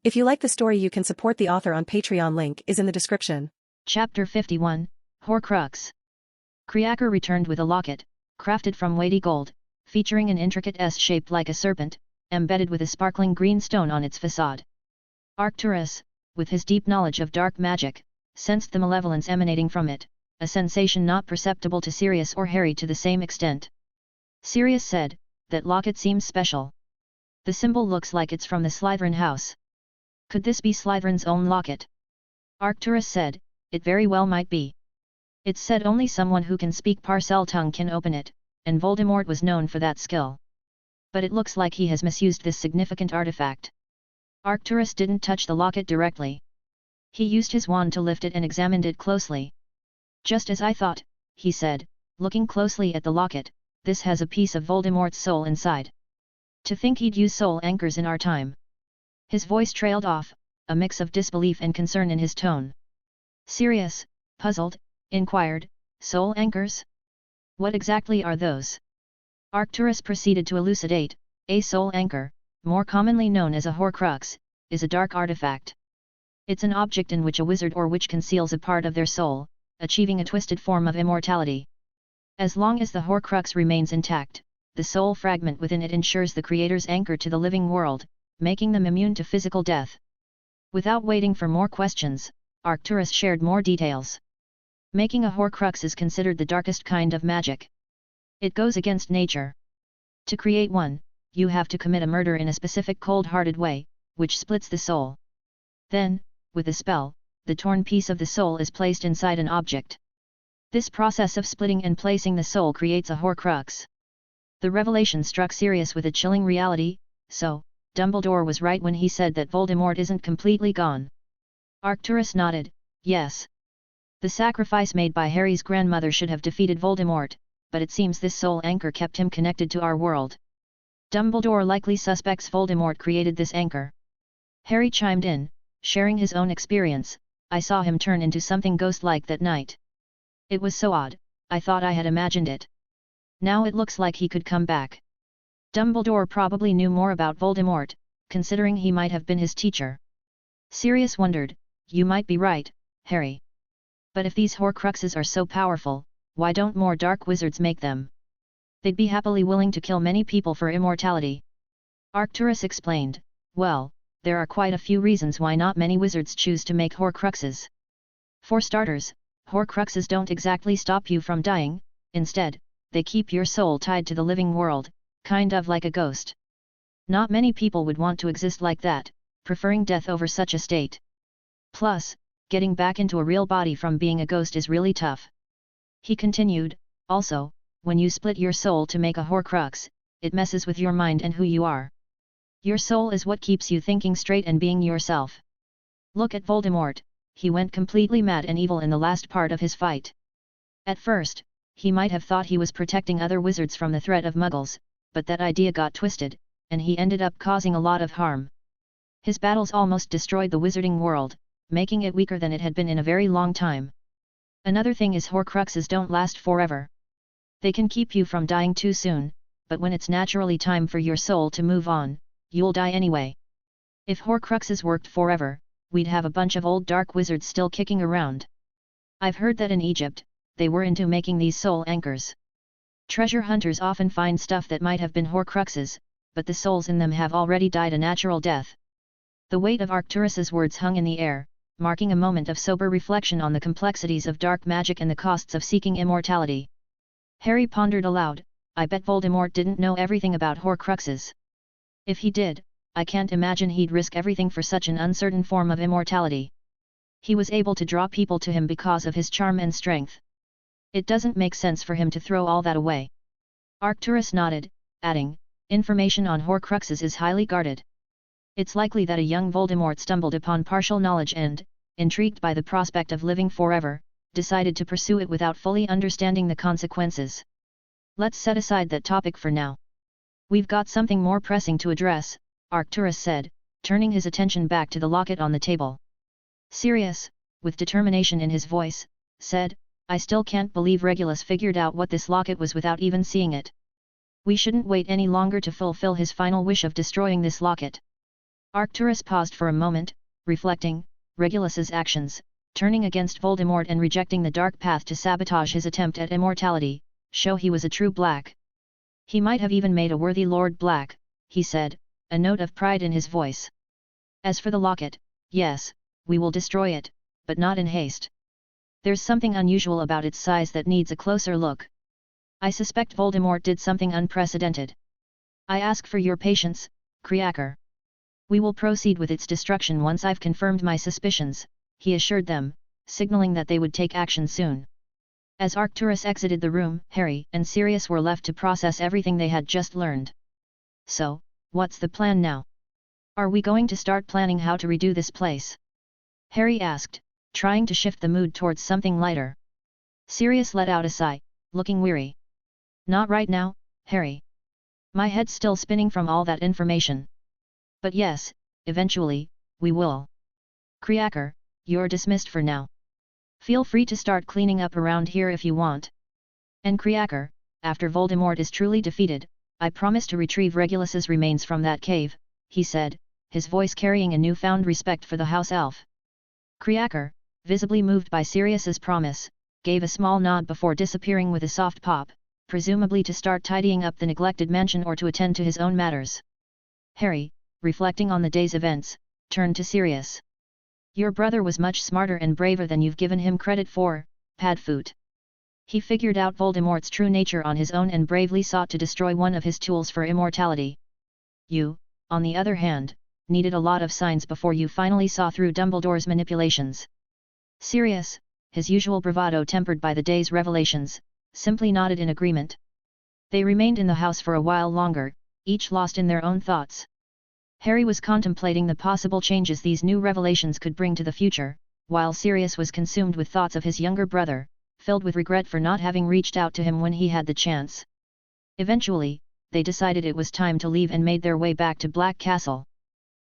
If you like the story, you can support the author on Patreon. Link is in the description. Chapter 51, Horcrux. Kriaker returned with a locket, crafted from weighty gold, featuring an intricate S shaped like a serpent, embedded with a sparkling green stone on its facade. Arcturus, with his deep knowledge of dark magic, sensed the malevolence emanating from it, a sensation not perceptible to Sirius or Harry to the same extent. Sirius said, "That locket seems special. The symbol looks like it's from the Slytherin house. Could this be Slytherin's own locket?" Arcturus said, "It very well might be. It's said only someone who can speak Parcel tongue can open it, and Voldemort was known for that skill. But it looks like he has misused this significant artifact." Arcturus didn't touch the locket directly. He used his wand to lift it and examined it closely. "Just as I thought," he said, looking closely at the locket, "this has a piece of Voldemort's soul inside. To think he'd use soul anchors in our time." His voice trailed off, a mix of disbelief and concern in his tone. Sirius, puzzled, inquired, "Soul anchors? What exactly are those?" Arcturus proceeded to elucidate. A soul anchor, more commonly known as a horcrux, is a dark artifact. It's an object in which a wizard or witch conceals a part of their soul, achieving a twisted form of immortality. As long as the horcrux remains intact, the soul fragment within it ensures the creator's anchor to the living world, making them immune to physical death. Without waiting for more questions, Arcturus shared more details. Making a horcrux is considered the darkest kind of magic. It goes against nature. To create one, you have to commit a murder in a specific cold-hearted way, which splits the soul. Then, with a spell, the torn piece of the soul is placed inside an object. This process of splitting and placing the soul creates a horcrux. The revelation struck Sirius with a chilling reality. So, Dumbledore was right when he said that Voldemort isn't completely gone. Arcturus nodded, "Yes. The sacrifice made by Harry's grandmother should have defeated Voldemort, but it seems this soul anchor kept him connected to our world. Dumbledore likely suspects Voldemort created this anchor." Harry chimed in, sharing his own experience. "I saw him turn into something ghost-like that night. It was so odd, I thought I had imagined it. Now it looks like he could come back." Dumbledore probably knew more about Voldemort, considering he might have been his teacher. Sirius wondered, "You might be right, Harry. But if these horcruxes are so powerful, why don't more dark wizards make them? They'd be happily willing to kill many people for immortality." Arcturus explained, "Well, there are quite a few reasons why not many wizards choose to make horcruxes. For starters, horcruxes don't exactly stop you from dying, instead, they keep your soul tied to the living world, kind of like a ghost. Not many people would want to exist like that, preferring death over such a state. Plus, getting back into a real body from being a ghost is really tough." He continued, "Also, when you split your soul to make a horcrux, it messes with your mind and who you are. Your soul is what keeps you thinking straight and being yourself. Look at Voldemort, he went completely mad and evil in the last part of his fight. At first, he might have thought he was protecting other wizards from the threat of muggles, but that idea got twisted, and he ended up causing a lot of harm. His battles almost destroyed the wizarding world, making it weaker than it had been in a very long time. Another thing is horcruxes don't last forever. They can keep you from dying too soon, but when it's naturally time for your soul to move on, you'll die anyway. If horcruxes worked forever, we'd have a bunch of old dark wizards still kicking around. I've heard that in Egypt, they were into making these soul anchors. Treasure hunters often find stuff that might have been horcruxes, but the souls in them have already died a natural death." The weight of Arcturus's words hung in the air, marking a moment of sober reflection on the complexities of dark magic and the costs of seeking immortality. Harry pondered aloud, "I bet Voldemort didn't know everything about horcruxes. If he did, I can't imagine he'd risk everything for such an uncertain form of immortality. He was able to draw people to him because of his charm and strength. It doesn't make sense for him to throw all that away." Arcturus nodded, adding, "Information on horcruxes is highly guarded. It's likely that a young Voldemort stumbled upon partial knowledge and, intrigued by the prospect of living forever, decided to pursue it without fully understanding the consequences. Let's set aside that topic for now. We've got something more pressing to address," Arcturus said, turning his attention back to the locket on the table. Sirius, with determination in his voice, said, "I still can't believe Regulus figured out what this locket was without even seeing it. We shouldn't wait any longer to fulfill his final wish of destroying this locket. Arcturus paused for a moment, reflecting. Regulus's actions, turning against Voldemort and rejecting the dark path to sabotage his attempt at immortality, show he was a true Black. He might have even made a worthy Lord Black, he said, a note of pride in his voice. As for the locket, yes, we will destroy it, but not in haste. There's something unusual about its size that needs a closer look. I suspect Voldemort did something unprecedented. I ask for your patience, Creaker. We will proceed with its destruction once I've confirmed my suspicions, he assured them, signaling that they would take action soon. As Arcturus exited the room, Harry and Sirius were left to process everything they had just learned. So, what's the plan now? Are we going to start planning how to redo this place? Harry asked, trying to shift the mood towards something lighter. Sirius let out a sigh, looking weary. Not right now, Harry. My head's still spinning from all that information. But yes, eventually, we will. Creaker, you're dismissed for now. Feel free to start cleaning up around here if you want. And Creaker, after Voldemort is truly defeated, I promise to retrieve Regulus's remains from that cave, he said, his voice carrying a newfound respect for the house elf. Creaker, visibly moved by Sirius's promise, gave a small nod before disappearing with a soft pop, presumably to start tidying up the neglected mansion or to attend to his own matters. Harry, reflecting on the day's events, turned to Sirius. Your brother was much smarter and braver than you've given him credit for, Padfoot. He figured out Voldemort's true nature on his own and bravely sought to destroy one of his tools for immortality. You, on the other hand, needed a lot of signs before you finally saw through Dumbledore's manipulations. Sirius, his usual bravado tempered by the day's revelations, simply nodded in agreement. They remained in the house for a while longer, each lost in their own thoughts. Harry was contemplating the possible changes these new revelations could bring to the future, while Sirius was consumed with thoughts of his younger brother, filled with regret for not having reached out to him when he had the chance. Eventually, they decided it was time to leave and made their way back to Black Castle.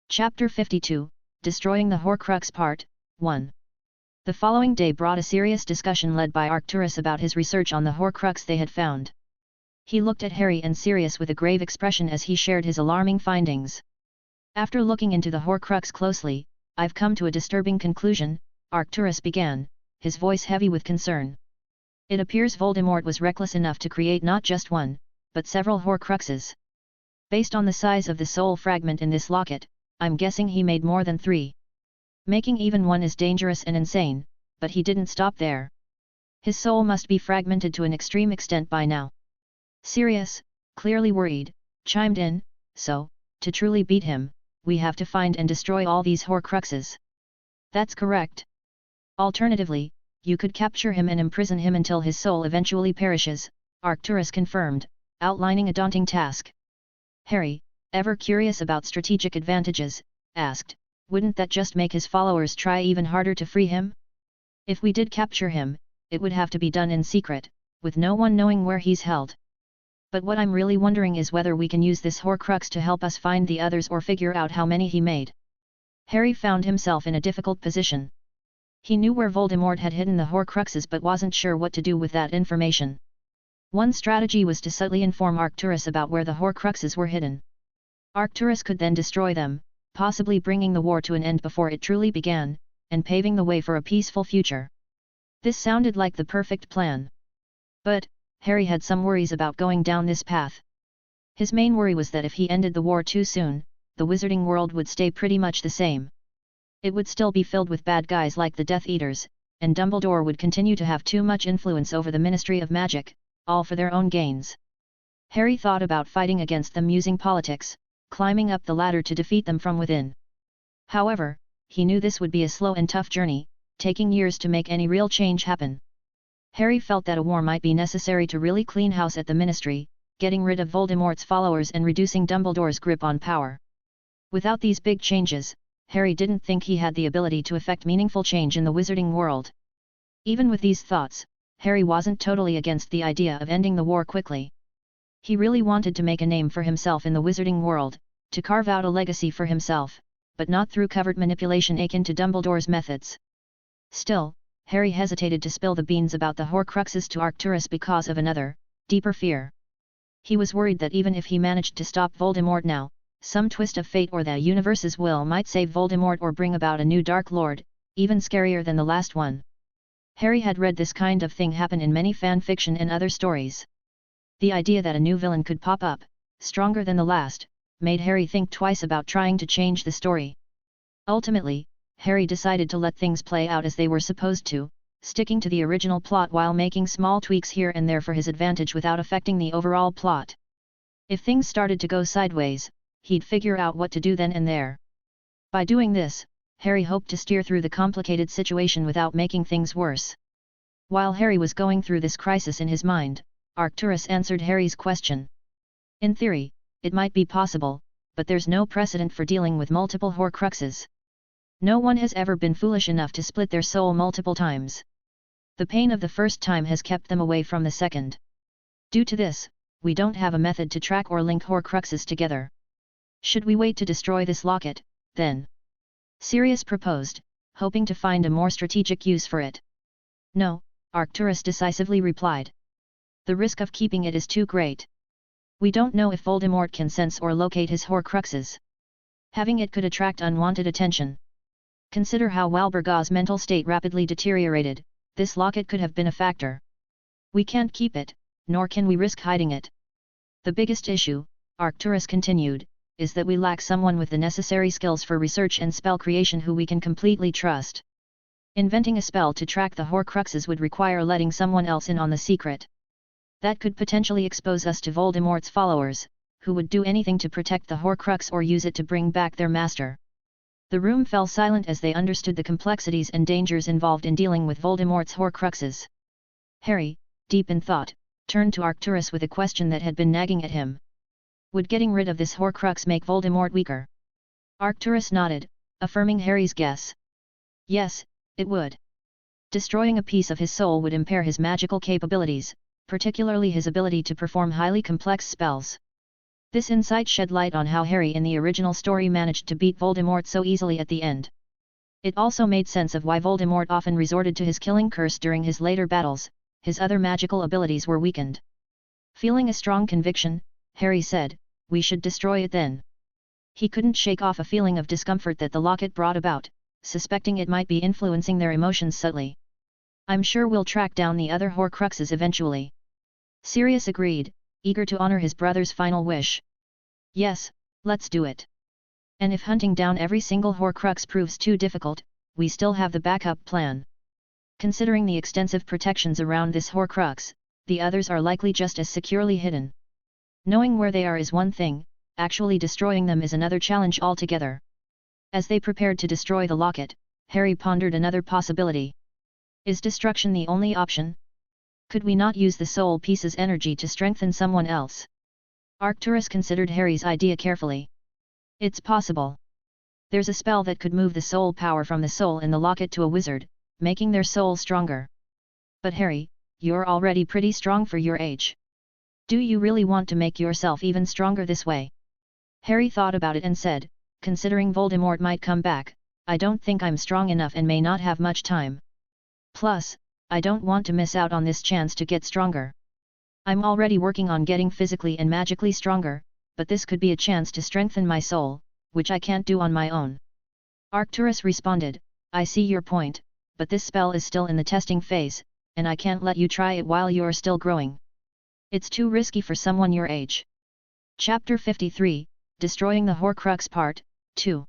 Chapter 52, Destroying the Horcrux Part 1. The following day brought a serious discussion led by Arcturus about his research on the Horcrux they had found. He looked at Harry and Sirius with a grave expression as he shared his alarming findings. After looking into the Horcrux closely, I've come to a disturbing conclusion, Arcturus began, his voice heavy with concern. It appears Voldemort was reckless enough to create not just one, but several Horcruxes. Based on the size of the soul fragment in this locket, I'm guessing he made more than 3. Making even one is dangerous and insane, but he didn't stop there. His soul must be fragmented to an extreme extent by now. Sirius, clearly worried, chimed in, so, to truly beat him, we have to find and destroy all these Horcruxes. That's correct. Alternatively, you could capture him and imprison him until his soul eventually perishes, Arcturus confirmed, outlining a daunting task. Harry, ever curious about strategic advantages, asked, wouldn't that just make his followers try even harder to free him? If we did capture him, it would have to be done in secret, with no one knowing where he's held. But what I'm really wondering is whether we can use this Horcrux to help us find the others or figure out how many he made. Harry found himself in a difficult position. He knew where Voldemort had hidden the Horcruxes but wasn't sure what to do with that information. One strategy was to subtly inform Arcturus about where the Horcruxes were hidden. Arcturus could then destroy them, possibly bringing the war to an end before it truly began, and paving the way for a peaceful future. This sounded like the perfect plan. But, Harry had some worries about going down this path. His main worry was that if he ended the war too soon, the wizarding world would stay pretty much the same. It would still be filled with bad guys like the Death Eaters, and Dumbledore would continue to have too much influence over the Ministry of Magic, all for their own gains. Harry thought about fighting against them using politics, climbing up the ladder to defeat them from within. However, he knew this would be a slow and tough journey, taking years to make any real change happen. Harry felt that a war might be necessary to really clean house at the Ministry, getting rid of Voldemort's followers and reducing Dumbledore's grip on power. Without these big changes, Harry didn't think he had the ability to effect meaningful change in the wizarding world. Even with these thoughts, Harry wasn't totally against the idea of ending the war quickly. He really wanted to make a name for himself in the wizarding world, to carve out a legacy for himself, but not through covert manipulation akin to Dumbledore's methods. Still, Harry hesitated to spill the beans about the Horcruxes to Arcturus because of another, deeper fear. He was worried that even if he managed to stop Voldemort now, some twist of fate or the universe's will might save Voldemort or bring about a new Dark Lord, even scarier than the last one. Harry had read this kind of thing happen in many fan fiction and other stories. The idea that a new villain could pop up, stronger than the last, made Harry think twice about trying to change the story. Ultimately, Harry decided to let things play out as they were supposed to, sticking to the original plot while making small tweaks here and there for his advantage without affecting the overall plot. If things started to go sideways, he'd figure out what to do then and there. By doing this, Harry hoped to steer through the complicated situation without making things worse. While Harry was going through this crisis in his mind, Arcturus answered Harry's question. In theory, it might be possible, but there's no precedent for dealing with multiple horcruxes. No one has ever been foolish enough to split their soul multiple times. The pain of the first time has kept them away from the second. Due to this, we don't have a method to track or link horcruxes together. Should we wait to destroy this locket, then? Sirius proposed, hoping to find a more strategic use for it. No, Arcturus decisively replied. The risk of keeping it is too great. We don't know if Voldemort can sense or locate his horcruxes. Having it could attract unwanted attention. Consider how Walburga's mental state rapidly deteriorated. This locket could have been a factor. We can't keep it, nor can we risk hiding it. The biggest issue, Arcturus continued, is that we lack someone with the necessary skills for research and spell creation who we can completely trust. Inventing a spell to track the horcruxes would require letting someone else in on the secret. That could potentially expose us to Voldemort's followers, who would do anything to protect the horcrux or use it to bring back their master. The room fell silent as they understood the complexities and dangers involved in dealing with Voldemort's horcruxes. Harry, deep in thought, turned to Arcturus with a question that had been nagging at him. Would getting rid of this horcrux make Voldemort weaker? Arcturus nodded, affirming Harry's guess. Yes, it would. Destroying a piece of his soul would impair his magical capabilities, particularly his ability to perform highly complex spells. This insight shed light on how Harry in the original story managed to beat Voldemort so easily at the end. It also made sense of why Voldemort often resorted to his killing curse during his later battles. His other magical abilities were weakened. Feeling a strong conviction, Harry said, "We should destroy it then." He couldn't shake off a feeling of discomfort that the locket brought about, suspecting it might be influencing their emotions subtly. "I'm sure we'll track down the other horcruxes eventually." Sirius agreed, eager to honor his brother's final wish. "Yes, let's do it. And if hunting down every single horcrux proves too difficult, we still have the backup plan. Considering the extensive protections around this horcrux, the others are likely just as securely hidden. Knowing where they are is one thing, actually destroying them is another challenge altogether." As they prepared to destroy the locket, Harry pondered another possibility. Is destruction the only option? Could we not use the soul piece's energy to strengthen someone else? Arcturus considered Harry's idea carefully. It's possible. There's a spell that could move the soul power from the soul in the locket to a wizard, making their soul stronger. But Harry, you're already pretty strong for your age. Do you really want to make yourself even stronger this way? Harry thought about it and said, considering Voldemort might come back, I don't think I'm strong enough and may not have much time. Plus, I don't want to miss out on this chance to get stronger. I'm already working on getting physically and magically stronger, but this could be a chance to strengthen my soul, which I can't do on my own. Arcturus responded, I see your point, but this spell is still in the testing phase, and I can't let you try it while you're still growing. It's too risky for someone your age. Chapter 53, Destroying the Horcrux Part 2.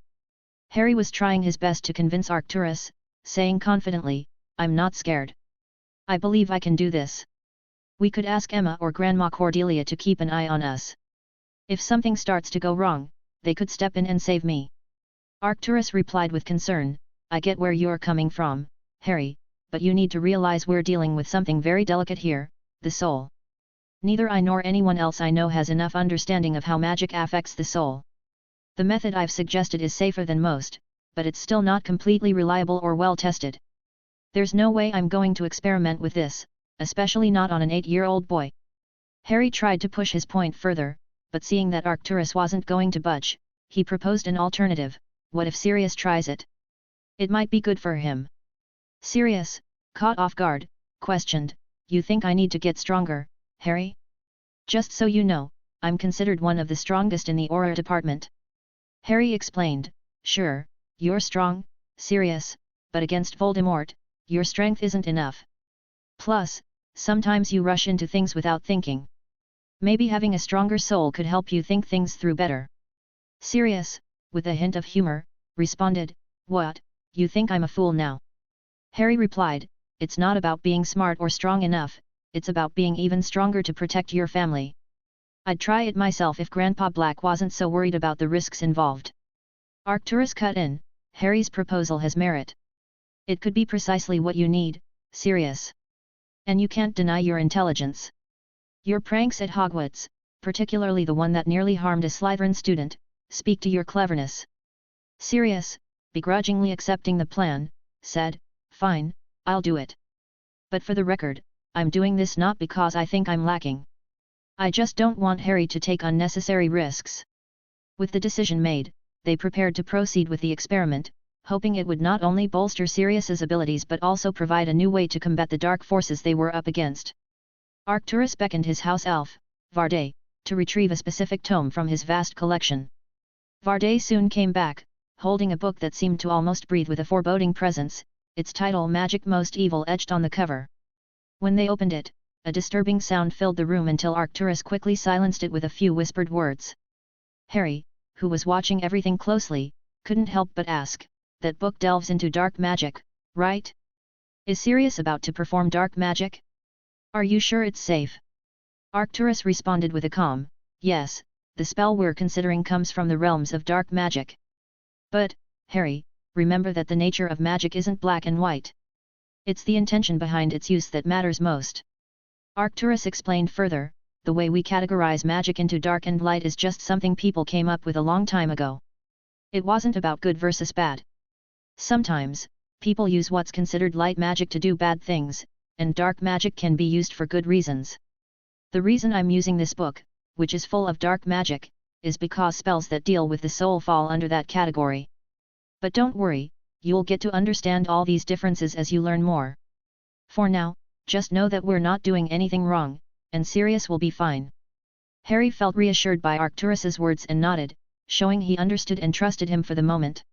Harry was trying his best to convince Arcturus, saying confidently, I'm not scared. I believe I can do this. We could ask Emma or Grandma Cordelia to keep an eye on us. If something starts to go wrong, they could step in and save me. Arcturus replied with concern, I get where you're coming from, Harry, but you need to realize we're dealing with something very delicate here, the soul. Neither I nor anyone else I know has enough understanding of how magic affects the soul. The method I've suggested is safer than most, but it's still not completely reliable or well tested. There's no way I'm going to experiment with this, especially not on an 8-year-old boy. Harry tried to push his point further, but seeing that Arcturus wasn't going to budge, he proposed an alternative. What if Sirius tries it? It might be good for him. Sirius, caught off guard, questioned, You think I need to get stronger, Harry? Just so you know, I'm considered one of the strongest in the aura department. Harry explained, sure, you're strong, Sirius, but against Voldemort, your strength isn't enough. Plus, sometimes you rush into things without thinking. Maybe having a stronger soul could help you think things through better. Sirius, with a hint of humor, responded, what, you think I'm a fool now? Harry replied, it's not about being smart or strong enough, it's about being even stronger to protect your family. I'd try it myself if Grandpa Black wasn't so worried about the risks involved. Arcturus cut in, Harry's proposal has merit. It could be precisely what you need, Sirius. And you can't deny your intelligence. Your pranks at Hogwarts, particularly the one that nearly harmed a Slytherin student, speak to your cleverness. Sirius, begrudgingly accepting the plan, said, fine, I'll do it. But for the record, I'm doing this not because I think I'm lacking. I just don't want Harry to take unnecessary risks. With the decision made, they prepared to proceed with the experiment, hoping it would not only bolster Sirius's abilities but also provide a new way to combat the dark forces they were up against. Arcturus beckoned his house elf, Varday, to retrieve a specific tome from his vast collection. Varday soon came back, holding a book that seemed to almost breathe with a foreboding presence, its title Magic Most Evil etched on the cover. When they opened it, a disturbing sound filled the room until Arcturus quickly silenced it with a few whispered words. Harry, who was watching everything closely, couldn't help but ask, that book delves into dark magic, right? Is Sirius about to perform dark magic? Are you sure it's safe? Arcturus responded with a calm, yes, the spell we're considering comes from the realms of dark magic. But, Harry, remember that the nature of magic isn't black and white. It's the intention behind its use that matters most. Arcturus explained further, the way we categorize magic into dark and light is just something people came up with a long time ago. It wasn't about good versus bad. Sometimes, people use what's considered light magic to do bad things, and dark magic can be used for good reasons. The reason I'm using this book, which is full of dark magic, is because spells that deal with the soul fall under that category. But don't worry, you'll get to understand all these differences as you learn more. For now, just know that we're not doing anything wrong, and Sirius will be fine. Harry felt reassured by Arcturus's words and nodded, showing he understood and trusted him for the moment.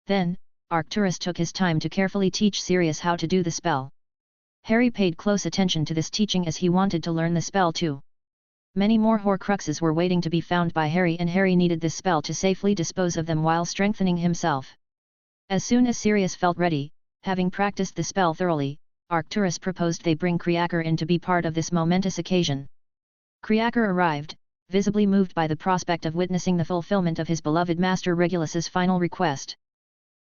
Then, Arcturus took his time to carefully teach Sirius how to do the spell. Harry paid close attention to this teaching as he wanted to learn the spell too. Many more horcruxes were waiting to be found by Harry, and Harry needed this spell to safely dispose of them while strengthening himself. As soon as Sirius felt ready, having practiced the spell thoroughly, Arcturus proposed they bring Creaker in to be part of this momentous occasion. Creaker arrived, visibly moved by the prospect of witnessing the fulfillment of his beloved Master Regulus's final request.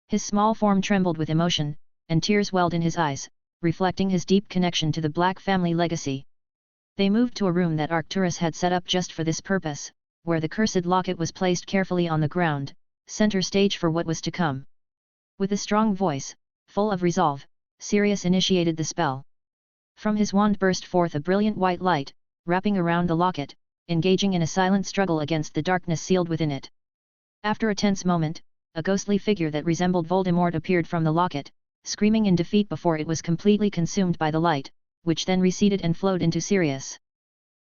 His small form trembled with emotion, and tears welled in his eyes, reflecting his deep connection to the Black family legacy. They moved to a room that Arcturus had set up just for this purpose, where the cursed locket was placed carefully on the ground, center stage for what was to come. With a strong voice, full of resolve, Sirius initiated the spell. From his wand burst forth a brilliant white light, wrapping around the locket, engaging in a silent struggle against the darkness sealed within it. After a tense moment, a ghostly figure that resembled Voldemort appeared from the locket, screaming in defeat before it was completely consumed by the light, which then receded and flowed into Sirius.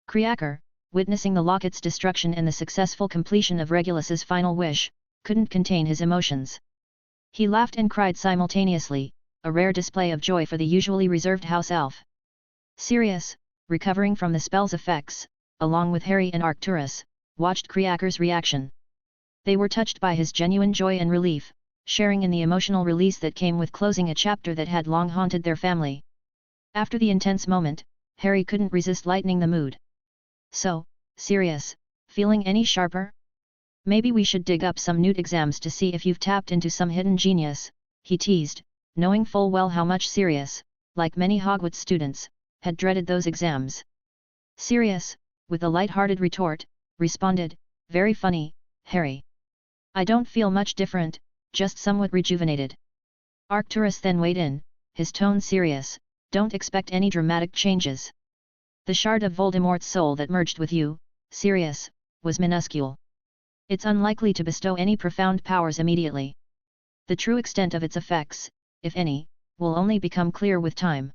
Creaker, witnessing the locket's destruction and the successful completion of Regulus's final wish, couldn't contain his emotions. He laughed and cried simultaneously, a rare display of joy for the usually reserved house elf. Sirius, recovering from the spell's effects, along with Harry and Arcturus, watched Creaker's reaction. They were touched by his genuine joy and relief, sharing in the emotional release that came with closing a chapter that had long haunted their family. After the intense moment, Harry couldn't resist lightening the mood. So, Sirius, feeling any sharper? Maybe we should dig up some newt exams to see if you've tapped into some hidden genius, he teased, knowing full well how much Sirius, like many Hogwarts students, had dreaded those exams. Sirius, with a light-hearted retort, responded, very funny, Harry. I don't feel much different, just somewhat rejuvenated. Arcturus then weighed in, his tone serious, don't expect any dramatic changes. The shard of Voldemort's soul that merged with you, Sirius, was minuscule. It's unlikely to bestow any profound powers immediately. The true extent of its effects, if any, will only become clear with time.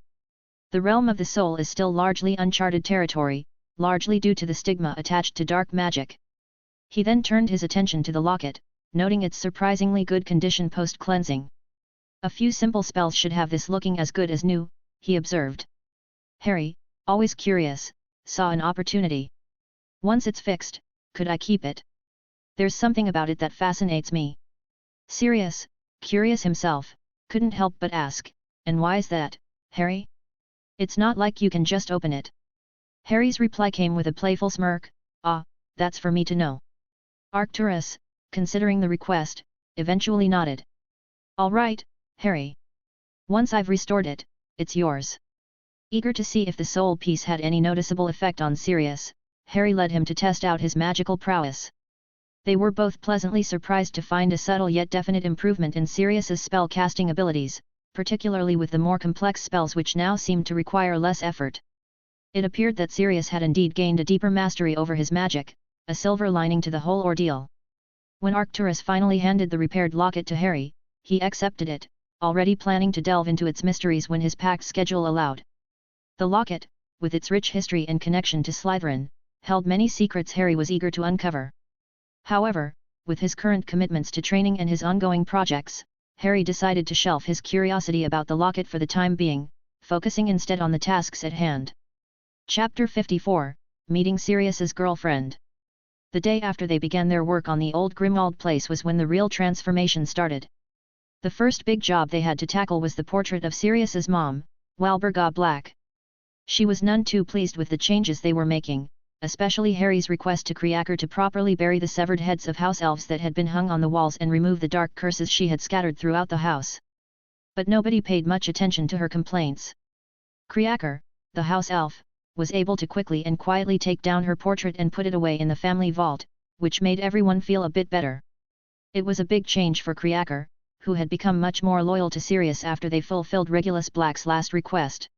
The realm of the soul is still largely uncharted territory, largely due to the stigma attached to dark magic. He then turned his attention to the locket, noting its surprisingly good condition post-cleansing. A few simple spells should have this looking as good as new, he observed. Harry, always curious, saw an opportunity. Once it's fixed, could I keep it? There's something about it that fascinates me. Sirius, curious himself, couldn't help but ask, and why is that, Harry? It's not like you can just open it. Harry's reply came with a playful smirk, that's for me to know. Arcturus, considering the request, eventually nodded. All right, Harry. Once I've restored it, it's yours. Eager to see if the soul piece had any noticeable effect on Sirius, Harry led him to test out his magical prowess. They were both pleasantly surprised to find a subtle yet definite improvement in Sirius's spell-casting abilities, particularly with the more complex spells which now seemed to require less effort. It appeared that Sirius had indeed gained a deeper mastery over his magic, a silver lining to the whole ordeal. When Arcturus finally handed the repaired locket to Harry, he accepted it, already planning to delve into its mysteries when his packed schedule allowed. The locket, with its rich history and connection to Slytherin, held many secrets Harry was eager to uncover. However, with his current commitments to training and his ongoing projects, Harry decided to shelf his curiosity about the locket for the time being, focusing instead on the tasks at hand. Chapter 54, Meeting Sirius's Girlfriend. The day after they began their work on the old Grimmauld place was when the real transformation started. The first big job they had to tackle was the portrait of Sirius's mom, Walburga Black. She was none too pleased with the changes they were making, especially Harry's request to Creaker to properly bury the severed heads of house elves that had been hung on the walls and remove the dark curses she had scattered throughout the house. But nobody paid much attention to her complaints. Creaker, the house elf, was able to quickly and quietly take down her portrait and put it away in the family vault, which made everyone feel a bit better. It was a big change for Creaker, who had become much more loyal to Sirius after they fulfilled Regulus Black's last request.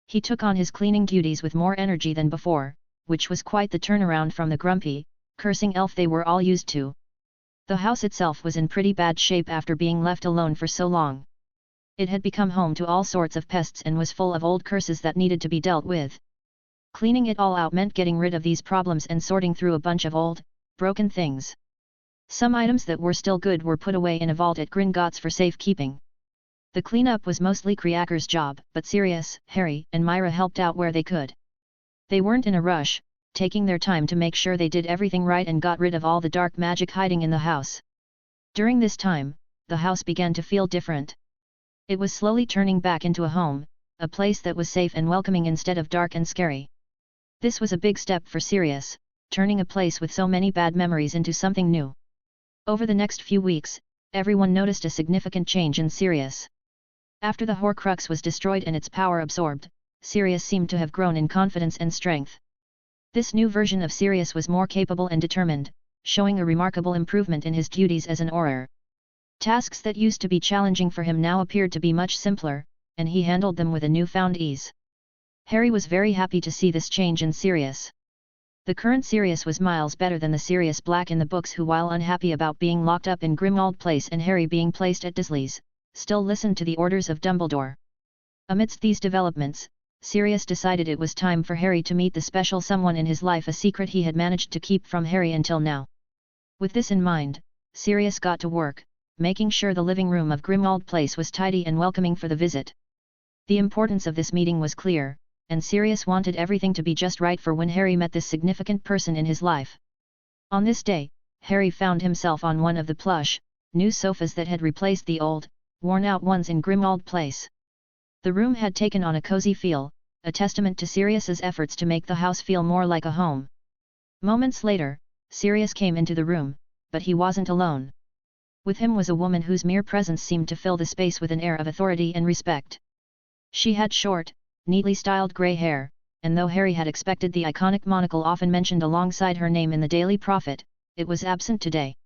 He took on his cleaning duties with more energy than before, which was quite the turnaround from the grumpy, cursing elf they were all used to. The house itself was in pretty bad shape after being left alone for so long. It had become home to all sorts of pests and was full of old curses that needed to be dealt with. Cleaning it all out meant getting rid of these problems and sorting through a bunch of old, broken things. Some items that were still good were put away in a vault at Gringotts for safekeeping. The cleanup was mostly Creaker's job, but Sirius, Harry, and Myra helped out where they could. They weren't in a rush, taking their time to make sure they did everything right and got rid of all the dark magic hiding in the house. During this time, the house began to feel different. It was slowly turning back into a home, a place that was safe and welcoming instead of dark and scary. This was a big step for Sirius, turning a place with so many bad memories into something new. Over the next few weeks, everyone noticed a significant change in Sirius. After the horcrux was destroyed and its power absorbed, Sirius seemed to have grown in confidence and strength. This new version of Sirius was more capable and determined, showing a remarkable improvement in his duties as an Auror. Tasks that used to be challenging for him now appeared to be much simpler, and he handled them with a newfound ease. Harry was very happy to see this change in Sirius. The current Sirius was miles better than the Sirius Black in the books who, while unhappy about being locked up in Grimmauld Place and Harry being placed at Dursley's, still listened to the orders of Dumbledore. Amidst these developments, Sirius decided it was time for Harry to meet the special someone in his life, a secret he had managed to keep from Harry until now. With this in mind, Sirius got to work, making sure the living room of Grimmauld Place was tidy and welcoming for the visit. The importance of this meeting was clear, and Sirius wanted everything to be just right for when Harry met this significant person in his life. On this day, Harry found himself on one of the plush, new sofas that had replaced the old, worn-out ones in Grimmauld Place. The room had taken on a cozy feel, a testament to Sirius's efforts to make the house feel more like a home. Moments later, Sirius came into the room, but he wasn't alone. With him was a woman whose mere presence seemed to fill the space with an air of authority and respect. She had short, neatly styled grey hair, and though Harry had expected the iconic monocle often mentioned alongside her name in the Daily Prophet, it was absent today.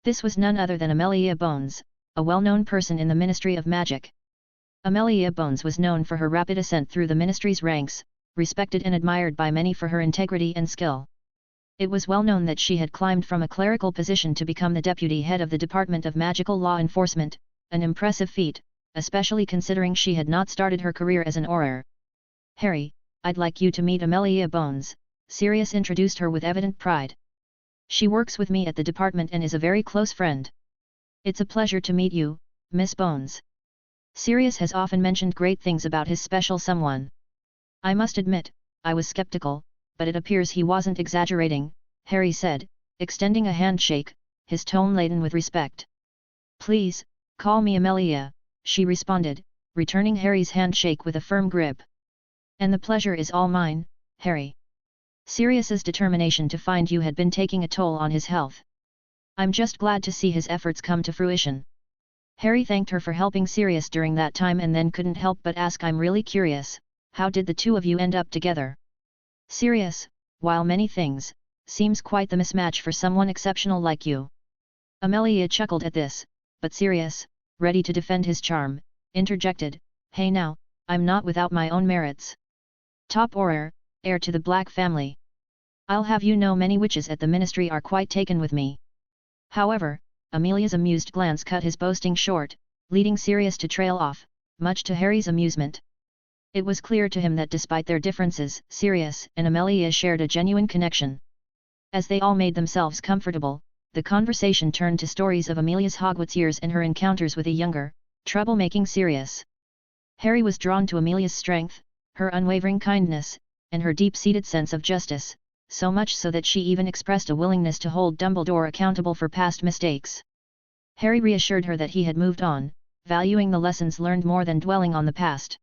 This was none other than Amelia Bones, a well-known person in the Ministry of Magic. Amelia Bones was known for her rapid ascent through the ministry's ranks, respected and admired by many for her integrity and skill. It was well known that she had climbed from a clerical position to become the deputy head of the Department of Magical Law Enforcement, an impressive feat, especially considering she had not started her career as an Auror. "Harry, I'd like you to meet Amelia Bones," Sirius introduced her with evident pride. She works with me at the department and is a very close friend. It's a pleasure to meet you, Miss Bones. Sirius has often mentioned great things about his special someone. I must admit, I was skeptical, but it appears he wasn't exaggerating, Harry said, extending a handshake, his tone laden with respect. Please, call me Amelia, she responded, returning Harry's handshake with a firm grip. And the pleasure is all mine, Harry. Sirius's determination to find you had been taking a toll on his health. I'm just glad to see his efforts come to fruition. Harry thanked her for helping Sirius during that time and then couldn't help but ask, I'm really curious, how did the two of you end up together? Sirius, while many things, seems quite the mismatch for someone exceptional like you. Amelia chuckled at this, but Sirius, ready to defend his charm, interjected, hey now, I'm not without my own merits. Top heir to the Black family. I'll have you know many witches at the ministry are quite taken with me. However, Amelia's amused glance cut his boasting short, leading Sirius to trail off, much to Harry's amusement. It was clear to him that despite their differences, Sirius and Amelia shared a genuine connection. As they all made themselves comfortable, the conversation turned to stories of Amelia's Hogwarts years and her encounters with a younger, troublemaking Sirius. Harry was drawn to Amelia's strength, her unwavering kindness, and her deep-seated sense of justice, so much so that she even expressed a willingness to hold Dumbledore accountable for past mistakes. Harry reassured her that he had moved on, valuing the lessons learned more than dwelling on the past.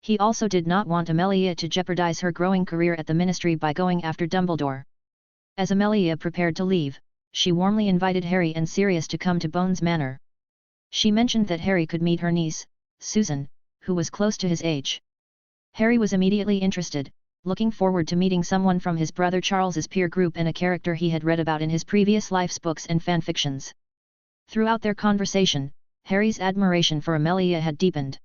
He also did not want Amelia to jeopardize her growing career at the ministry by going after Dumbledore. As Amelia prepared to leave, she warmly invited Harry and Sirius to come to Bones Manor. She mentioned that Harry could meet her niece, Susan, who was close to his age. Harry was immediately interested, looking forward to meeting someone from his brother Charles's peer group and a character he had read about in his previous life's books and fanfictions. Throughout their conversation, Harry's admiration for Amelia had deepened.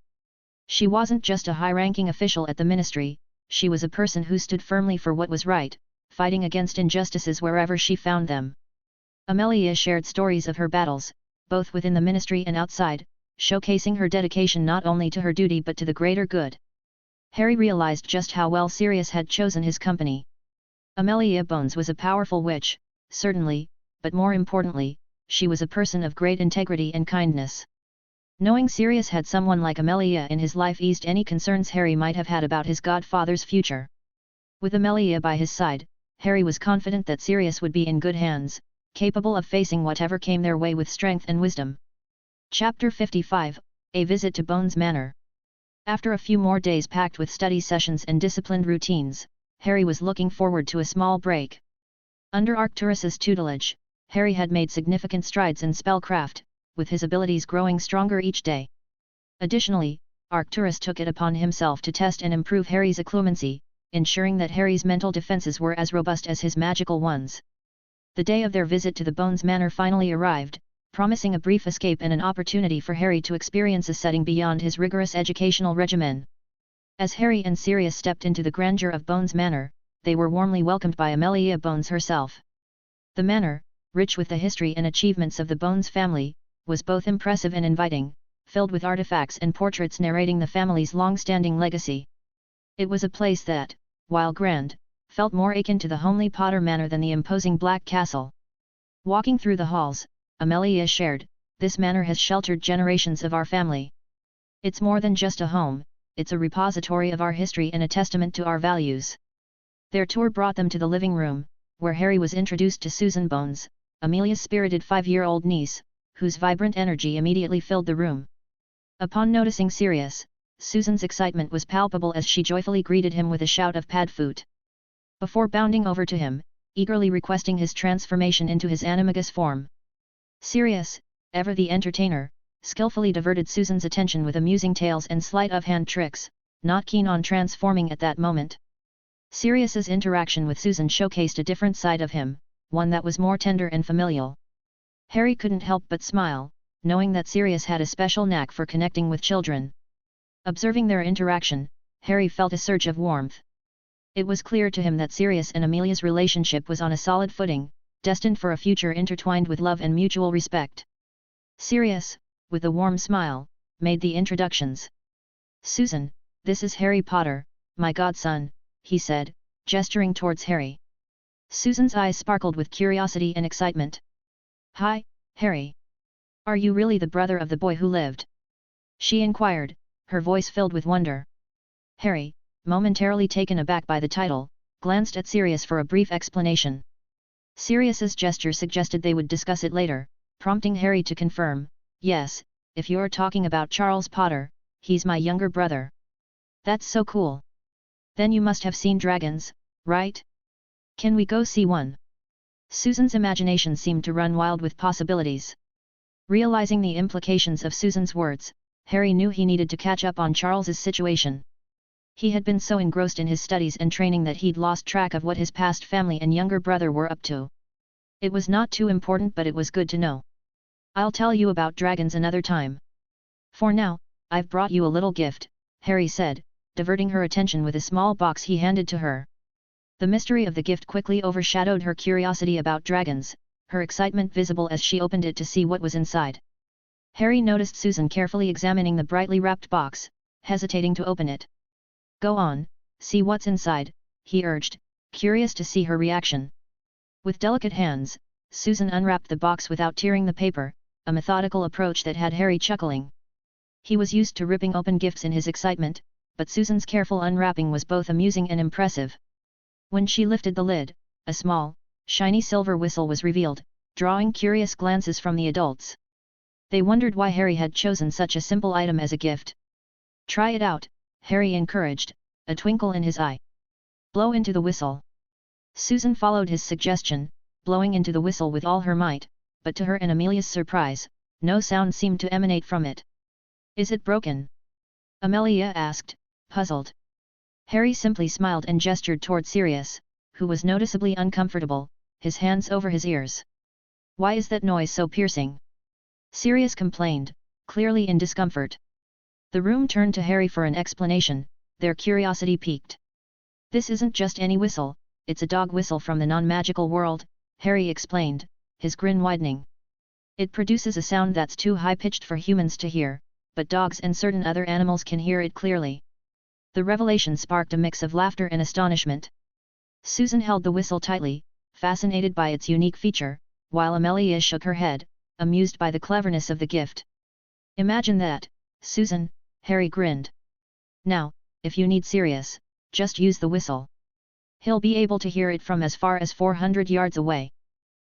She wasn't just a high-ranking official at the ministry, she was a person who stood firmly for what was right, fighting against injustices wherever she found them. Amelia shared stories of her battles, both within the ministry and outside, showcasing her dedication not only to her duty but to the greater good. Harry realized just how well Sirius had chosen his company. Amelia Bones was a powerful witch, certainly, but more importantly, she was a person of great integrity and kindness. Knowing Sirius had someone like Amelia in his life eased any concerns Harry might have had about his godfather's future. With Amelia by his side, Harry was confident that Sirius would be in good hands, capable of facing whatever came their way with strength and wisdom. Chapter 55, A Visit to Bones Manor. After a few more days packed with study sessions and disciplined routines, Harry was looking forward to a small break. Under Arcturus's tutelage, Harry had made significant strides in spellcraft, with his abilities growing stronger each day. Additionally, Arcturus took it upon himself to test and improve Harry's occlumency, ensuring that Harry's mental defenses were as robust as his magical ones. The day of their visit to the Bones Manor finally arrived, promising a brief escape and an opportunity for Harry to experience a setting beyond his rigorous educational regimen. As Harry and Sirius stepped into the grandeur of Bones Manor, they were warmly welcomed by Amelia Bones herself. The manor, rich with the history and achievements of the Bones family, was both impressive and inviting, filled with artifacts and portraits narrating the family's long-standing legacy. It was a place that, while grand, felt more akin to the homely Potter Manor than the imposing Black Castle. Walking through the halls, Amelia shared, "This manor has sheltered generations of our family. It's more than just a home, it's a repository of our history and a testament to our values." Their tour brought them to the living room, where Harry was introduced to Susan Bones, Amelia's spirited 5-year-old niece, whose vibrant energy immediately filled the room. Upon noticing Sirius, Susan's excitement was palpable as she joyfully greeted him with a shout of "Padfoot!" Before bounding over to him, eagerly requesting his transformation into his animagus form. Sirius, ever the entertainer, skillfully diverted Susan's attention with amusing tales and sleight-of-hand tricks, not keen on transforming at that moment. Sirius's interaction with Susan showcased a different side of him, one that was more tender and familial. Harry couldn't help but smile, knowing that Sirius had a special knack for connecting with children. Observing their interaction, Harry felt a surge of warmth. It was clear to him that Sirius and Amelia's relationship was on a solid footing, destined for a future intertwined with love and mutual respect. Sirius, with a warm smile, made the introductions. "Susan, this is Harry Potter, my godson," he said, gesturing towards Harry. Susan's eyes sparkled with curiosity and excitement. "Hi, Harry. Are you really the brother of the boy who lived?" she inquired, her voice filled with wonder. Harry, momentarily taken aback by the title, glanced at Sirius for a brief explanation. Sirius's gesture suggested they would discuss it later, prompting Harry to confirm, "Yes, if you're talking about Charles Potter, he's my younger brother." "That's so cool. Then you must have seen dragons, right? Can we go see one?" Susan's imagination seemed to run wild with possibilities. Realizing the implications of Susan's words, Harry knew he needed to catch up on Charles's situation. He had been so engrossed in his studies and training that he'd lost track of what his past family and younger brother were up to. It was not too important, but it was good to know. "I'll tell you about dragons another time. For now, I've brought you a little gift," Harry said, diverting her attention with a small box he handed to her. The mystery of the gift quickly overshadowed her curiosity about dragons, her excitement visible as she opened it to see what was inside. Harry noticed Susan carefully examining the brightly wrapped box, hesitating to open it. "Go on, see what's inside," he urged, curious to see her reaction. With delicate hands, Susan unwrapped the box without tearing the paper, a methodical approach that had Harry chuckling. He was used to ripping open gifts in his excitement, but Susan's careful unwrapping was both amusing and impressive. When she lifted the lid, a small, shiny silver whistle was revealed, drawing curious glances from the adults. They wondered why Harry had chosen such a simple item as a gift. "Try it out," Harry encouraged, a twinkle in his eye. "Blow into the whistle." Susan followed his suggestion, blowing into the whistle with all her might, but to her and Amelia's surprise, no sound seemed to emanate from it. "Is it broken?" Amelia asked, puzzled. Harry simply smiled and gestured toward Sirius, who was noticeably uncomfortable, his hands over his ears. "Why is that noise so piercing?" Sirius complained, clearly in discomfort. The room turned to Harry for an explanation, their curiosity piqued. "This isn't just any whistle, it's a dog whistle from the non-magical world," Harry explained, his grin widening. "It produces a sound that's too high-pitched for humans to hear, but dogs and certain other animals can hear it clearly." The revelation sparked a mix of laughter and astonishment. Susan held the whistle tightly, fascinated by its unique feature, while Amelia shook her head, amused by the cleverness of the gift. "Imagine that, Susan," Harry grinned. "Now, if you need Sirius, just use the whistle. He'll be able to hear it from as far as 400 yards away.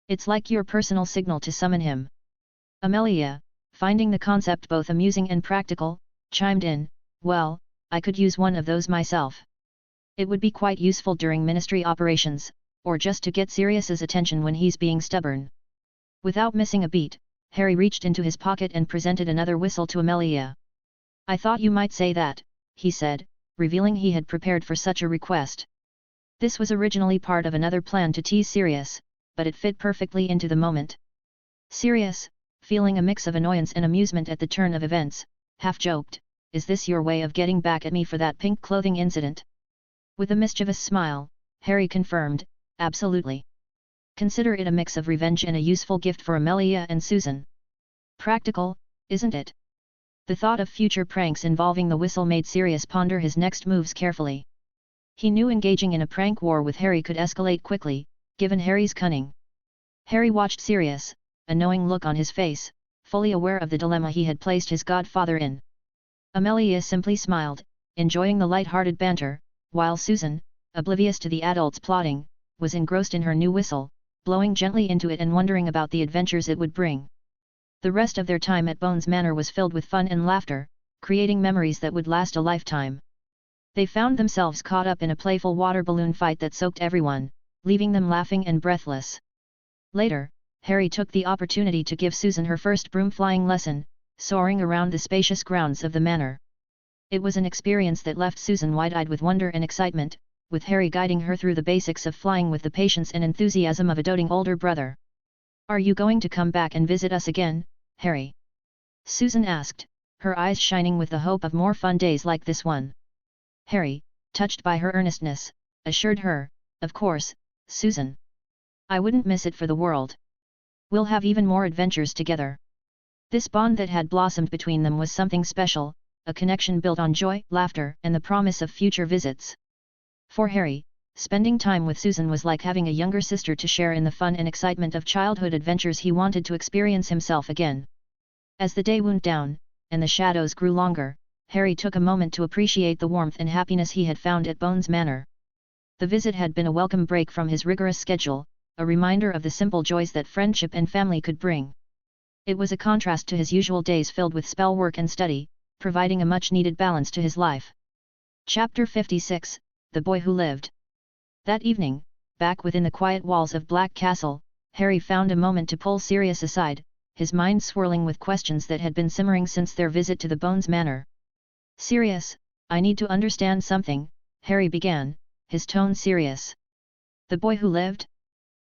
It's like your personal signal to summon him." Amelia, finding the concept both amusing and practical, chimed in, "Well, I could use one of those myself. It would be quite useful during ministry operations, or just to get Sirius's attention when he's being stubborn." Without missing a beat, Harry reached into his pocket and presented another whistle to Amelia. "I thought you might say that," he said, revealing he had prepared for such a request. This was originally part of another plan to tease Sirius, but it fit perfectly into the moment. Sirius, feeling a mix of annoyance and amusement at the turn of events, half-joked, "Is this your way of getting back at me for that pink clothing incident?" With a mischievous smile, Harry confirmed, "Absolutely. Consider it a mix of revenge and a useful gift for Amelia and Susan. Practical, isn't it?" The thought of future pranks involving the whistle made Sirius ponder his next moves carefully. He knew engaging in a prank war with Harry could escalate quickly, given Harry's cunning. Harry watched Sirius, a knowing look on his face, fully aware of the dilemma he had placed his godfather in. Amelia simply smiled, enjoying the light-hearted banter, while Susan, oblivious to the adults plotting, was engrossed in her new whistle, blowing gently into it and wondering about the adventures it would bring. The rest of their time at Bones Manor was filled with fun and laughter, creating memories that would last a lifetime. They found themselves caught up in a playful water balloon fight that soaked everyone, leaving them laughing and breathless. Later, Harry took the opportunity to give Susan her first broom flying lesson, soaring around the spacious grounds of the manor. It was an experience that left Susan wide-eyed with wonder and excitement, with Harry guiding her through the basics of flying with the patience and enthusiasm of a doting older brother. "Are you going to come back and visit us again, Harry?" Susan asked, her eyes shining with the hope of more fun days like this one. Harry, touched by her earnestness, assured her, "Of course, Susan. I wouldn't miss it for the world. We'll have even more adventures together." This bond that had blossomed between them was something special, a connection built on joy, laughter, and the promise of future visits. For Harry, Spending time with Susan was like having a younger sister to share in the fun and excitement of childhood adventures he wanted to experience himself again. As the day wound down, and the shadows grew longer, Harry took a moment to appreciate the warmth and happiness he had found at Bones Manor. The visit had been a welcome break from his rigorous schedule, a reminder of the simple joys that friendship and family could bring. It was a contrast to his usual days filled with spell work and study, providing a much-needed balance to his life. Chapter 56, The Boy Who Lived. That evening, back within the quiet walls of Black Castle, Harry found a moment to pull Sirius aside, his mind swirling with questions that had been simmering since their visit to the Bones Manor. "Sirius, I need to understand something," Harry began, his tone serious. "The boy who lived?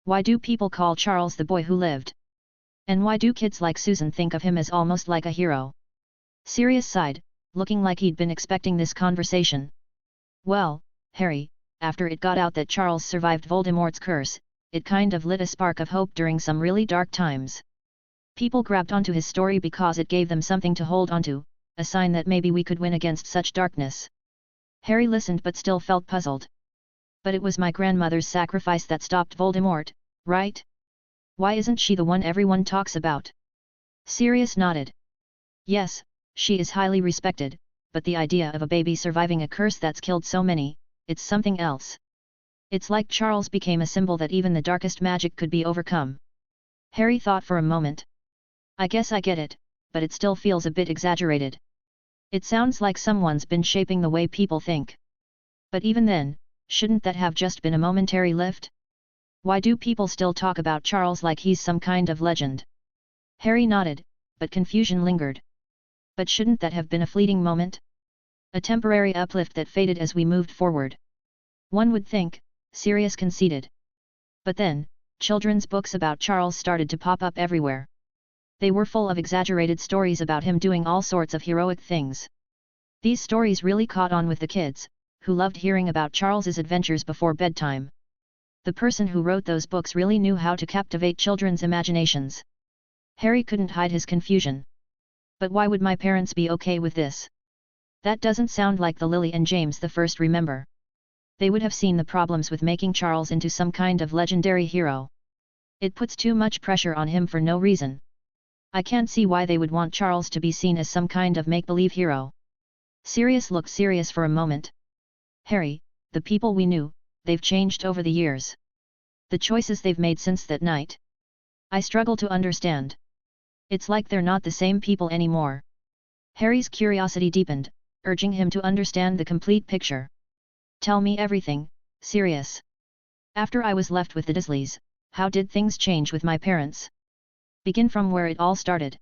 Why do people call Charles the boy who lived? And why do kids like Susan think of him as almost like a hero?" Sirius sighed, looking like he'd been expecting this conversation. "Well, Harry, after it got out that Charles survived Voldemort's curse, it kind of lit a spark of hope during some really dark times. People grabbed onto his story because it gave them something to hold onto, a sign that maybe we could win against such darkness." Harry listened but still felt puzzled. "But it was my grandmother's sacrifice that stopped Voldemort, right? Why isn't she the one everyone talks about?" Sirius nodded. "Yes, she is highly respected, but the idea of a baby surviving a curse that's killed so many, it's something else. It's like Charles became a symbol that even the darkest magic could be overcome." Harry thought for a moment. "I guess I get it, but it still feels a bit exaggerated. It sounds like someone's been shaping the way people think. But even then, shouldn't that have just been a momentary lift? Why do people still talk about Charles like he's some kind of legend?" Harry nodded, but confusion lingered. "But shouldn't that have been a fleeting moment? A temporary uplift that faded as we moved forward?" "One would think," Sirius conceded. "But then, children's books about Charles started to pop up everywhere. They were full of exaggerated stories about him doing all sorts of heroic things. These stories really caught on with the kids, who loved hearing about Charles's adventures before bedtime. The person who wrote those books really knew how to captivate children's imaginations." Harry couldn't hide his confusion. "But why would my parents be okay with this? That doesn't sound like the Lily and James the First remember. They would have seen the problems with making Charles into some kind of legendary hero. It puts too much pressure on him for no reason. I can't see why they would want Charles to be seen as some kind of make-believe hero." Sirius looked serious for a moment. "Harry, the people we knew, they've changed over the years. The choices they've made since that night. I struggle to understand. It's like they're not the same people anymore." Harry's curiosity deepened, urging him to understand the complete picture. "Tell me everything, Sirius. After I was left with the Dursleys, how did things change with my parents? Begin from where it all started."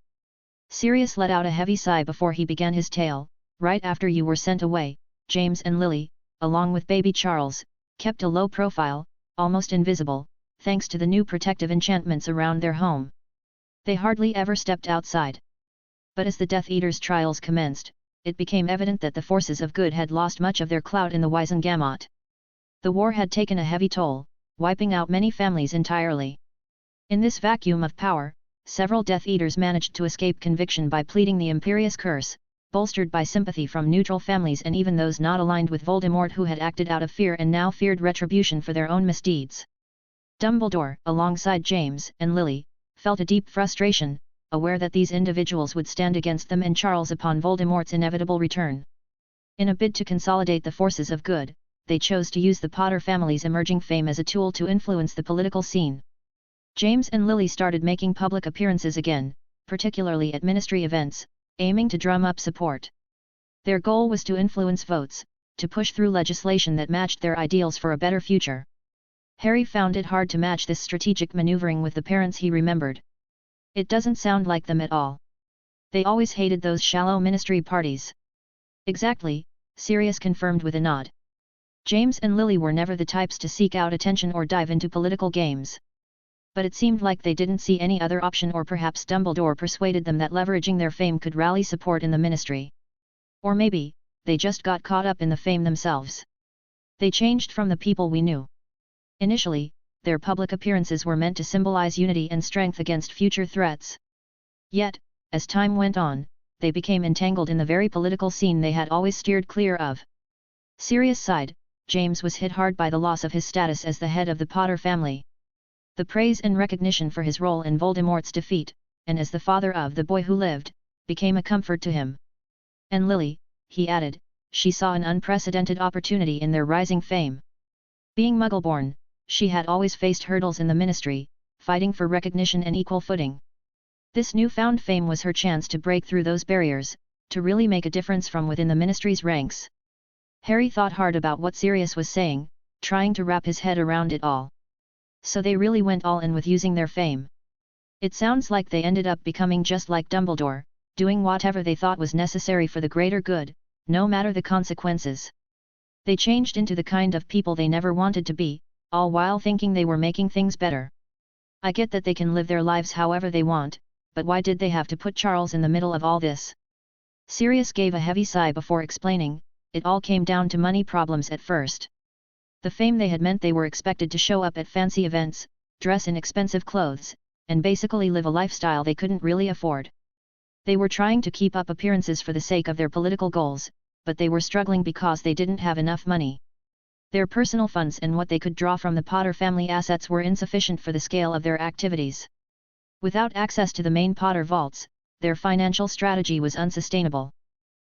Sirius let out a heavy sigh before he began his tale. "Right after you were sent away, James and Lily, along with baby Charles, kept a low profile, almost invisible, thanks to the new protective enchantments around their home. They hardly ever stepped outside. But as the Death Eaters' trials commenced, it became evident that the forces of good had lost much of their clout in the Wizengamot. The war had taken a heavy toll, wiping out many families entirely. In this vacuum of power, several Death Eaters managed to escape conviction by pleading the Imperious Curse, bolstered by sympathy from neutral families and even those not aligned with Voldemort who had acted out of fear and now feared retribution for their own misdeeds. Dumbledore, alongside James and Lily, felt a deep frustration, aware that these individuals would stand against them and Charles upon Voldemort's inevitable return. In a bid to consolidate the forces of good, they chose to use the Potter family's emerging fame as a tool to influence the political scene. James and Lily started making public appearances again, particularly at ministry events, aiming to drum up support. Their goal was to influence votes, to push through legislation that matched their ideals for a better future. Harry found it hard to match this strategic maneuvering with the parents he remembered. It doesn't sound like them at all. They always hated those shallow ministry parties. Exactly, Sirius confirmed with a nod. James and Lily were never the types to seek out attention or dive into political games. But it seemed like they didn't see any other option, or perhaps Dumbledore persuaded them that leveraging their fame could rally support in the ministry. Or maybe, they just got caught up in the fame themselves. They changed from the people we knew. Initially, their public appearances were meant to symbolize unity and strength against future threats. Yet, as time went on, they became entangled in the very political scene they had always steered clear of. Sirius sighed, James was hit hard by the loss of his status as the head of the Potter family. The praise and recognition for his role in Voldemort's defeat, and as the father of the boy who lived, became a comfort to him. And Lily, he added, she saw an unprecedented opportunity in their rising fame. Being Muggle-born, she had always faced hurdles in the Ministry, fighting for recognition and equal footing. This newfound fame was her chance to break through those barriers, to really make a difference from within the Ministry's ranks. Harry thought hard about what Sirius was saying, trying to wrap his head around it all. So they really went all in with using their fame. It sounds like they ended up becoming just like Dumbledore, doing whatever they thought was necessary for the greater good, no matter the consequences. They changed into the kind of people they never wanted to be, all while thinking they were making things better. I get that they can live their lives however they want, but why did they have to put Charles in the middle of all this? Sirius gave a heavy sigh before explaining, it all came down to money problems at first. The fame they had meant they were expected to show up at fancy events, dress in expensive clothes, and basically live a lifestyle they couldn't really afford. They were trying to keep up appearances for the sake of their political goals, but they were struggling because they didn't have enough money. Their personal funds and what they could draw from the Potter family assets were insufficient for the scale of their activities. Without access to the main Potter vaults, their financial strategy was unsustainable.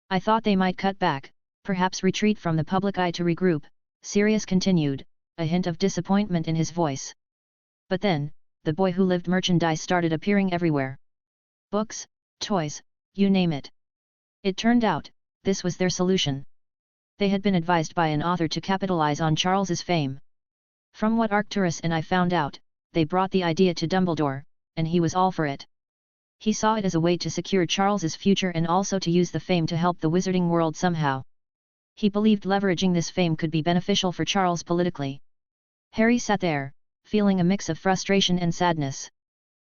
I thought they might cut back, perhaps retreat from the public eye to regroup, Sirius continued, a hint of disappointment in his voice. But then, the boy who lived merchandise started appearing everywhere. Books, toys, you name it. It turned out, this was their solution. They had been advised by an author to capitalize on Charles's fame. From what Arcturus and I found out, they brought the idea to Dumbledore, and he was all for it. He saw it as a way to secure Charles's future and also to use the fame to help the wizarding world somehow. He believed leveraging this fame could be beneficial for Charles politically. Harry sat there, feeling a mix of frustration and sadness.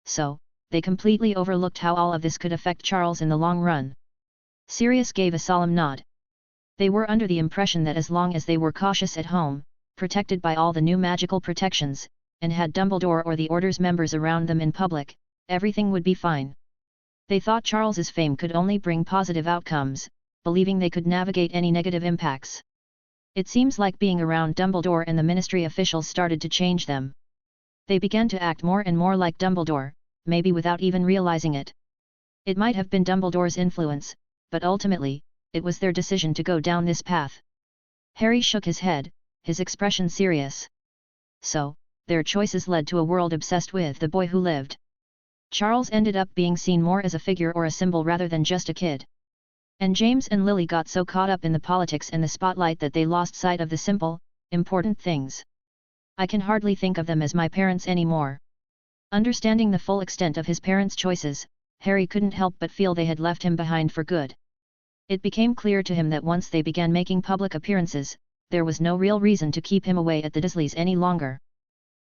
So, they completely overlooked how all of this could affect Charles in the long run. Sirius gave a solemn nod. They were under the impression that as long as they were cautious at home, protected by all the new magical protections, and had Dumbledore or the Order's members around them in public, everything would be fine. They thought Charles's fame could only bring positive outcomes, believing they could navigate any negative impacts. It seems like being around Dumbledore and the Ministry officials started to change them. They began to act more and more like Dumbledore, maybe without even realizing it. It might have been Dumbledore's influence, but ultimately, it was their decision to go down this path. Harry shook his head, his expression serious. So, their choices led to a world obsessed with the boy who lived. Charles ended up being seen more as a figure or a symbol rather than just a kid. And James and Lily got so caught up in the politics and the spotlight that they lost sight of the simple, important things. I can hardly think of them as my parents anymore. Understanding the full extent of his parents' choices, Harry couldn't help but feel they had left him behind for good. It became clear to him that once they began making public appearances, there was no real reason to keep him away at the Dursleys any longer.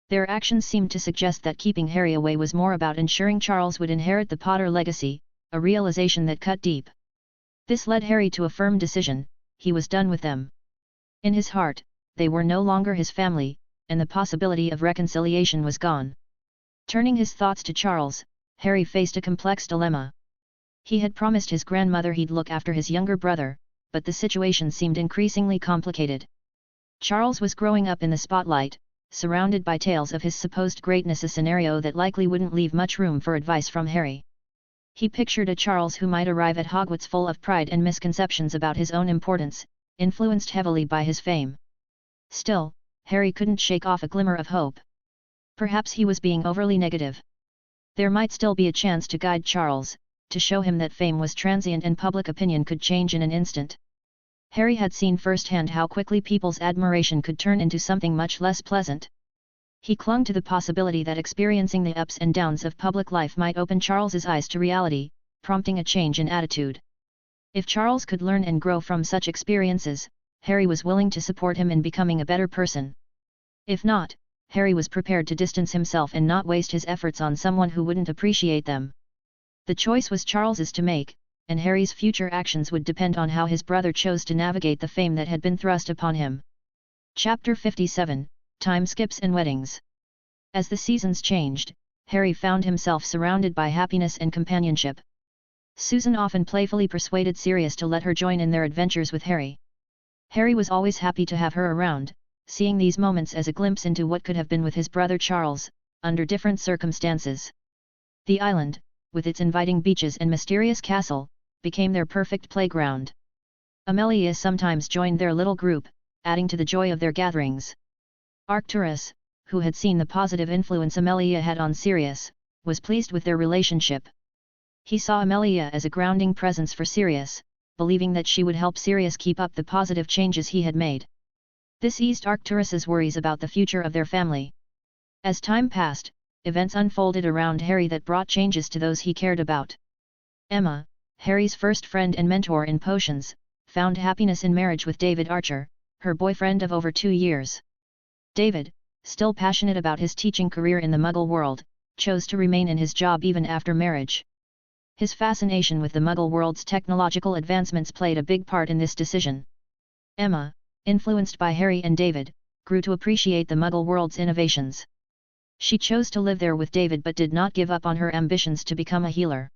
Their actions seemed to suggest that keeping Harry away was more about ensuring Charles would inherit the Potter legacy, a realization that cut deep. This led Harry to a firm decision: he was done with them. In his heart, they were no longer his family, and the possibility of reconciliation was gone. Turning his thoughts to Charles, Harry faced a complex dilemma. He had promised his grandmother he'd look after his younger brother, but the situation seemed increasingly complicated. Charles was growing up in the spotlight, surrounded by tales of his supposed greatness, a scenario that likely wouldn't leave much room for advice from Harry. He pictured a Charles who might arrive at Hogwarts full of pride and misconceptions about his own importance, influenced heavily by his fame. Still, Harry couldn't shake off a glimmer of hope. Perhaps he was being overly negative. There might still be a chance to guide Charles, to show him that fame was transient and public opinion could change in an instant. Harry had seen firsthand how quickly people's admiration could turn into something much less pleasant. He clung to the possibility that experiencing the ups and downs of public life might open Charles's eyes to reality, prompting a change in attitude. If Charles could learn and grow from such experiences, Harry was willing to support him in becoming a better person. If not, Harry was prepared to distance himself and not waste his efforts on someone who wouldn't appreciate them. The choice was Charles's to make, and Harry's future actions would depend on how his brother chose to navigate the fame that had been thrust upon him. Chapter 57, Time Skips and Weddings. As the seasons changed, Harry found himself surrounded by happiness and companionship. Susan often playfully persuaded Sirius to let her join in their adventures with Harry. Harry was always happy to have her around, seeing these moments as a glimpse into what could have been with his brother Charles, under different circumstances. The island, with its inviting beaches and mysterious castle, became their perfect playground. Amelia sometimes joined their little group, adding to the joy of their gatherings. Arcturus, who had seen the positive influence Amelia had on Sirius, was pleased with their relationship. He saw Amelia as a grounding presence for Sirius, believing that she would help Sirius keep up the positive changes he had made. This eased Arcturus's worries about the future of their family. As time passed, events unfolded around Harry that brought changes to those he cared about. Emma, Harry's first friend and mentor in potions, found happiness in marriage with David Archer, her boyfriend of over 2 years. David, still passionate about his teaching career in the Muggle world, chose to remain in his job even after marriage. His fascination with the Muggle world's technological advancements played a big part in this decision. Emma, influenced by Harry and David, grew to appreciate the Muggle world's innovations. She chose to live there with David but did not give up on her ambitions to become a healer.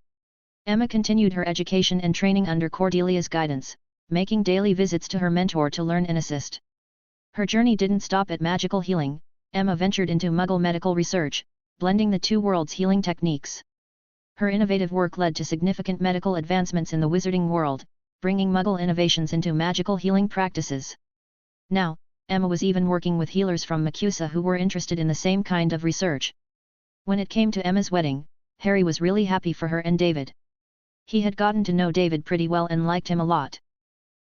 Emma continued her education and training under Cordelia's guidance, making daily visits to her mentor to learn and assist. Her journey didn't stop at magical healing. Emma ventured into Muggle medical research, blending the two worlds' healing techniques. Her innovative work led to significant medical advancements in the wizarding world, bringing Muggle innovations into magical healing practices. Now, Emma was even working with healers from MACUSA who were interested in the same kind of research. When it came to Emma's wedding, Harry was really happy for her and David. He had gotten to know David pretty well and liked him a lot.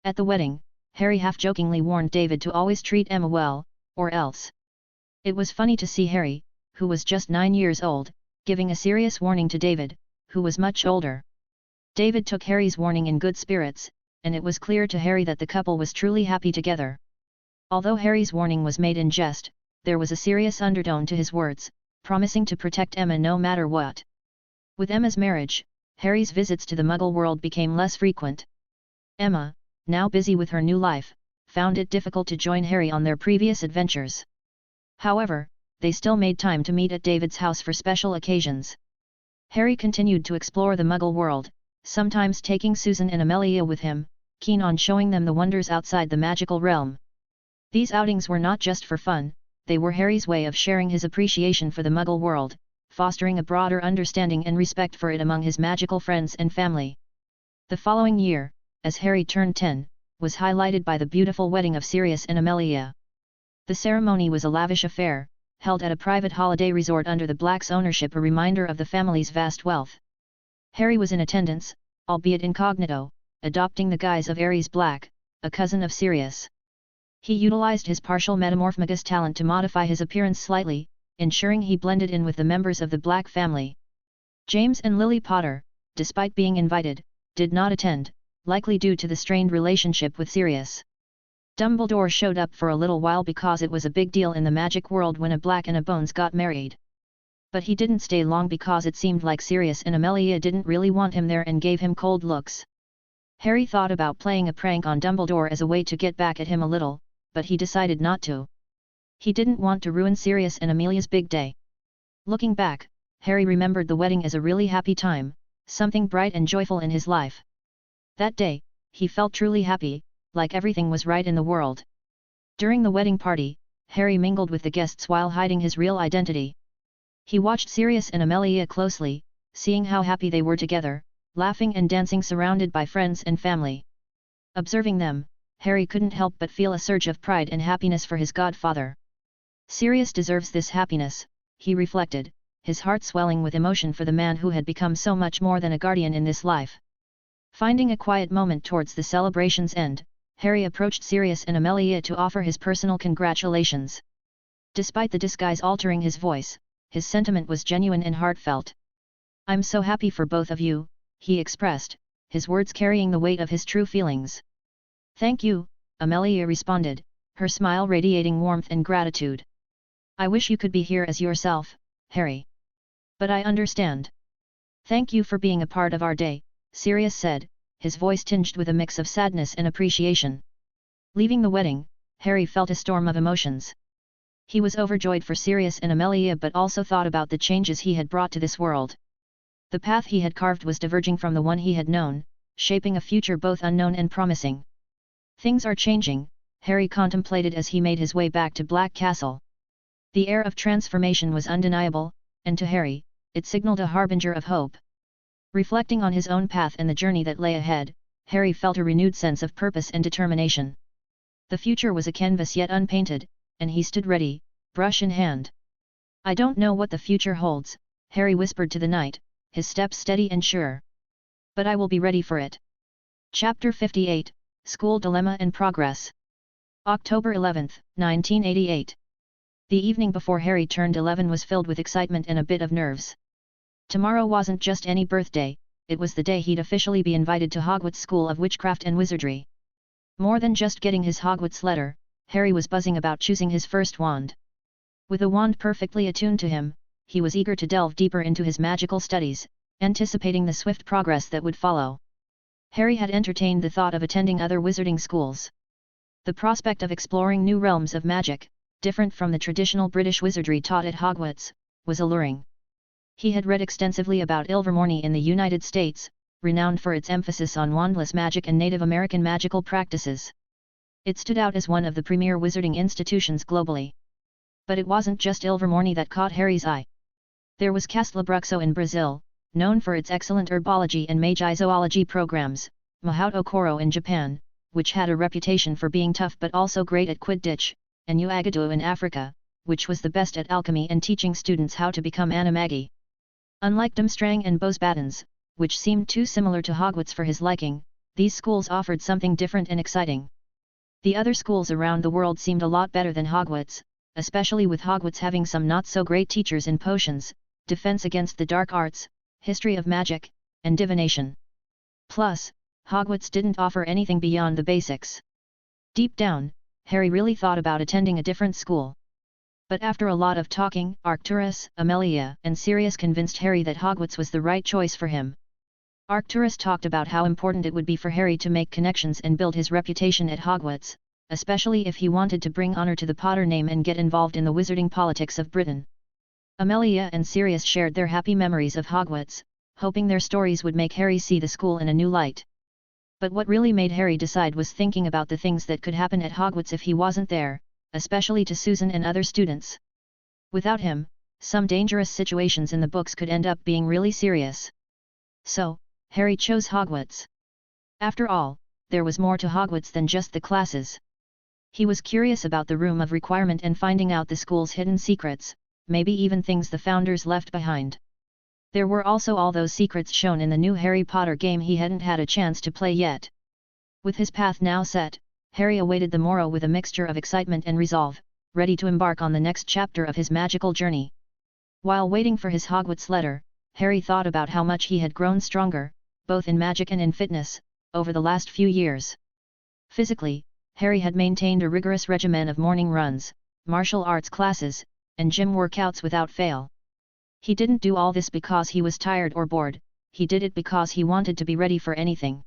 At the wedding, Harry half-jokingly warned David to always treat Emma well, or else. It was funny to see Harry, who was just 9 years old, giving a serious warning to David, who was much older. David took Harry's warning in good spirits, and it was clear to Harry that the couple was truly happy together. Although Harry's warning was made in jest, there was a serious undertone to his words, promising to protect Emma no matter what. With Emma's marriage, Harry's visits to the Muggle world became less frequent. Emma, now busy with her new life, found it difficult to join Harry on their previous adventures. However, they still made time to meet at David's house for special occasions. Harry continued to explore the Muggle world, sometimes taking Susan and Amelia with him, keen on showing them the wonders outside the magical realm. These outings were not just for fun, they were Harry's way of sharing his appreciation for the Muggle world, fostering a broader understanding and respect for it among his magical friends and family. The following year, as Harry turned 10, was highlighted by the beautiful wedding of Sirius and Amelia. The ceremony was a lavish affair, held at a private holiday resort under the Black's ownership, a reminder of the family's vast wealth. Harry was in attendance, albeit incognito, adopting the guise of Aries Black, a cousin of Sirius. He utilized his partial metamorphmagus talent to modify his appearance slightly, ensuring he blended in with the members of the Black family. James and Lily Potter, despite being invited, did not attend, likely due to the strained relationship with Sirius. Dumbledore showed up for a little while because it was a big deal in the magic world when a Black and a Bones got married. But he didn't stay long because it seemed like Sirius and Amelia didn't really want him there and gave him cold looks. Harry thought about playing a prank on Dumbledore as a way to get back at him a little, but he decided not to. He didn't want to ruin Sirius and Amelia's big day. Looking back, Harry remembered the wedding as a really happy time, something bright and joyful in his life. That day, he felt truly happy, like everything was right in the world. During the wedding party, Harry mingled with the guests while hiding his real identity. He watched Sirius and Amelia closely, seeing how happy they were together, laughing and dancing surrounded by friends and family. Observing them, Harry couldn't help but feel a surge of pride and happiness for his godfather. Sirius deserves this happiness, he reflected, his heart swelling with emotion for the man who had become so much more than a guardian in this life. Finding a quiet moment towards the celebration's end, Harry approached Sirius and Amelia to offer his personal congratulations. Despite the disguise altering his voice, his sentiment was genuine and heartfelt. "I'm so happy for both of you," he expressed, his words carrying the weight of his true feelings. "Thank you," Amelia responded, her smile radiating warmth and gratitude. "I wish you could be here as yourself, Harry. But I understand." "Thank you for being a part of our day," Sirius said, his voice tinged with a mix of sadness and appreciation. Leaving the wedding, Harry felt a storm of emotions. He was overjoyed for Sirius and Amelia but also thought about the changes he had brought to this world. The path he had carved was diverging from the one he had known, shaping a future both unknown and promising. "Things are changing," Harry contemplated as he made his way back to Black Castle. The air of transformation was undeniable, and to Harry, it signaled a harbinger of hope. Reflecting on his own path and the journey that lay ahead, Harry felt a renewed sense of purpose and determination. The future was a canvas yet unpainted, and he stood ready, brush in hand. "I don't know what the future holds," Harry whispered to the night, his steps steady and sure. "But I will be ready for it." Chapter 58, School Dilemma and Progress. October 11, 1988. The evening before Harry turned 11 was filled with excitement and a bit of nerves. Tomorrow wasn't just any birthday, it was the day he'd officially be invited to Hogwarts School of Witchcraft and Wizardry. More than just getting his Hogwarts letter, Harry was buzzing about choosing his first wand. With a wand perfectly attuned to him, he was eager to delve deeper into his magical studies, anticipating the swift progress that would follow. Harry had entertained the thought of attending other wizarding schools. The prospect of exploring new realms of magic, different from the traditional British wizardry taught at Hogwarts, was alluring. He had read extensively about Ilvermorny in the United States, renowned for its emphasis on wandless magic and Native American magical practices. It stood out as one of the premier wizarding institutions globally. But it wasn't just Ilvermorny that caught Harry's eye. There was Castelo Bruxo in Brazil, known for its excellent herbology and magi-zoology programs, Mahouto Koro in Japan, which had a reputation for being tough but also great at Quidditch, and Uagadou in Africa, which was the best at alchemy and teaching students how to become animagi. Unlike Durmstrang and Bosbatons, which seemed too similar to Hogwarts for his liking, these schools offered something different and exciting. The other schools around the world seemed a lot better than Hogwarts, especially with Hogwarts having some not-so-great teachers in potions, defense against the dark arts, history of magic, and divination. Plus, Hogwarts didn't offer anything beyond the basics. Deep down, Harry really thought about attending a different school. But after a lot of talking, Arcturus, Amelia, and Sirius convinced Harry that Hogwarts was the right choice for him. Arcturus talked about how important it would be for Harry to make connections and build his reputation at Hogwarts, especially if he wanted to bring honor to the Potter name and get involved in the wizarding politics of Britain. Amelia and Sirius shared their happy memories of Hogwarts, hoping their stories would make Harry see the school in a new light. But what really made Harry decide was thinking about the things that could happen at Hogwarts if he wasn't there, especially to Susan and other students. Without him, some dangerous situations in the books could end up being really serious. So, Harry chose Hogwarts. After all, there was more to Hogwarts than just the classes. He was curious about the Room of Requirement and finding out the school's hidden secrets, maybe even things the founders left behind. There were also all those secrets shown in the new Harry Potter game he hadn't had a chance to play yet. With his path now set, Harry awaited the morrow with a mixture of excitement and resolve, ready to embark on the next chapter of his magical journey. While waiting for his Hogwarts letter, Harry thought about how much he had grown stronger, both in magic and in fitness, over the last few years. Physically, Harry had maintained a rigorous regimen of morning runs, martial arts classes, and gym workouts without fail. He didn't do all this because he was tired or bored, he did it because he wanted to be ready for anything.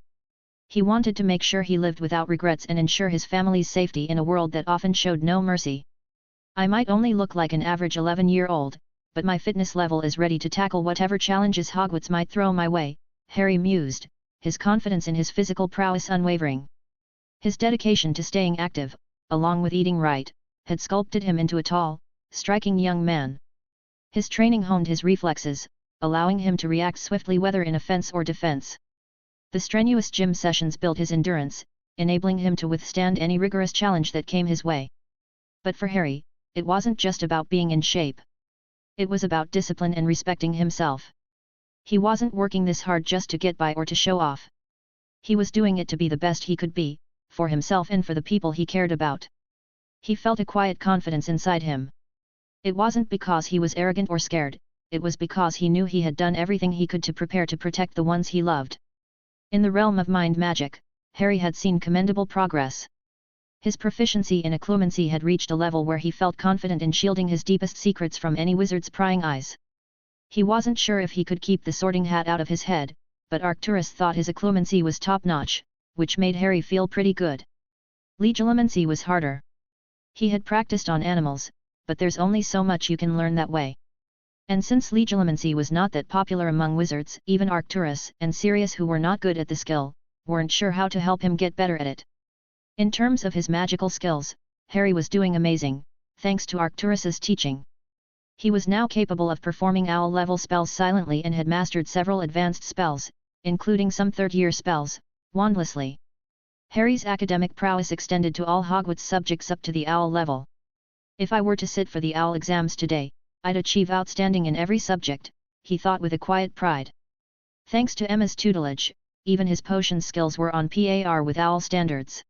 He wanted to make sure he lived without regrets and ensure his family's safety in a world that often showed no mercy. "I might only look like an average 11-year-old, but my fitness level is ready to tackle whatever challenges Hogwarts might throw my way," Harry mused, his confidence in his physical prowess unwavering. His dedication to staying active, along with eating right, had sculpted him into a tall, striking young man. His training honed his reflexes, allowing him to react swiftly whether in offense or defense. The strenuous gym sessions built his endurance, enabling him to withstand any rigorous challenge that came his way. But for Harry, it wasn't just about being in shape. It was about discipline and respecting himself. He wasn't working this hard just to get by or to show off. He was doing it to be the best he could be, for himself and for the people he cared about. He felt a quiet confidence inside him. It wasn't because he was arrogant or scared, it was because he knew he had done everything he could to prepare to protect the ones he loved. In the realm of mind magic, Harry had seen commendable progress. His proficiency in occlumency had reached a level where he felt confident in shielding his deepest secrets from any wizard's prying eyes. He wasn't sure if he could keep the sorting hat out of his head, but Arcturus thought his occlumency was top-notch, which made Harry feel pretty good. Legilimency was harder. He had practiced on animals, but there's only so much you can learn that way. And since legilimency was not that popular among wizards, even Arcturus and Sirius, who were not good at the skill, weren't sure how to help him get better at it. In terms of his magical skills, Harry was doing amazing, thanks to Arcturus's teaching. He was now capable of performing owl-level spells silently and had mastered several advanced spells, including some third-year spells, wandlessly. Harry's academic prowess extended to all Hogwarts subjects up to the owl level. If I were to sit for the owl exams today, I'd achieve outstanding in every subject, he thought with a quiet pride. Thanks to Emma's tutelage, even his potion skills were on par with owl standards.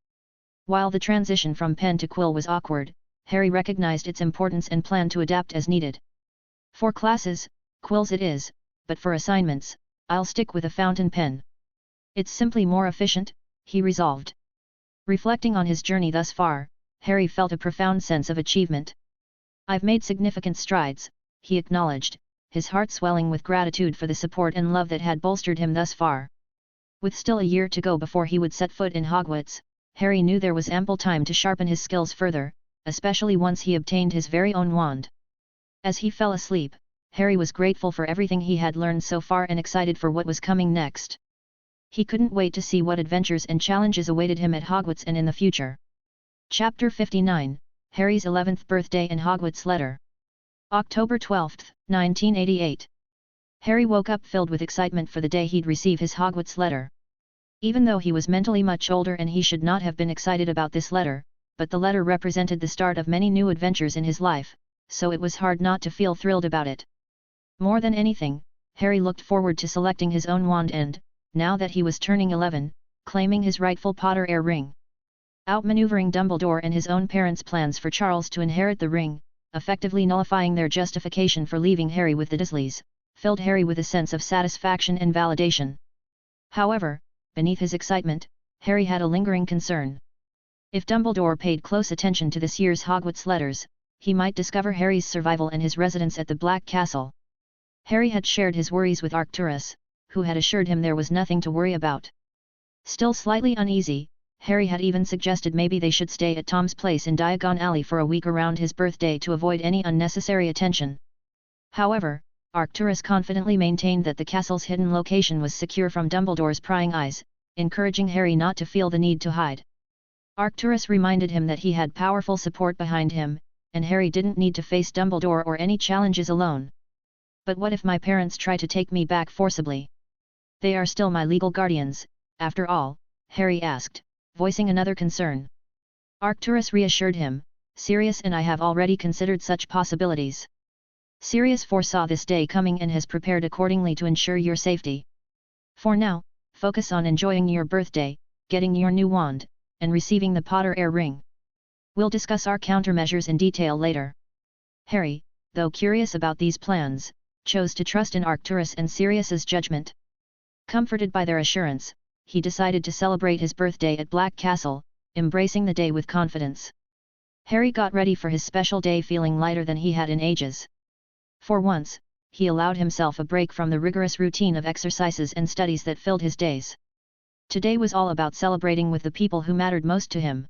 While the transition from pen to quill was awkward, Harry recognized its importance and planned to adapt as needed. For classes, quills it is, but for assignments, I'll stick with a fountain pen. It's simply more efficient, he resolved. Reflecting on his journey thus far, Harry felt a profound sense of achievement. I've made significant strides, he acknowledged, his heart swelling with gratitude for the support and love that had bolstered him thus far. With still a year to go before he would set foot in Hogwarts, Harry knew there was ample time to sharpen his skills further, especially once he obtained his very own wand. As he fell asleep, Harry was grateful for everything he had learned so far and excited for what was coming next. He couldn't wait to see what adventures and challenges awaited him at Hogwarts and in the future. Chapter 59, Harry's 11th Birthday and Hogwarts Letter. October 12, 1988. Harry woke up filled with excitement for the day he'd receive his Hogwarts letter. Even though he was mentally much older and he should not have been excited about this letter, but the letter represented the start of many new adventures in his life, so it was hard not to feel thrilled about it. More than anything, Harry looked forward to selecting his own wand and, now that he was turning 11, claiming his rightful Potter heir ring. Outmaneuvering Dumbledore and his own parents' plans for Charles to inherit the ring, effectively nullifying their justification for leaving Harry with the Dursleys, filled Harry with a sense of satisfaction and validation. However, beneath his excitement, Harry had a lingering concern. If Dumbledore paid close attention to this year's Hogwarts letters, he might discover Harry's survival and his residence at the Black Castle. Harry had shared his worries with Arcturus, who had assured him there was nothing to worry about. Still slightly uneasy, Harry had even suggested maybe they should stay at Tom's place in Diagon Alley for a week around his birthday to avoid any unnecessary attention. However, Arcturus confidently maintained that the castle's hidden location was secure from Dumbledore's prying eyes, encouraging Harry not to feel the need to hide. Arcturus reminded him that he had powerful support behind him, and Harry didn't need to face Dumbledore or any challenges alone. But what if my parents try to take me back forcibly? They are still my legal guardians, after all, Harry asked, voicing another concern. Arcturus reassured him, Sirius and I have already considered such possibilities. Sirius foresaw this day coming and has prepared accordingly to ensure your safety. For now, focus on enjoying your birthday, getting your new wand, and receiving the Potter heir ring. We'll discuss our countermeasures in detail later. Harry, though curious about these plans, chose to trust in Arcturus and Sirius's judgment. Comforted by their assurance, he decided to celebrate his birthday at Black Castle, embracing the day with confidence. Harry got ready for his special day feeling lighter than he had in ages. For once, he allowed himself a break from the rigorous routine of exercises and studies that filled his days. Today was all about celebrating with the people who mattered most to him.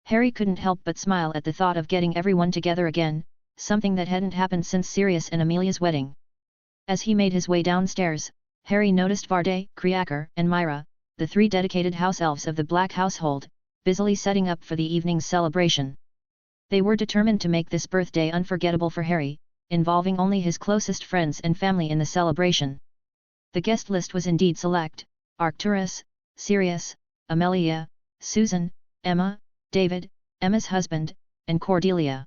Harry couldn't help but smile at the thought of getting everyone together again, something that hadn't happened since Sirius and Amelia's wedding. As he made his way downstairs, Harry noticed Varday, Creaker, and Myra, the three dedicated house elves of the Black household, busily setting up for the evening's celebration. They were determined to make this birthday unforgettable for Harry, involving only his closest friends and family in the celebration. The guest list was indeed select: Arcturus, Sirius, Amelia, Susan, Emma, David, Emma's husband, and Cordelia.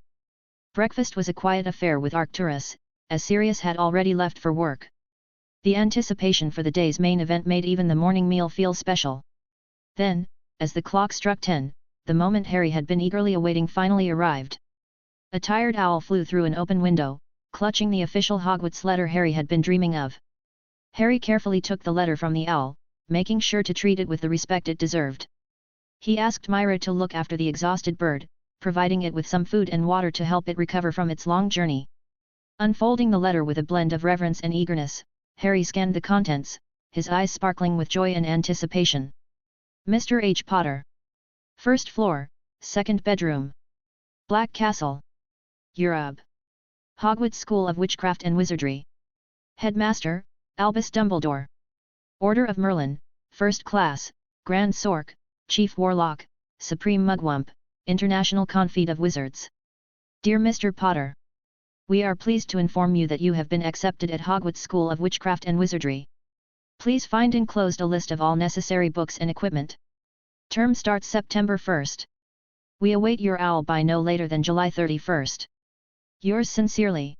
Breakfast was a quiet affair with Arcturus, as Sirius had already left for work. The anticipation for the day's main event made even the morning meal feel special. Then, as the clock struck 10, the moment Harry had been eagerly awaiting finally arrived. A tired owl flew through an open window, clutching the official Hogwarts letter Harry had been dreaming of. Harry carefully took the letter from the owl, making sure to treat it with the respect it deserved. He asked Myra to look after the exhausted bird, providing it with some food and water to help it recover from its long journey. Unfolding the letter with a blend of reverence and eagerness, Harry scanned the contents, his eyes sparkling with joy and anticipation. Mr. H. Potter. First floor, second bedroom. Black Castle. Europe. Hogwarts School of Witchcraft and Wizardry. Headmaster, Albus Dumbledore. Order of Merlin, First Class, Grand Sorc, Chief Warlock, Supreme Mugwump, International Confeet of Wizards. Dear Mr. Potter, we are pleased to inform you that you have been accepted at Hogwarts School of Witchcraft and Wizardry. Please find enclosed a list of all necessary books and equipment. Term starts September 1st. We await your owl by no later than July 31st. Yours sincerely,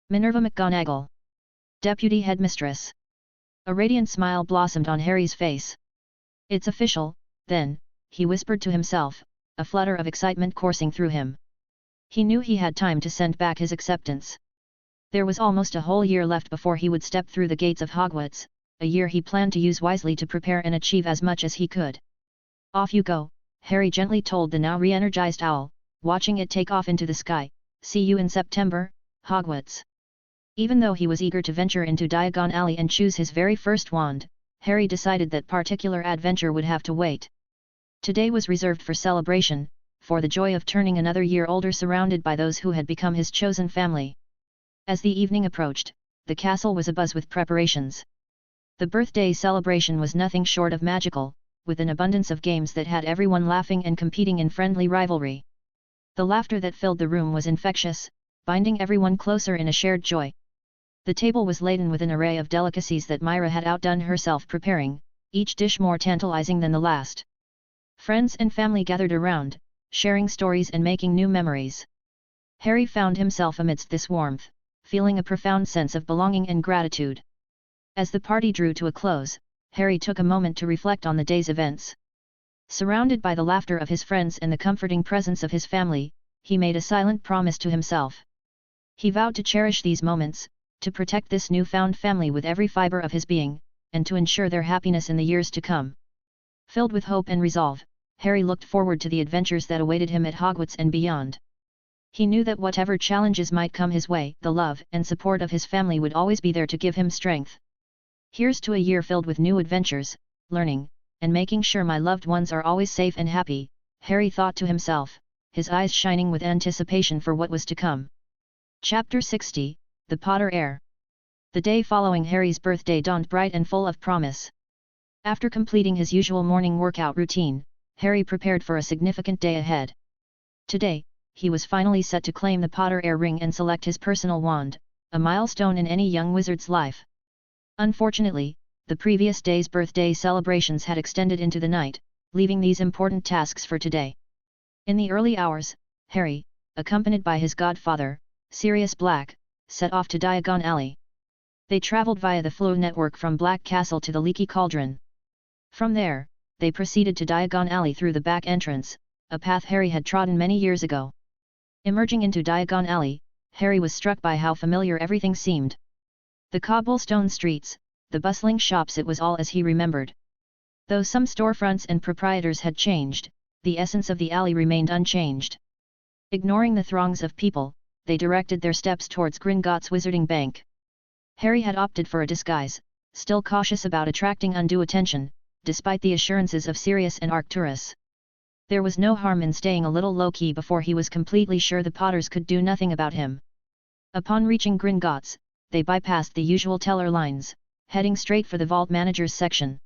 Minerva McGonagall, Deputy Headmistress. A radiant smile blossomed on Harry's face. It's official, then, he whispered to himself, a flutter of excitement coursing through him. He knew he had time to send back his acceptance. There was almost a whole year left before he would step through the gates of Hogwarts, a year he planned to use wisely to prepare and achieve as much as he could. Off you go, Harry gently told the now re-energized owl, watching it take off into the sky. See you in September, Hogwarts. Even though he was eager to venture into Diagon Alley and choose his very first wand, Harry decided that particular adventure would have to wait. Today was reserved for celebration, for the joy of turning another year older surrounded by those who had become his chosen family. As the evening approached, the castle was abuzz with preparations. The birthday celebration was nothing short of magical, with an abundance of games that had everyone laughing and competing in friendly rivalry. The laughter that filled the room was infectious, binding everyone closer in a shared joy. The table was laden with an array of delicacies that Myra had outdone herself preparing, each dish more tantalizing than the last. Friends and family gathered around, sharing stories and making new memories. Harry found himself amidst this warmth, feeling a profound sense of belonging and gratitude. As the party drew to a close, Harry took a moment to reflect on the day's events. Surrounded by the laughter of his friends and the comforting presence of his family, he made a silent promise to himself. He vowed to cherish these moments, to protect this newfound family with every fiber of his being, and to ensure their happiness in the years to come. Filled with hope and resolve, Harry looked forward to the adventures that awaited him at Hogwarts and beyond. He knew that whatever challenges might come his way, the love and support of his family would always be there to give him strength. Here's to a year filled with new adventures, learning, and making sure my loved ones are always safe and happy, Harry thought to himself, his eyes shining with anticipation for what was to come. Chapter 60, The Potter Heir. The day following Harry's birthday dawned bright and full of promise. After completing his usual morning workout routine, Harry prepared for a significant day ahead. Today, he was finally set to claim the Potter Heir ring and select his personal wand, a milestone in any young wizard's life. Unfortunately, the previous day's birthday celebrations had extended into the night, leaving these important tasks for today. In the early hours, Harry, accompanied by his godfather, Sirius Black, set off to Diagon Alley. They travelled via the Floo network from Black Castle to the Leaky Cauldron. From there, they proceeded to Diagon Alley through the back entrance, a path Harry had trodden many years ago. Emerging into Diagon Alley, Harry was struck by how familiar everything seemed. The cobblestone streets, the bustling shops, it was all as he remembered. Though some storefronts and proprietors had changed, the essence of the alley remained unchanged. Ignoring the throngs of people, they directed their steps towards Gringotts Wizarding Bank. Harry had opted for a disguise, still cautious about attracting undue attention, despite the assurances of Sirius and Arcturus. There was no harm in staying a little low-key before he was completely sure the Potters could do nothing about him. Upon reaching Gringotts, they bypassed the usual teller lines, heading straight for the vault manager's section.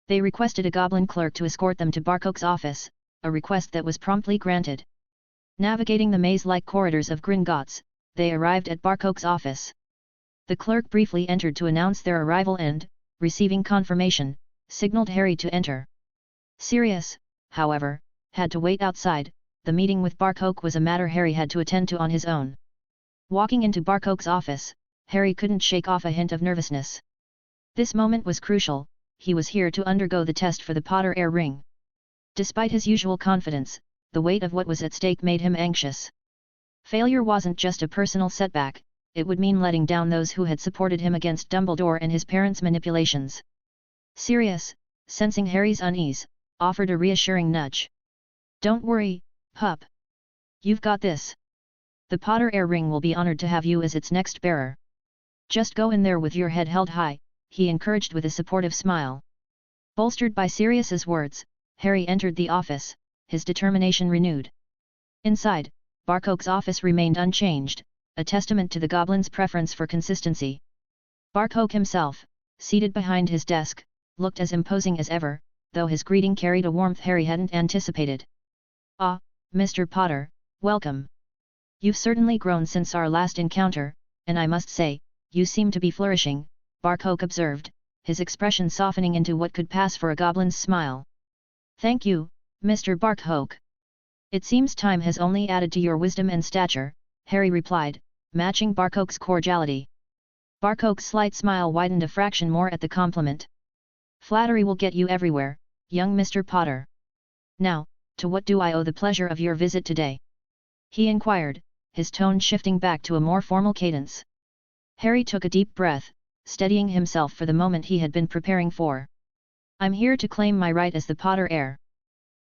They requested a goblin clerk to escort them to Barcoke's office, a request that was promptly granted. Navigating the maze-like corridors of Gringotts, they arrived at Barcoke's office. The clerk briefly entered to announce their arrival and, receiving confirmation, signaled Harry to enter. Sirius, however, had to wait outside. The meeting with Barcoke was a matter Harry had to attend to on his own. Walking into Barcoke's office, Harry couldn't shake off a hint of nervousness. This moment was crucial. He was here to undergo the test for the Potter Heir ring. Despite his usual confidence, the weight of what was at stake made him anxious. Failure wasn't just a personal setback, it would mean letting down those who had supported him against Dumbledore and his parents' manipulations. Sirius, sensing Harry's unease, offered a reassuring nudge. "Don't worry, pup. You've got this. The Potter Heir ring will be honored to have you as its next bearer. Just go in there with your head held high," he encouraged with a supportive smile. Bolstered by Sirius's words, Harry entered the office, his determination renewed. Inside, Barcoke's office remained unchanged, a testament to the goblin's preference for consistency. Barcoke himself, seated behind his desk, looked as imposing as ever, though his greeting carried a warmth Harry hadn't anticipated. "Ah, Mr. Potter, welcome. You've certainly grown since our last encounter, and I must say, you seem to be flourishing," Barkhoke observed, his expression softening into what could pass for a goblin's smile. "Thank you, Mr. Barkhoke. It seems time has only added to your wisdom and stature," Harry replied, matching Barkhoke's cordiality. Barkhoke's slight smile widened a fraction more at the compliment. "Flattery will get you everywhere, young Mr. Potter. Now, to what do I owe the pleasure of your visit today?" he inquired, his tone shifting back to a more formal cadence. Harry took a deep breath, steadying himself for the moment he had been preparing for. "I'm here to claim my right as the Potter heir.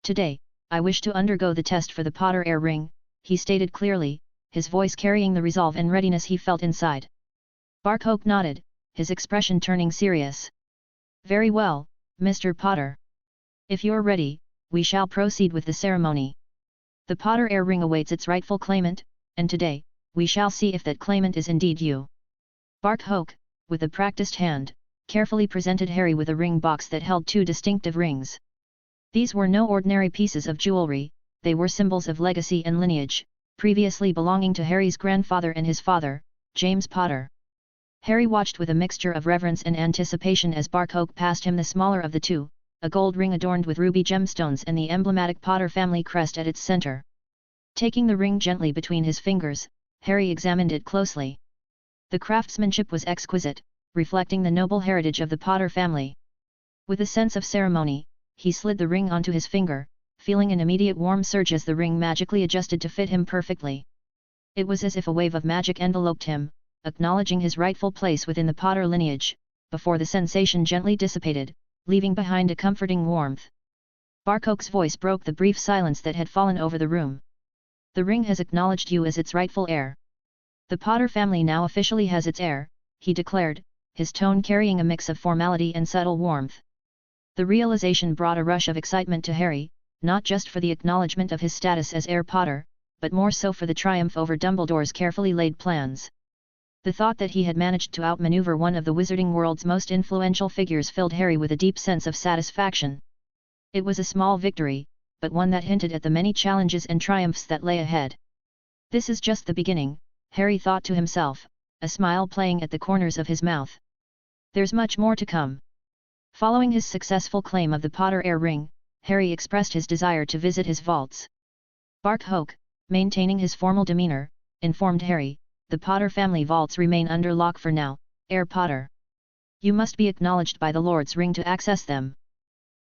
Today, I wish to undergo the test for the Potter heir ring," he stated clearly, his voice carrying the resolve and readiness he felt inside. Barkhoke nodded, his expression turning serious. "Very well, Mr. Potter. If you're ready, we shall proceed with the ceremony. The Potter heir ring awaits its rightful claimant, and today, we shall see if that claimant is indeed you." Barkhoke, with a practiced hand, carefully presented Harry with a ring box that held 2 distinctive rings. These were no ordinary pieces of jewelry, they were symbols of legacy and lineage, previously belonging to Harry's grandfather and his father, James Potter. Harry watched with a mixture of reverence and anticipation as Barkhoke passed him the smaller of the 2, a gold ring adorned with ruby gemstones and the emblematic Potter family crest at its center. Taking the ring gently between his fingers, Harry examined it closely. The craftsmanship was exquisite, reflecting the noble heritage of the Potter family. With a sense of ceremony, he slid the ring onto his finger, feeling an immediate warm surge as the ring magically adjusted to fit him perfectly. It was as if a wave of magic enveloped him, acknowledging his rightful place within the Potter lineage, before the sensation gently dissipated, leaving behind a comforting warmth. Barkhoke's voice broke the brief silence that had fallen over the room. "The ring has acknowledged you as its rightful heir. The Potter family now officially has its heir," he declared, his tone carrying a mix of formality and subtle warmth. The realization brought a rush of excitement to Harry, not just for the acknowledgement of his status as heir Potter, but more so for the triumph over Dumbledore's carefully laid plans. The thought that he had managed to outmaneuver one of the wizarding world's most influential figures filled Harry with a deep sense of satisfaction. It was a small victory, but one that hinted at the many challenges and triumphs that lay ahead. "This is just the beginning," Harry thought to himself, a smile playing at the corners of his mouth. "There's much more to come." Following his successful claim of the Potter heir ring, Harry expressed his desire to visit his vaults. Barkhoke, maintaining his formal demeanor, informed Harry, "The Potter family vaults remain under lock for now, heir Potter. You must be acknowledged by the Lord's ring to access them.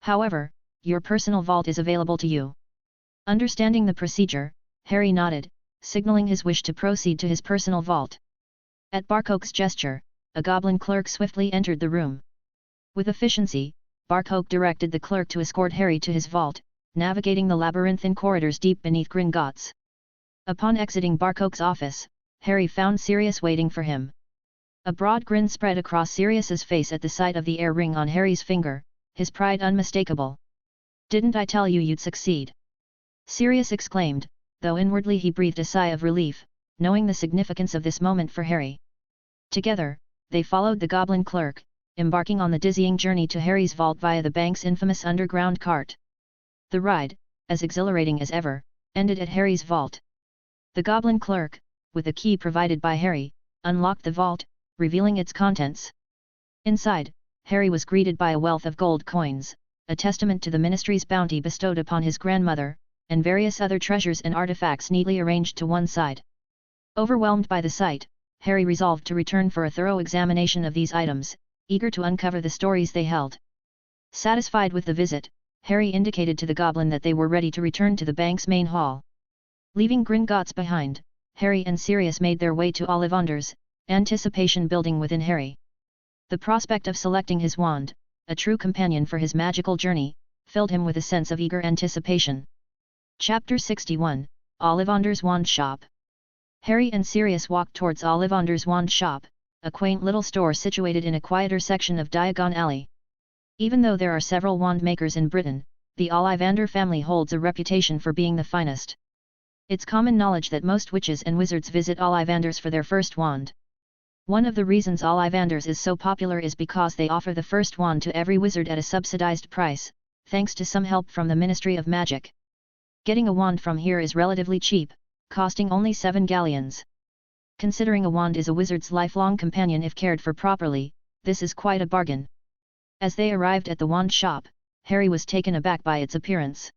However, your personal vault is available to you." Understanding the procedure, Harry nodded, signaling his wish to proceed to his personal vault. At Barkhoke's gesture, a goblin clerk swiftly entered the room. With efficiency, Barkhoke directed the clerk to escort Harry to his vault, navigating the labyrinthine corridors deep beneath Gringotts. Upon exiting Barkhoke's office, Harry found Sirius waiting for him. A broad grin spread across Sirius's face at the sight of the heir ring on Harry's finger, his pride unmistakable. "Didn't I tell you you'd succeed?" Sirius exclaimed, though inwardly he breathed a sigh of relief, knowing the significance of this moment for Harry. Together, they followed the goblin clerk, embarking on the dizzying journey to Harry's vault via the bank's infamous underground cart. The ride, as exhilarating as ever, ended at Harry's vault. The goblin clerk, with a key provided by Harry, unlocked the vault, revealing its contents. Inside, Harry was greeted by a wealth of gold coins, a testament to the ministry's bounty bestowed upon his grandmother, and various other treasures and artifacts neatly arranged to one side. Overwhelmed by the sight, Harry resolved to return for a thorough examination of these items, eager to uncover the stories they held. Satisfied with the visit, Harry indicated to the goblin that they were ready to return to the bank's main hall. Leaving Gringotts behind, Harry and Sirius made their way to Ollivanders, anticipation building within Harry. The prospect of selecting his wand, a true companion for his magical journey, filled him with a sense of eager anticipation. Chapter 61, Ollivanders Wand Shop. Harry and Sirius walked towards Ollivanders Wand Shop, a quaint little store situated in a quieter section of Diagon Alley. Even though there are several wand makers in Britain, the Ollivander family holds a reputation for being the finest. It's common knowledge that most witches and wizards visit Ollivanders for their first wand. One of the reasons Ollivanders is so popular is because they offer the first wand to every wizard at a subsidized price, thanks to some help from the Ministry of Magic. Getting a wand from here is relatively cheap, costing only 7 galleons. Considering a wand is a wizard's lifelong companion if cared for properly, this is quite a bargain. As they arrived at the wand shop, Harry was taken aback by its appearance.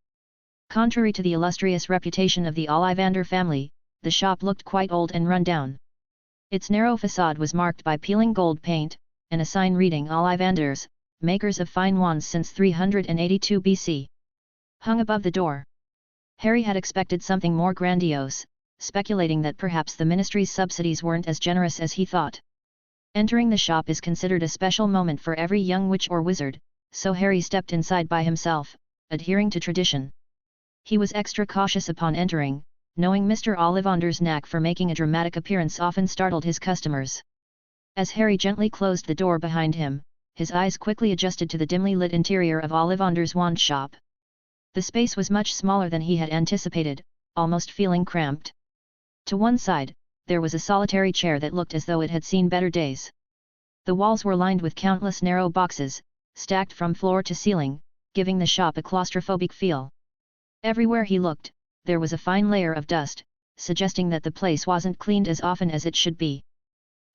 Contrary to the illustrious reputation of the Ollivander family, the shop looked quite old and run down. Its narrow facade was marked by peeling gold paint, and a sign reading Ollivanders, makers of fine wands since 382 BC. Hung above the door. Harry had expected something more grandiose, speculating that perhaps the ministry's subsidies weren't as generous as he thought. Entering the shop is considered a special moment for every young witch or wizard, so Harry stepped inside by himself, adhering to tradition. He was extra cautious upon entering, knowing Mr. Ollivander's knack for making a dramatic appearance often startled his customers. As Harry gently closed the door behind him, his eyes quickly adjusted to the dimly lit interior of Ollivander's wand shop. The space was much smaller than he had anticipated, almost feeling cramped. To one side, there was a solitary chair that looked as though it had seen better days. The walls were lined with countless narrow boxes, stacked from floor to ceiling, giving the shop a claustrophobic feel. Everywhere he looked, there was a fine layer of dust, suggesting that the place wasn't cleaned as often as it should be.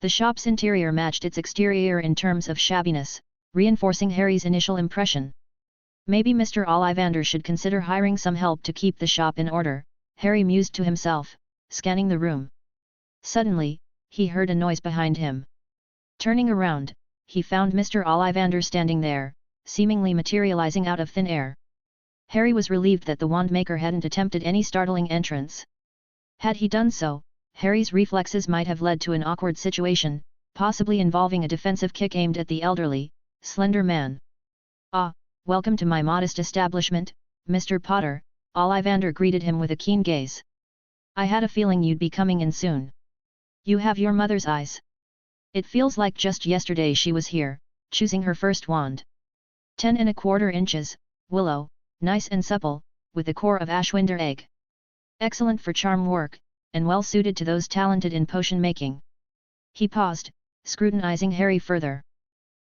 The shop's interior matched its exterior in terms of shabbiness, reinforcing Harry's initial impression. Maybe Mr. Ollivander should consider hiring some help to keep the shop in order, Harry mused to himself, scanning the room. Suddenly, he heard a noise behind him. Turning around, he found Mr. Ollivander standing there, seemingly materializing out of thin air. Harry was relieved that the wand maker hadn't attempted any startling entrance. Had he done so, Harry's reflexes might have led to an awkward situation, possibly involving a defensive kick aimed at the elderly, slender man. "Ah, welcome to my modest establishment, Mr. Potter," Ollivander greeted him with a keen gaze. "I had a feeling you'd be coming in soon. You have your mother's eyes. It feels like just yesterday she was here, choosing her first wand. 10¼ inches, willow, nice and supple, with the core of Ashwinder egg. Excellent for charm work, and well suited to those talented in potion making." He paused, scrutinizing Harry further.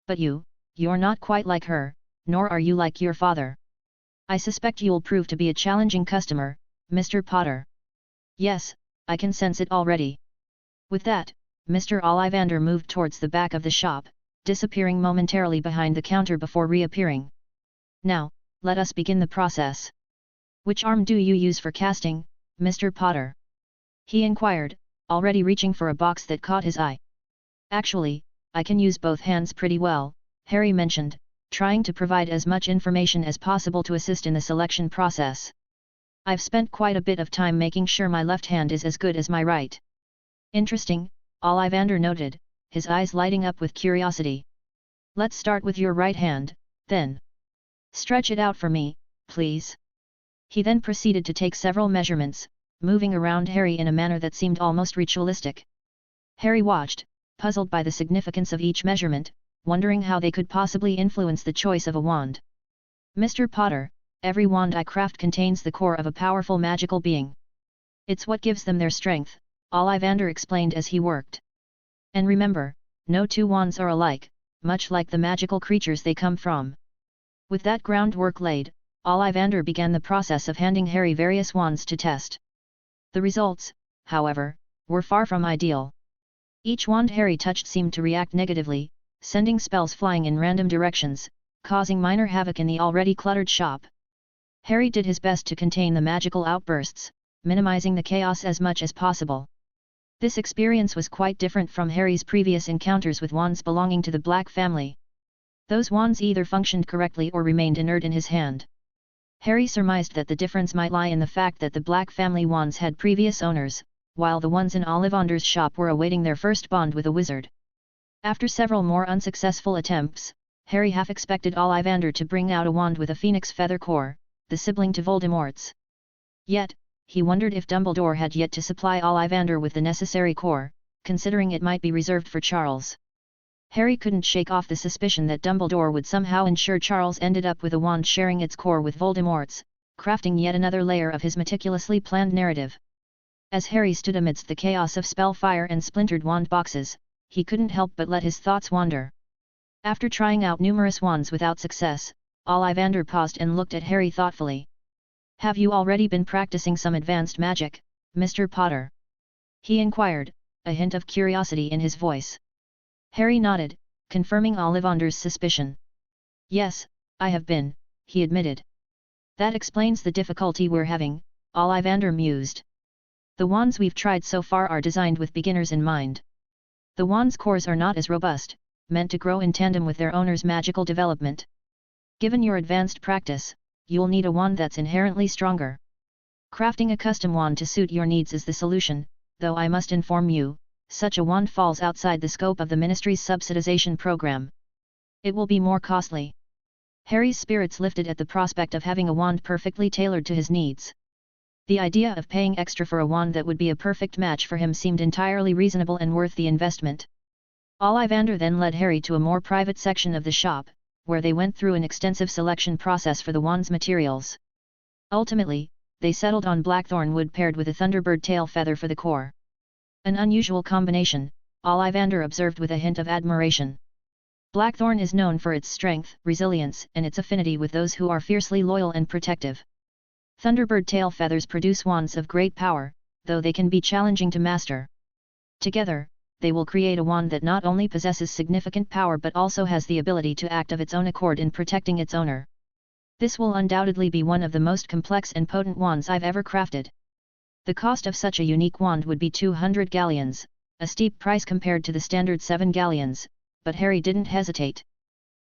"But you're not quite like her, nor are you like your father. I suspect you'll prove to be a challenging customer, Mr. Potter." "Yes, I can sense it already." With that, Mr. Ollivander moved towards the back of the shop, disappearing momentarily behind the counter before reappearing. "Now, let us begin the process. Which arm do you use for casting, Mr. Potter?" he inquired, already reaching for a box that caught his eye. "Actually, I can use both hands pretty well," Harry mentioned, trying to provide as much information as possible to assist in the selection process. "I've spent quite a bit of time making sure my left hand is as good as my right." "Interesting," Ollivander noted, his eyes lighting up with curiosity. "Let's start with your right hand, then. Stretch it out for me, please." He then proceeded to take several measurements, moving around Harry in a manner that seemed almost ritualistic. Harry watched, puzzled by the significance of each measurement, wondering how they could possibly influence the choice of a wand. "Mr. Potter, every wand I craft contains the core of a powerful magical being. It's what gives them their strength," Ollivander explained as he worked. "And remember, no two wands are alike, much like the magical creatures they come from." With that groundwork laid, Ollivander began the process of handing Harry various wands to test. The results, however, were far from ideal. Each wand Harry touched seemed to react negatively, sending spells flying in random directions, causing minor havoc in the already cluttered shop. Harry did his best to contain the magical outbursts, minimizing the chaos as much as possible. This experience was quite different from Harry's previous encounters with wands belonging to the Black family. Those wands either functioned correctly or remained inert in his hand. Harry surmised that the difference might lie in the fact that the Black family wands had previous owners, while the ones in Ollivander's shop were awaiting their first bond with a wizard. After several more unsuccessful attempts, Harry half expected Ollivander to bring out a wand with a phoenix feather core, the sibling to Voldemort's. Yet, he wondered if Dumbledore had yet to supply Ollivander with the necessary core, considering it might be reserved for Charles. Harry couldn't shake off the suspicion that Dumbledore would somehow ensure Charles ended up with a wand sharing its core with Voldemort's, crafting yet another layer of his meticulously planned narrative. As Harry stood amidst the chaos of spellfire and splintered wand boxes, he couldn't help but let his thoughts wander. After trying out numerous wands without success, Ollivander paused and looked at Harry thoughtfully. "Have you already been practicing some advanced magic, Mr. Potter?" he inquired, a hint of curiosity in his voice. Harry nodded, confirming Ollivander's suspicion. "Yes, I have been," he admitted. "That explains the difficulty we're having," Ollivander mused. "The wands we've tried so far are designed with beginners in mind. The wand's cores are not as robust, meant to grow in tandem with their owner's magical development. Given your advanced practice, you'll need a wand that's inherently stronger. Crafting a custom wand to suit your needs is the solution, though I must inform you, such a wand falls outside the scope of the Ministry's subsidization program. It will be more costly." Harry's spirits lifted at the prospect of having a wand perfectly tailored to his needs. The idea of paying extra for a wand that would be a perfect match for him seemed entirely reasonable and worth the investment. Ollivander then led Harry to a more private section of the shop, where they went through an extensive selection process for the wand's materials. Ultimately, they settled on blackthorn wood paired with a thunderbird tail feather for the core. "An unusual combination," Ollivander observed with a hint of admiration. "Blackthorn is known for its strength, resilience, and its affinity with those who are fiercely loyal and protective. Thunderbird tail feathers produce wands of great power, though they can be challenging to master. Together, they will create a wand that not only possesses significant power but also has the ability to act of its own accord in protecting its owner. This will undoubtedly be one of the most complex and potent wands I've ever crafted. The cost of such a unique wand would be 200 galleons, a steep price compared to the standard 7 galleons, but Harry didn't hesitate.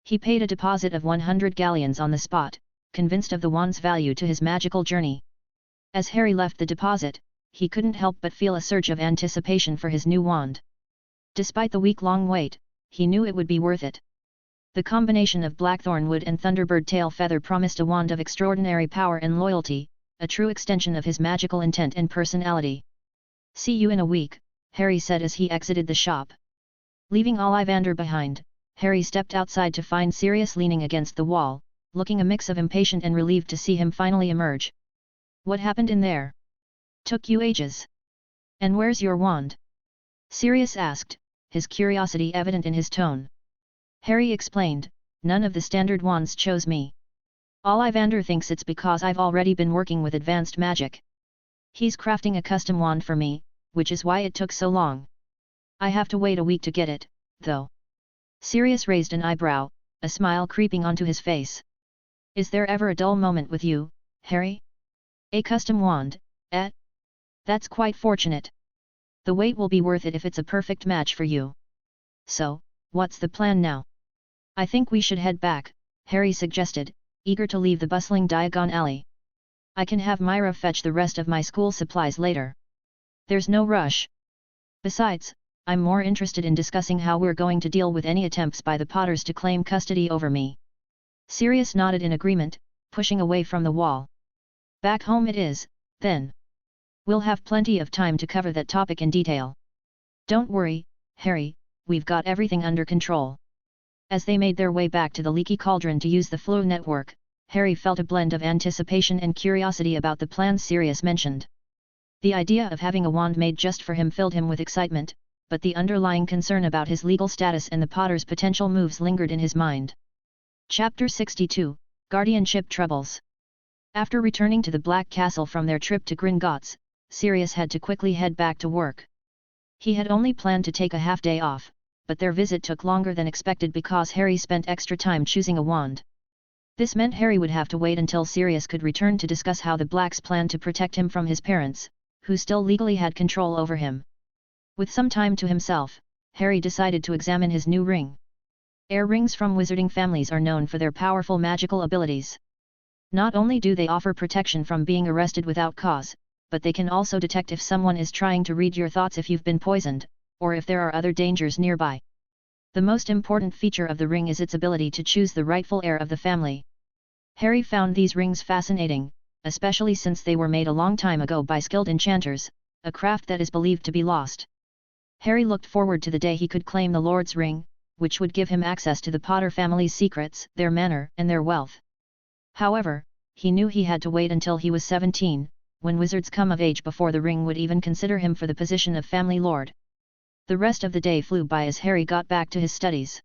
He paid a deposit of 100 galleons on the spot, convinced of the wand's value to his magical journey. As Harry left the deposit, he couldn't help but feel a surge of anticipation for his new wand. Despite the week-long wait, he knew it would be worth it. The combination of blackthorn wood and thunderbird tail feather promised a wand of extraordinary power and loyalty, a true extension of his magical intent and personality. "See you in a week," Harry said as he exited the shop. Leaving Ollivander behind, Harry stepped outside to find Sirius leaning against the wall, looking a mix of impatient and relieved to see him finally emerge. "What happened in there? Took you ages. And where's your wand?" Sirius asked, his curiosity evident in his tone. Harry explained, "None of the standard wands chose me. Ollivander thinks it's because I've already been working with advanced magic. He's crafting a custom wand for me, which is why it took so long. I have to wait a week to get it, though." Sirius raised an eyebrow, a smile creeping onto his face. "Is there ever a dull moment with you, Harry? A custom wand, eh? That's quite fortunate. The wait will be worth it if it's a perfect match for you. So, what's the plan now?" "I think we should head back," Harry suggested, eager to leave the bustling Diagon Alley. "I can have Myra fetch the rest of my school supplies later. There's no rush. Besides, I'm more interested in discussing how we're going to deal with any attempts by the Potters to claim custody over me." Sirius nodded in agreement, pushing away from the wall. "Back home it is, then. We'll have plenty of time to cover that topic in detail. Don't worry, Harry, we've got everything under control." As they made their way back to the Leaky Cauldron to use the Flow network, Harry felt a blend of anticipation and curiosity about the plans Sirius mentioned. The idea of having a wand made just for him filled him with excitement, but the underlying concern about his legal status and the Potters' potential moves lingered in his mind. Chapter 62, Guardianship Troubles. After returning to the Black Castle from their trip to Gringotts, Sirius had to quickly head back to work. He had only planned to take a half-day off, but their visit took longer than expected because Harry spent extra time choosing a wand. This meant Harry would have to wait until Sirius could return to discuss how the Blacks planned to protect him from his parents, who still legally had control over him. With some time to himself, Harry decided to examine his new ring. Heir rings from wizarding families are known for their powerful magical abilities. Not only do they offer protection from being arrested without cause, but they can also detect if someone is trying to read your thoughts if you've been poisoned, or if there are other dangers nearby. The most important feature of the ring is its ability to choose the rightful heir of the family. Harry found these rings fascinating, especially since they were made a long time ago by skilled enchanters, a craft that is believed to be lost. Harry looked forward to the day he could claim the Lord's Ring, which would give him access to the Potter family's secrets, their manor, and their wealth. However, he knew he had to wait until he was 17, when wizards come of age before the ring would even consider him for the position of family lord. The rest of the day flew by as Harry got back to his studies.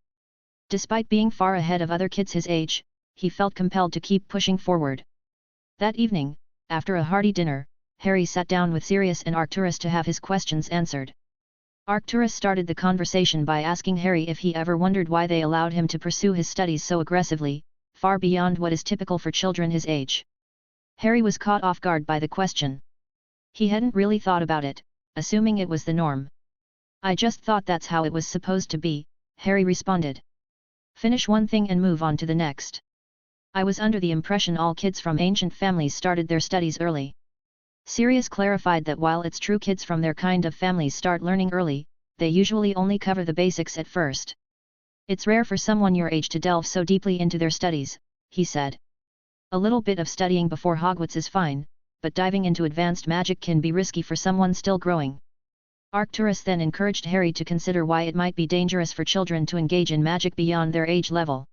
Despite being far ahead of other kids his age, he felt compelled to keep pushing forward. That evening, after a hearty dinner, Harry sat down with Sirius and Arcturus to have his questions answered. Arcturus started the conversation by asking Harry if he ever wondered why they allowed him to pursue his studies so aggressively, far beyond what is typical for children his age. Harry was caught off guard by the question. He hadn't really thought about it, assuming it was the norm. "I just thought that's how it was supposed to be," Harry responded. "Finish one thing and move on to the next. I was under the impression all kids from ancient families started their studies early." Sirius clarified that while it's true kids from their kind of families start learning early, they usually only cover the basics at first. "It's rare for someone your age to delve so deeply into their studies," he said. "A little bit of studying before Hogwarts is fine, but diving into advanced magic can be risky for someone still growing." Arcturus then encouraged Harry to consider why it might be dangerous for children to engage in magic beyond their age level.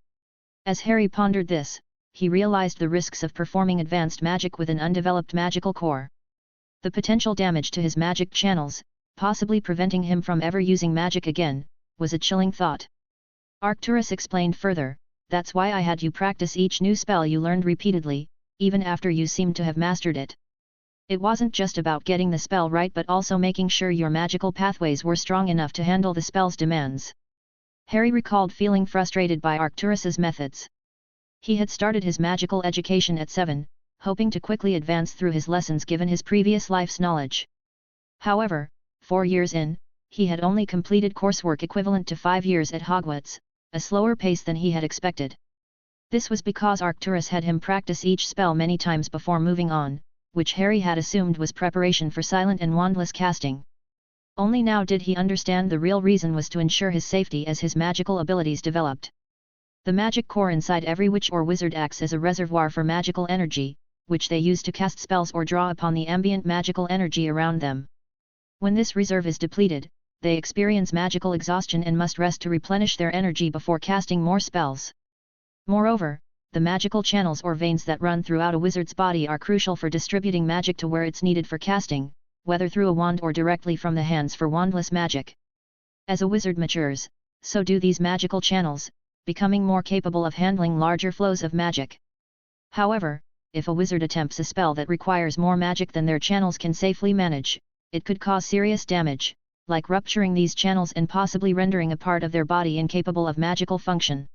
As Harry pondered this, he realized the risks of performing advanced magic with an undeveloped magical core. The potential damage to his magic channels, possibly preventing him from ever using magic again, was a chilling thought. Arcturus explained further, "That's why I had you practice each new spell you learned repeatedly, even after you seemed to have mastered it. It wasn't just about getting the spell right but also making sure your magical pathways were strong enough to handle the spell's demands." Harry recalled feeling frustrated by Arcturus's methods. He had started his magical education at 7, hoping to quickly advance through his lessons given his previous life's knowledge. However, 4 years in, he had only completed coursework equivalent to 5 years at Hogwarts, a slower pace than he had expected. This was because Arcturus had him practice each spell many times before moving on, which Harry had assumed was preparation for silent and wandless casting. Only now did he understand the real reason was to ensure his safety as his magical abilities developed. The magic core inside every witch or wizard acts as a reservoir for magical energy, which they use to cast spells or draw upon the ambient magical energy around them. When this reserve is depleted, they experience magical exhaustion and must rest to replenish their energy before casting more spells. Moreover, the magical channels or veins that run throughout a wizard's body are crucial for distributing magic to where it's needed for casting, whether through a wand or directly from the hands for wandless magic. As a wizard matures, so do these magical channels, becoming more capable of handling larger flows of magic. However, if a wizard attempts a spell that requires more magic than their channels can safely manage, it could cause serious damage, like rupturing these channels and possibly rendering a part of their body incapable of magical function.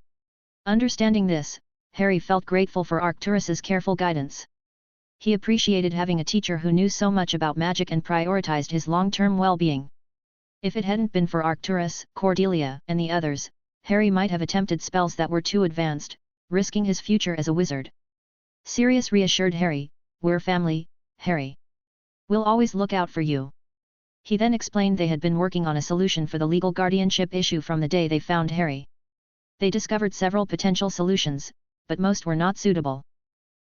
Understanding this, Harry felt grateful for Arcturus's careful guidance. He appreciated having a teacher who knew so much about magic and prioritized his long-term well-being. If it hadn't been for Arcturus, Cordelia, and the others, Harry might have attempted spells that were too advanced, risking his future as a wizard. Sirius reassured Harry, "We're family, Harry. We'll always look out for you." He then explained they had been working on a solution for the legal guardianship issue from the day they found Harry. They discovered several potential solutions, but most were not suitable.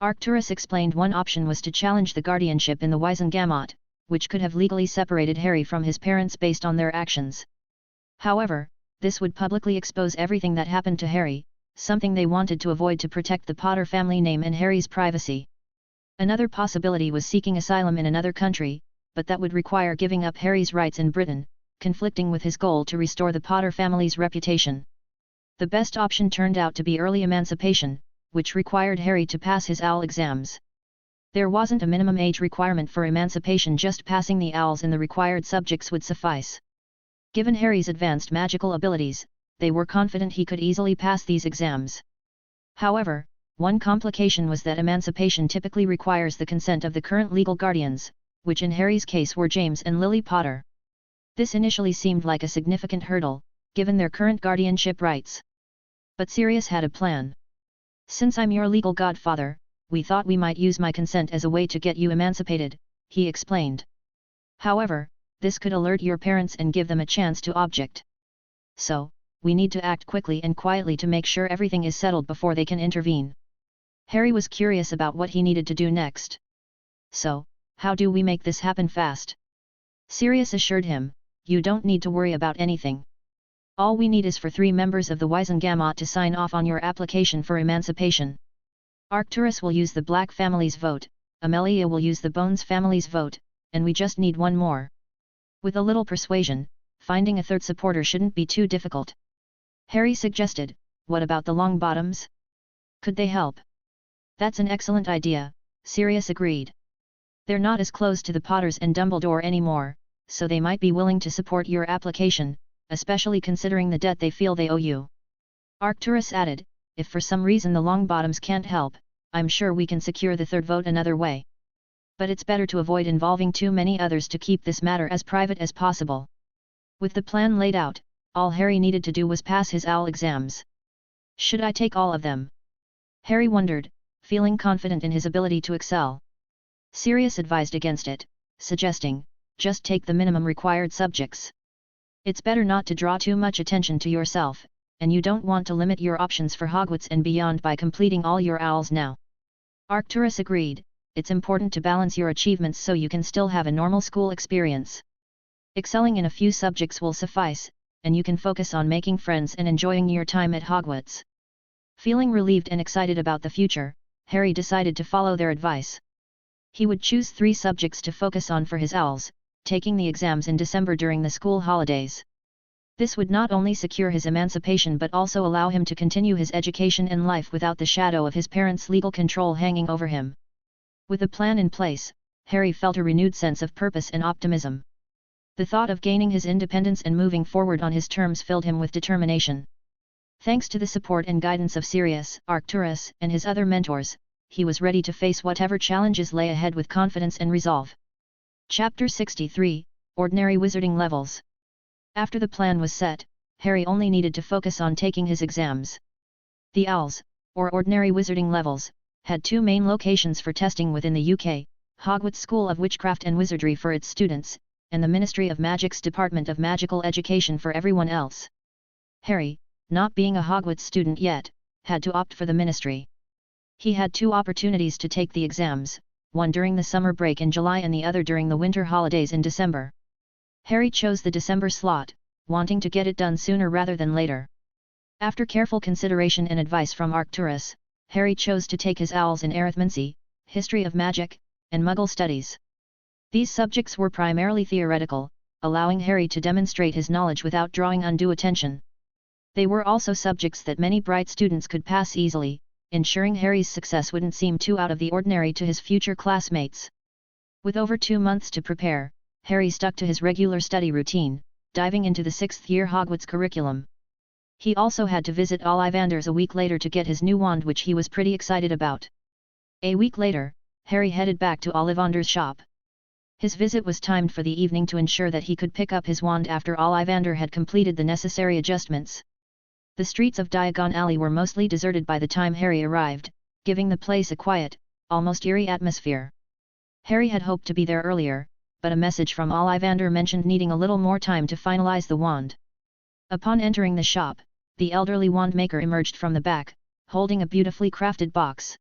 Arcturus explained one option was to challenge the guardianship in the Wizengamot, which could have legally separated Harry from his parents based on their actions. However, this would publicly expose everything that happened to Harry, something they wanted to avoid to protect the Potter family name and Harry's privacy. Another possibility was seeking asylum in another country, but that would require giving up Harry's rights in Britain, conflicting with his goal to restore the Potter family's reputation. The best option turned out to be early emancipation, which required Harry to pass his OWL exams. There wasn't a minimum age requirement for emancipation, just passing the OWLs in the required subjects would suffice. Given Harry's advanced magical abilities, they were confident he could easily pass these exams. However, one complication was that emancipation typically requires the consent of the current legal guardians, which in Harry's case were James and Lily Potter. This initially seemed like a significant hurdle, given their current guardianship rights. But Sirius had a plan. "Since I'm your legal godfather, we thought we might use my consent as a way to get you emancipated," he explained. "However, this could alert your parents and give them a chance to object. So, we need to act quickly and quietly to make sure everything is settled before they can intervene." Harry was curious about what he needed to do next. "So, how do we make this happen fast?" Sirius assured him, "You don't need to worry about anything. All we need is for 3 members of the Wizengamot to sign off on your application for emancipation. Arcturus will use the Black family's vote, Amelia will use the Bones family's vote, and we just need one more. With a little persuasion, finding a third supporter shouldn't be too difficult." Harry suggested, "What about the Longbottoms? Could they help? That's an excellent idea, Sirius agreed. They're not as close to the Potters and Dumbledore anymore, so they might be willing to support your application, especially considering the debt they feel they owe you. Arcturus added, if for some reason the Longbottoms can't help, I'm sure we can secure the third vote another way. But it's better to avoid involving too many others to keep this matter as private as possible. With the plan laid out, all Harry needed to do was pass his OWL exams. Should I take all of them? Harry wondered, feeling confident in his ability to excel. Sirius advised against it, suggesting, just take the minimum required subjects. It's better not to draw too much attention to yourself, and you don't want to limit your options for Hogwarts and beyond by completing all your OWLs now. Arcturus agreed, it's important to balance your achievements so you can still have a normal school experience. Excelling in a few subjects will suffice, and you can focus on making friends and enjoying your time at Hogwarts. Feeling relieved and excited about the future, Harry decided to follow their advice. He would choose 3 subjects to focus on for his OWLs, taking the exams in December during the school holidays. This would not only secure his emancipation but also allow him to continue his education and life without the shadow of his parents' legal control hanging over him. With a plan in place, Harry felt a renewed sense of purpose and optimism. The thought of gaining his independence and moving forward on his terms filled him with determination. Thanks to the support and guidance of Sirius, Arcturus, and his other mentors, he was ready to face whatever challenges lay ahead with confidence and resolve. Chapter 63, Ordinary Wizarding Levels. After the plan was set, Harry only needed to focus on taking his exams. The OWLs, or Ordinary Wizarding Levels, had 2 main locations for testing within the UK, Hogwarts School of Witchcraft and Wizardry for its students, and the Ministry of Magic's Department of Magical Education for everyone else. Harry, not being a Hogwarts student yet, had to opt for the Ministry. He had 2 opportunities to take the exams, one during the summer break in July and the other during the winter holidays in December. Harry chose the December slot, wanting to get it done sooner rather than later. After careful consideration and advice from Arcturus, Harry chose to take his OWLs in arithmancy, history of magic, and Muggle studies. These subjects were primarily theoretical, allowing Harry to demonstrate his knowledge without drawing undue attention. They were also subjects that many bright students could pass easily, ensuring Harry's success wouldn't seem too out of the ordinary to his future classmates. With over 2 months to prepare, Harry stuck to his regular study routine, diving into the 6th-year Hogwarts curriculum. He also had to visit Ollivander's a week later to get his new wand, which he was pretty excited about. A week later, Harry headed back to Ollivander's shop. His visit was timed for the evening to ensure that he could pick up his wand after Ollivander had completed the necessary adjustments. The streets of Diagon Alley were mostly deserted by the time Harry arrived, giving the place a quiet, almost eerie atmosphere. Harry had hoped to be there earlier, but a message from Ollivander mentioned needing a little more time to finalize the wand. Upon entering the shop, the elderly wand maker emerged from the back, holding a beautifully crafted box.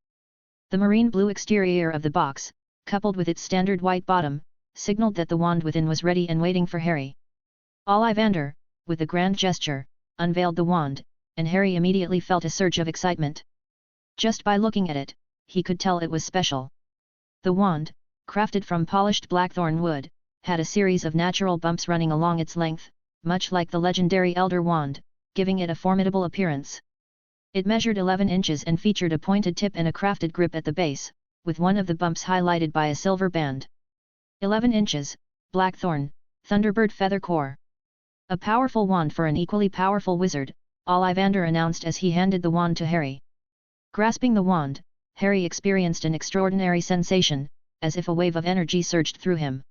The marine blue exterior of the box, coupled with its standard white bottom, signaled that the wand within was ready and waiting for Harry. Ollivander, with a grand gesture, unveiled the wand, and Harry immediately felt a surge of excitement. Just by looking at it, he could tell it was special. The wand, crafted from polished blackthorn wood, had a series of natural bumps running along its length, much like the legendary Elder Wand, giving it a formidable appearance. It measured 11 inches and featured a pointed tip and a crafted grip at the base, with one of the bumps highlighted by a silver band. 11 inches, Blackthorn, Thunderbird Feather Core. A powerful wand for an equally powerful wizard, Ollivander announced as he handed the wand to Harry. Grasping the wand, Harry experienced an extraordinary sensation, as if a wave of energy surged through him.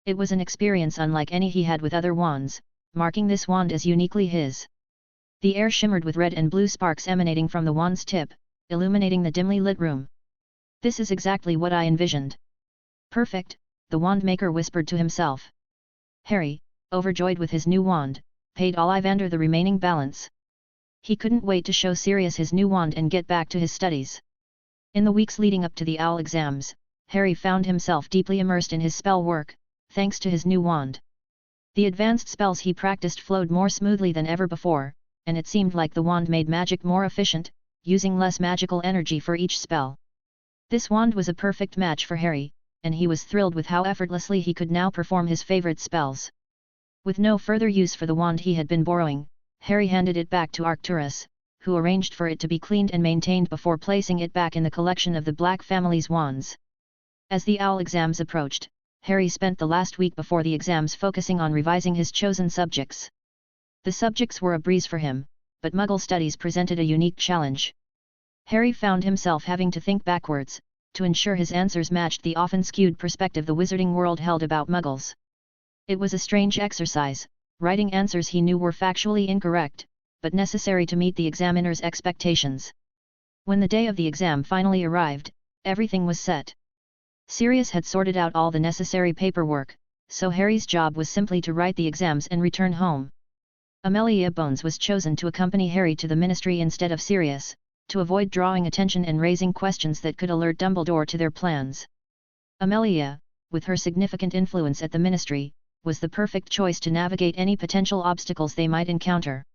It was an experience unlike any he had with other wands, marking this wand as uniquely his. The air shimmered with red and blue sparks emanating from the wand's tip, illuminating the dimly lit room. This is exactly what I envisioned. Perfect, the wand maker whispered to himself. Harry, overjoyed with his new wand, paid Ollivander the remaining balance. He couldn't wait to show Sirius his new wand and get back to his studies. In the weeks leading up to the OWL exams, Harry found himself deeply immersed in his spell work, thanks to his new wand. The advanced spells he practiced flowed more smoothly than ever before, and it seemed like the wand made magic more efficient, using less magical energy for each spell. This wand was a perfect match for Harry, and he was thrilled with how effortlessly he could now perform his favorite spells. With no further use for the wand he had been borrowing, Harry handed it back to Arcturus, who arranged for it to be cleaned and maintained before placing it back in the collection of the Black family's wands. As the OWL exams approached, Harry spent the last week before the exams focusing on revising his chosen subjects. The subjects were a breeze for him, but Muggle studies presented a unique challenge. Harry found himself having to think backwards, to ensure his answers matched the often skewed perspective the wizarding world held about Muggles. It was a strange exercise, writing answers he knew were factually incorrect, but necessary to meet the examiner's expectations. When the day of the exam finally arrived, everything was set. Sirius had sorted out all the necessary paperwork, so Harry's job was simply to write the exams and return home. Amelia Bones was chosen to accompany Harry to the Ministry instead of Sirius, to avoid drawing attention and raising questions that could alert Dumbledore to their plans. Amelia, with her significant influence at the Ministry, was the perfect choice to navigate any potential obstacles they might encounter.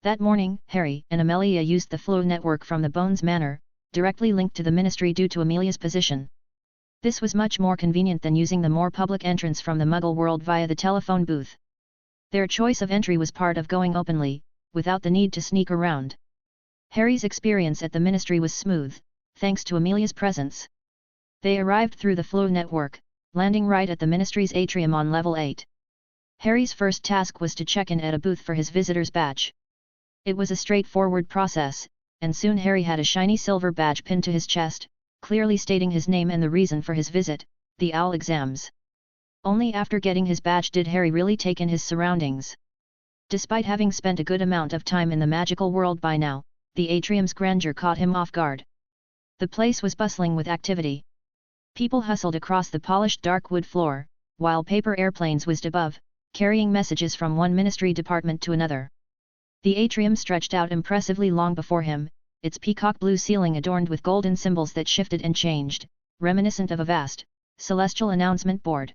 That morning, Harry and Amelia used the flow network from the Bones Manor, directly linked to the Ministry due to Amelia's position. This was much more convenient than using the more public entrance from the Muggle world via the telephone booth. Their choice of entry was part of going openly, without the need to sneak around. Harry's experience at the Ministry was smooth, thanks to Amelia's presence. They arrived through the flow network, landing right at the Ministry's atrium on level 8. Harry's first task was to check in at a booth for his visitor's badge. It was a straightforward process, and soon Harry had a shiny silver badge pinned to his chest, clearly stating his name and the reason for his visit, the OWL exams. Only after getting his badge did Harry really take in his surroundings. Despite having spent a good amount of time in the magical world by now, the atrium's grandeur caught him off guard. The place was bustling with activity. People hustled across the polished dark wood floor, while paper airplanes whizzed above, carrying messages from one ministry department to another. The atrium stretched out impressively long before him, its peacock blue ceiling adorned with golden symbols that shifted and changed, reminiscent of a vast, celestial announcement board.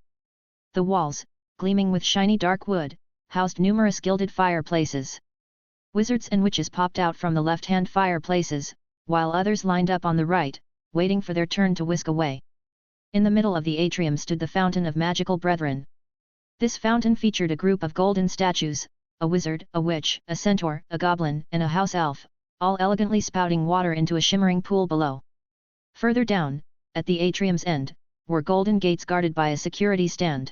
The walls, gleaming with shiny dark wood, housed numerous gilded fireplaces. Wizards and witches popped out from the left-hand fireplaces, while others lined up on the right, waiting for their turn to whisk away. In the middle of the atrium stood the Fountain of Magical Brethren. This fountain featured a group of golden statues, a wizard, a witch, a centaur, a goblin, and a house elf, all elegantly spouting water into a shimmering pool below. Further down, at the atrium's end, were golden gates guarded by a security stand.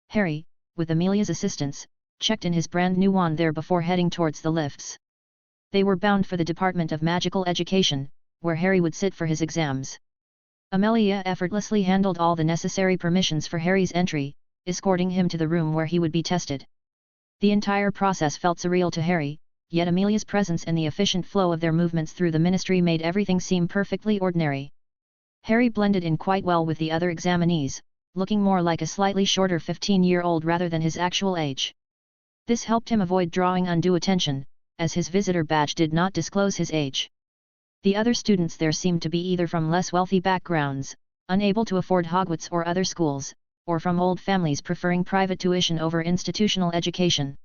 Harry, with Amelia's assistance, checked in his brand new wand there before heading towards the lifts. They were bound for the Department of Magical Education, where Harry would sit for his exams. Amelia effortlessly handled all the necessary permissions for Harry's entry, escorting him to the room where he would be tested. The entire process felt surreal to Harry, yet Amelia's presence and the efficient flow of their movements through the Ministry made everything seem perfectly ordinary. Harry blended in quite well with the other examinees, looking more like a slightly shorter 15-year-old rather than his actual age. This helped him avoid drawing undue attention, as his visitor badge did not disclose his age. The other students there seemed to be either from less wealthy backgrounds, unable to afford Hogwarts or other schools, or from old families preferring private tuition over institutional education.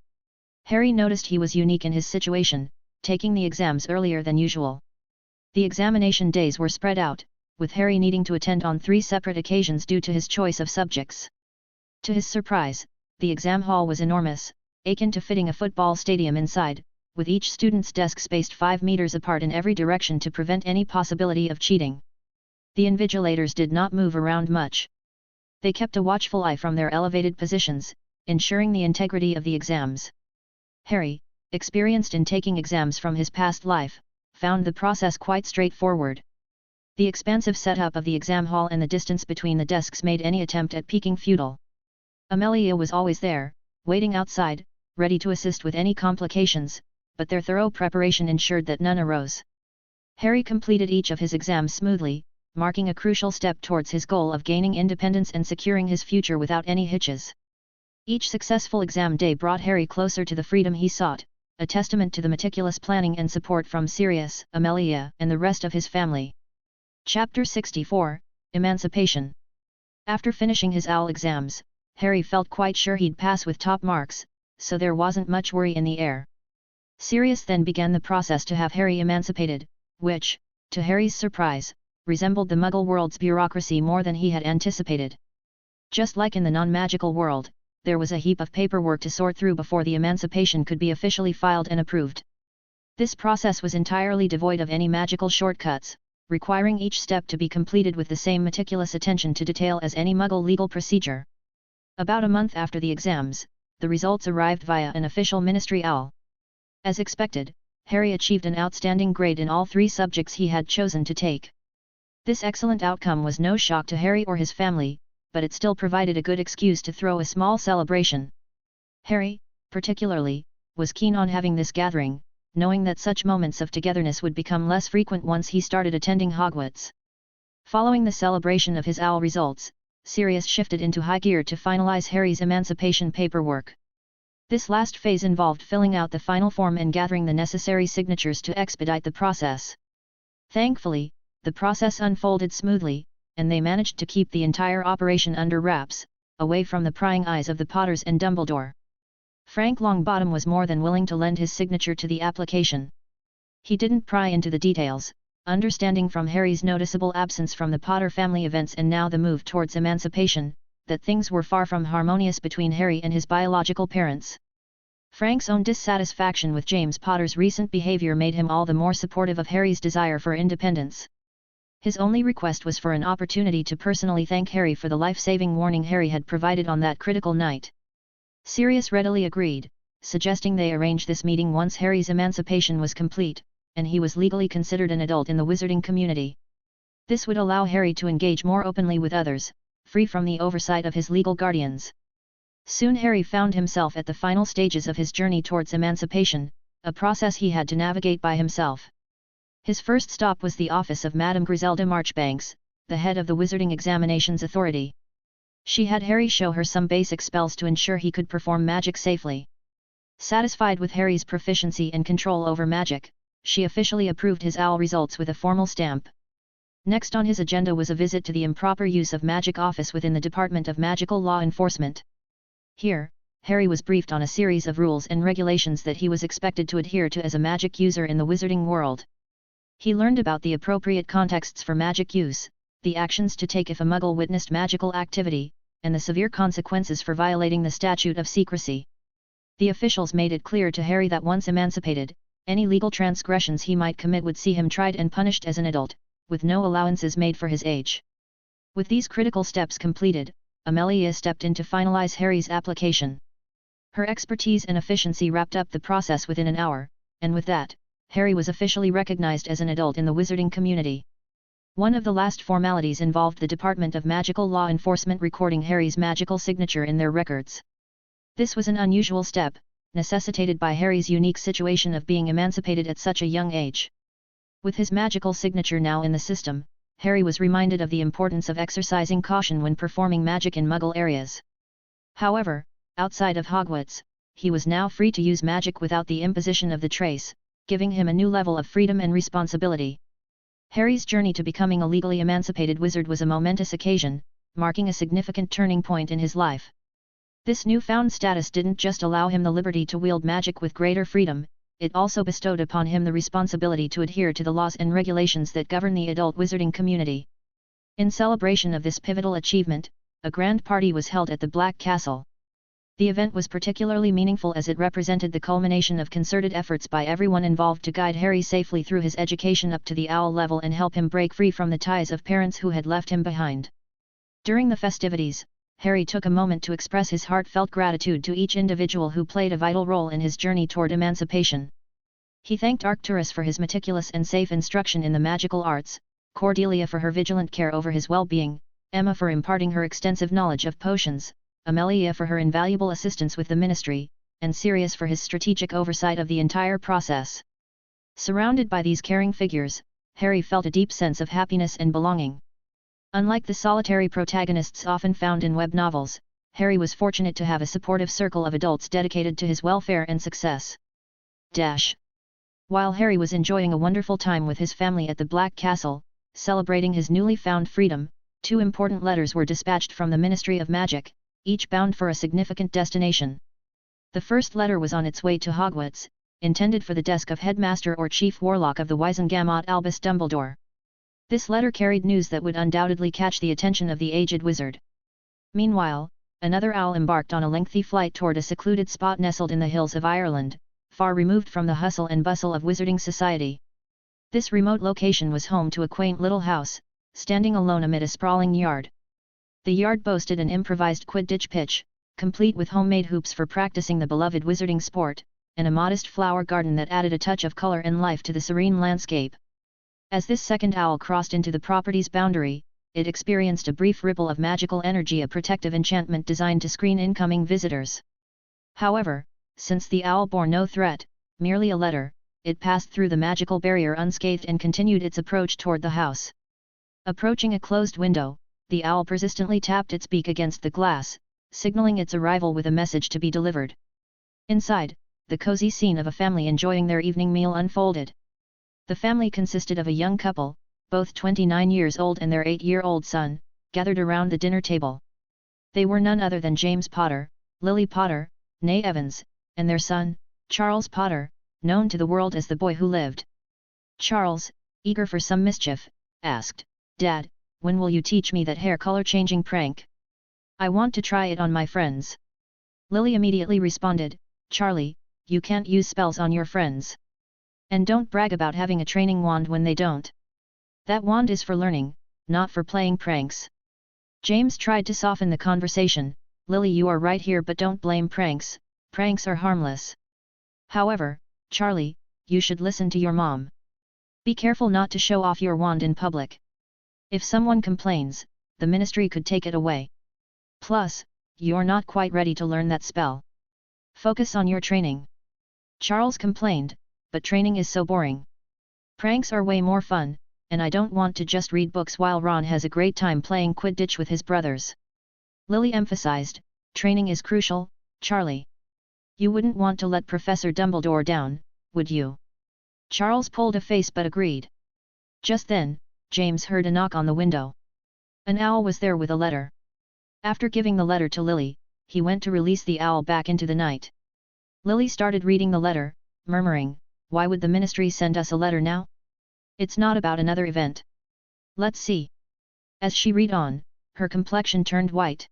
Harry noticed he was unique in his situation, taking the exams earlier than usual. The examination days were spread out, with Harry needing to attend on 3 separate occasions due to his choice of subjects. To his surprise, the exam hall was enormous, akin to fitting a football stadium inside, with each student's desk spaced 5 meters apart in every direction to prevent any possibility of cheating. The invigilators did not move around much. They kept a watchful eye from their elevated positions, ensuring the integrity of the exams. Harry, experienced in taking exams from his past life, found the process quite straightforward. The expansive setup of the exam hall and the distance between the desks made any attempt at peeking futile. Amelia was always there, waiting outside, ready to assist with any complications, but their thorough preparation ensured that none arose. Harry completed each of his exams smoothly, marking a crucial step towards his goal of gaining independence and securing his future without any hitches. Each successful exam day brought Harry closer to the freedom he sought, a testament to the meticulous planning and support from Sirius, Amelia, and the rest of his family. Chapter 64, Emancipation. After finishing his OWL exams, Harry felt quite sure he'd pass with top marks, so there wasn't much worry in the air. Sirius then began the process to have Harry emancipated, which, to Harry's surprise, resembled the Muggle world's bureaucracy more than he had anticipated. Just like in the non-magical world, there was a heap of paperwork to sort through before the emancipation could be officially filed and approved. This process was entirely devoid of any magical shortcuts, requiring each step to be completed with the same meticulous attention to detail as any Muggle legal procedure. About a month after the exams, the results arrived via an official ministry owl. As expected, Harry achieved an outstanding grade in all 3 subjects he had chosen to take. This excellent outcome was no shock to Harry or his family, but it still provided a good excuse to throw a small celebration. Harry, particularly, was keen on having this gathering, knowing that such moments of togetherness would become less frequent once he started attending Hogwarts. Following the celebration of his owl results, Sirius shifted into high gear to finalize Harry's emancipation paperwork. This last phase involved filling out the final form and gathering the necessary signatures to expedite the process. Thankfully, the process unfolded smoothly, and they managed to keep the entire operation under wraps, away from the prying eyes of the Potters and Dumbledore. Frank Longbottom was more than willing to lend his signature to the application. He didn't pry into the details, understanding from Harry's noticeable absence from the Potter family events and now the move towards emancipation, that things were far from harmonious between Harry and his biological parents. Frank's own dissatisfaction with James Potter's recent behavior made him all the more supportive of Harry's desire for independence. His only request was for an opportunity to personally thank Harry for the life-saving warning Harry had provided on that critical night. Sirius readily agreed, suggesting they arrange this meeting once Harry's emancipation was complete, and he was legally considered an adult in the wizarding community. This would allow Harry to engage more openly with others, free from the oversight of his legal guardians. Soon Harry found himself at the final stages of his journey towards emancipation, a process he had to navigate by himself. His first stop was the office of Madame Griselda Marchbanks, the head of the Wizarding Examinations Authority. She had Harry show her some basic spells to ensure he could perform magic safely. Satisfied with Harry's proficiency and control over magic, she officially approved his owl results with a formal stamp. Next on his agenda was a visit to the improper use of magic office within the Department of Magical Law Enforcement. Here, Harry was briefed on a series of rules and regulations that he was expected to adhere to as a magic user in the wizarding world. He learned about the appropriate contexts for magic use, the actions to take if a Muggle witnessed magical activity, and the severe consequences for violating the statute of secrecy. The officials made it clear to Harry that once emancipated, any legal transgressions he might commit would see him tried and punished as an adult, with no allowances made for his age. With these critical steps completed, Amelia stepped in to finalize Harry's application. Her expertise and efficiency wrapped up the process within an hour, and with that, Harry was officially recognized as an adult in the wizarding community. One of the last formalities involved the Department of Magical Law Enforcement recording Harry's magical signature in their records. This was an unusual step, necessitated by Harry's unique situation of being emancipated at such a young age. With his magical signature now in the system, Harry was reminded of the importance of exercising caution when performing magic in Muggle areas. However, outside of Hogwarts, he was now free to use magic without the imposition of the trace, giving him a new level of freedom and responsibility. Harry's journey to becoming a legally emancipated wizard was a momentous occasion, marking a significant turning point in his life. This newfound status didn't just allow him the liberty to wield magic with greater freedom, it also bestowed upon him the responsibility to adhere to the laws and regulations that govern the adult wizarding community. In celebration of this pivotal achievement, a grand party was held at the Black Castle. The event was particularly meaningful as it represented the culmination of concerted efforts by everyone involved to guide Harry safely through his education up to the owl level and help him break free from the ties of parents who had left him behind. During the festivities, Harry took a moment to express his heartfelt gratitude to each individual who played a vital role in his journey toward emancipation. He thanked Arcturus for his meticulous and safe instruction in the magical arts, Cordelia for her vigilant care over his well-being, Emma for imparting her extensive knowledge of potions, Amelia for her invaluable assistance with the ministry, and Sirius for his strategic oversight of the entire process. Surrounded by these caring figures, Harry felt a deep sense of happiness and belonging. Unlike the solitary protagonists often found in web novels, Harry was fortunate to have a supportive circle of adults dedicated to his welfare and success. While Harry was enjoying a wonderful time with his family at the Black Castle, celebrating his newly found freedom, 2 important letters were dispatched from the Ministry of Magic, each bound for a significant destination. The first letter was on its way to Hogwarts, intended for the desk of Headmaster or Chief Warlock of the Wizengamot Albus Dumbledore. This letter carried news that would undoubtedly catch the attention of the aged wizard. Meanwhile, another owl embarked on a lengthy flight toward a secluded spot nestled in the hills of Ireland, far removed from the hustle and bustle of wizarding society. This remote location was home to a quaint little house, standing alone amid a sprawling yard. The yard boasted an improvised Quidditch pitch, complete with homemade hoops for practicing the beloved wizarding sport, and a modest flower garden that added a touch of color and life to the serene landscape. As this second owl crossed into the property's boundary, it experienced a brief ripple of magical energy, a protective enchantment designed to screen incoming visitors. However, since the owl bore no threat, merely a letter, it passed through the magical barrier unscathed and continued its approach toward the house. Approaching a closed window, the owl persistently tapped its beak against the glass, signaling its arrival with a message to be delivered. Inside, the cozy scene of a family enjoying their evening meal unfolded. The family consisted of a young couple, both 29 years old, and their 8-year-old son, gathered around the dinner table. They were none other than James Potter, Lily Potter, née Evans, and their son, Charles Potter, known to the world as the boy who lived. Charles, eager for some mischief, asked, "Dad, when will you teach me that hair color changing prank? I want to try it on my friends." Lily immediately responded, "Charlie, you can't use spells on your friends. And don't brag about having a training wand when they don't. That wand is for learning, not for playing pranks." James tried to soften the conversation, "Lily, you are right here, but don't blame pranks, pranks are harmless. However, Charlie, you should listen to your mom. Be careful not to show off your wand in public. If someone complains, the ministry could take it away. Plus, you're not quite ready to learn that spell. Focus on your training." Charles complained, "But training is so boring. Pranks are way more fun, and I don't want to just read books while Ron has a great time playing Quidditch with his brothers." Lily emphasized, "Training is crucial, Charlie. You wouldn't want to let Professor Dumbledore down, would you?" Charles pulled a face but agreed. Just then, James heard a knock on the window. An owl was there with a letter. After giving the letter to Lily, he went to release the owl back into the night. Lily started reading the letter, murmuring, "Why would the ministry send us a letter now? It's not about another event. Let's see." As she read on, her complexion turned white.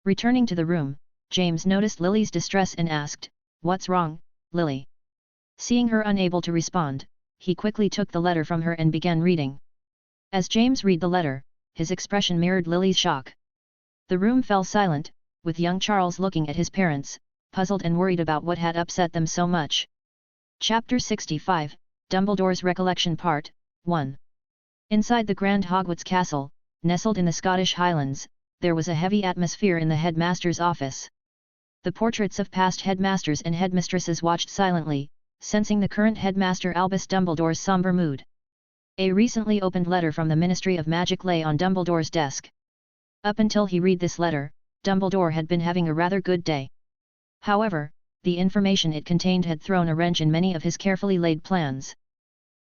Returning to the room, James noticed Lily's distress and asked, "What's wrong, Lily?" Seeing her unable to respond, he quickly took the letter from her and began reading. As James read the letter, his expression mirrored Lily's shock. The room fell silent, with young Charles looking at his parents, puzzled and worried about what had upset them so much. Chapter 65, Dumbledore's Recollection Part 1. Inside the Grand Hogwarts Castle, nestled in the Scottish Highlands, there was a heavy atmosphere in the headmaster's office. The portraits of past headmasters and headmistresses watched silently, sensing the current headmaster Albus Dumbledore's somber mood. A recently opened letter from the Ministry of Magic lay on Dumbledore's desk. Up until he read this letter, Dumbledore had been having a rather good day. However, the information it contained had thrown a wrench in many of his carefully laid plans.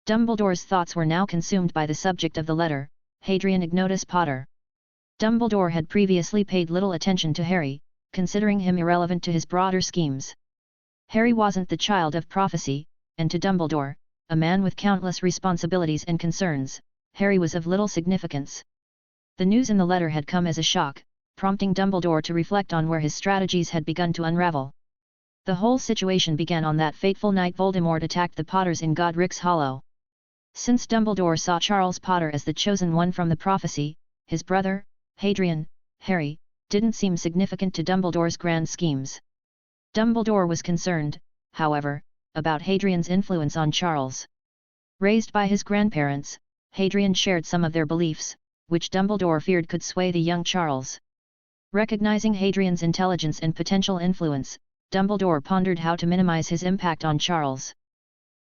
Dumbledore's thoughts were now consumed by the subject of the letter, Hadrian Ignotus Potter. Dumbledore had previously paid little attention to Harry, considering him irrelevant to his broader schemes. Harry wasn't the child of prophecy, and to Dumbledore, a man with countless responsibilities and concerns, Harry was of little significance. The news in the letter had come as a shock, prompting Dumbledore to reflect on where his strategies had begun to unravel. The whole situation began on that fateful night Voldemort attacked the Potters in Godric's Hollow. Since Dumbledore saw Charles Potter as the chosen one from the prophecy, his brother, Hadrian, Harry, didn't seem significant to Dumbledore's grand schemes. Dumbledore was concerned, however, about Hadrian's influence on Charles. Raised by his grandparents, Hadrian shared some of their beliefs, which Dumbledore feared could sway the young Charles. Recognizing Hadrian's intelligence and potential influence, Dumbledore pondered how to minimize his impact on Charles.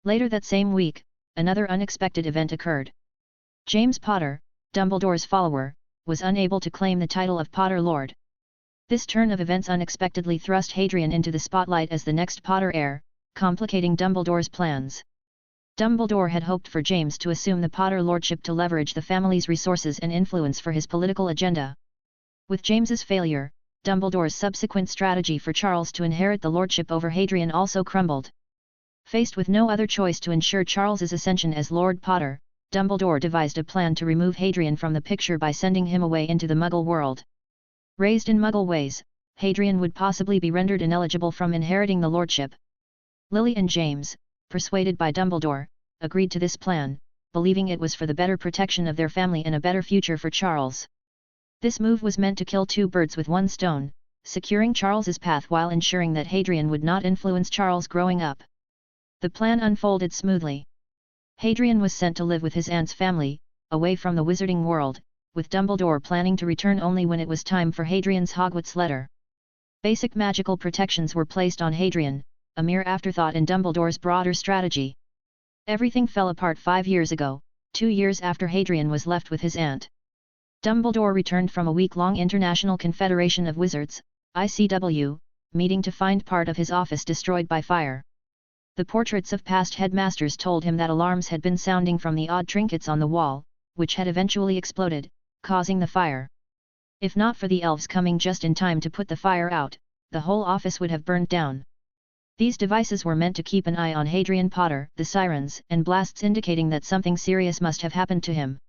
Later that same week, another unexpected event occurred. James Potter, Dumbledore's follower, was unable to claim the title of Potter Lord. This turn of events unexpectedly thrust Hadrian into the spotlight as the next Potter heir, complicating Dumbledore's plans. Dumbledore had hoped for James to assume the Potter lordship to leverage the family's resources and influence for his political agenda. With James's failure, Dumbledore's subsequent strategy for Charles to inherit the lordship over Hadrian also crumbled. Faced with no other choice to ensure Charles's ascension as Lord Potter, Dumbledore devised a plan to remove Hadrian from the picture by sending him away into the Muggle world. Raised in Muggle ways, Hadrian would possibly be rendered ineligible from inheriting the lordship. Lily and James, persuaded by Dumbledore, agreed to this plan, believing it was for the better protection of their family and a better future for Charles. This move was meant to kill two birds with one stone, securing Charles's path while ensuring that Hadrian would not influence Charles growing up. The plan unfolded smoothly. Hadrian was sent to live with his aunt's family, away from the wizarding world, with Dumbledore planning to return only when it was time for Hadrian's Hogwarts letter. Basic magical protections were placed on Hadrian, a mere afterthought in Dumbledore's broader strategy. Everything fell apart 5 years ago, 2 years after Hadrian was left with his aunt. Dumbledore returned from a week-long International Confederation of Wizards, ICW, meeting to find part of his office destroyed by fire. The portraits of past headmasters told him that alarms had been sounding from the odd trinkets on the wall, which had eventually exploded, causing the fire. If not for the elves coming just in time to put the fire out, the whole office would have burned down. These devices were meant to keep an eye on Hadrian Potter, the sirens and blasts indicating that something serious must have happened to him.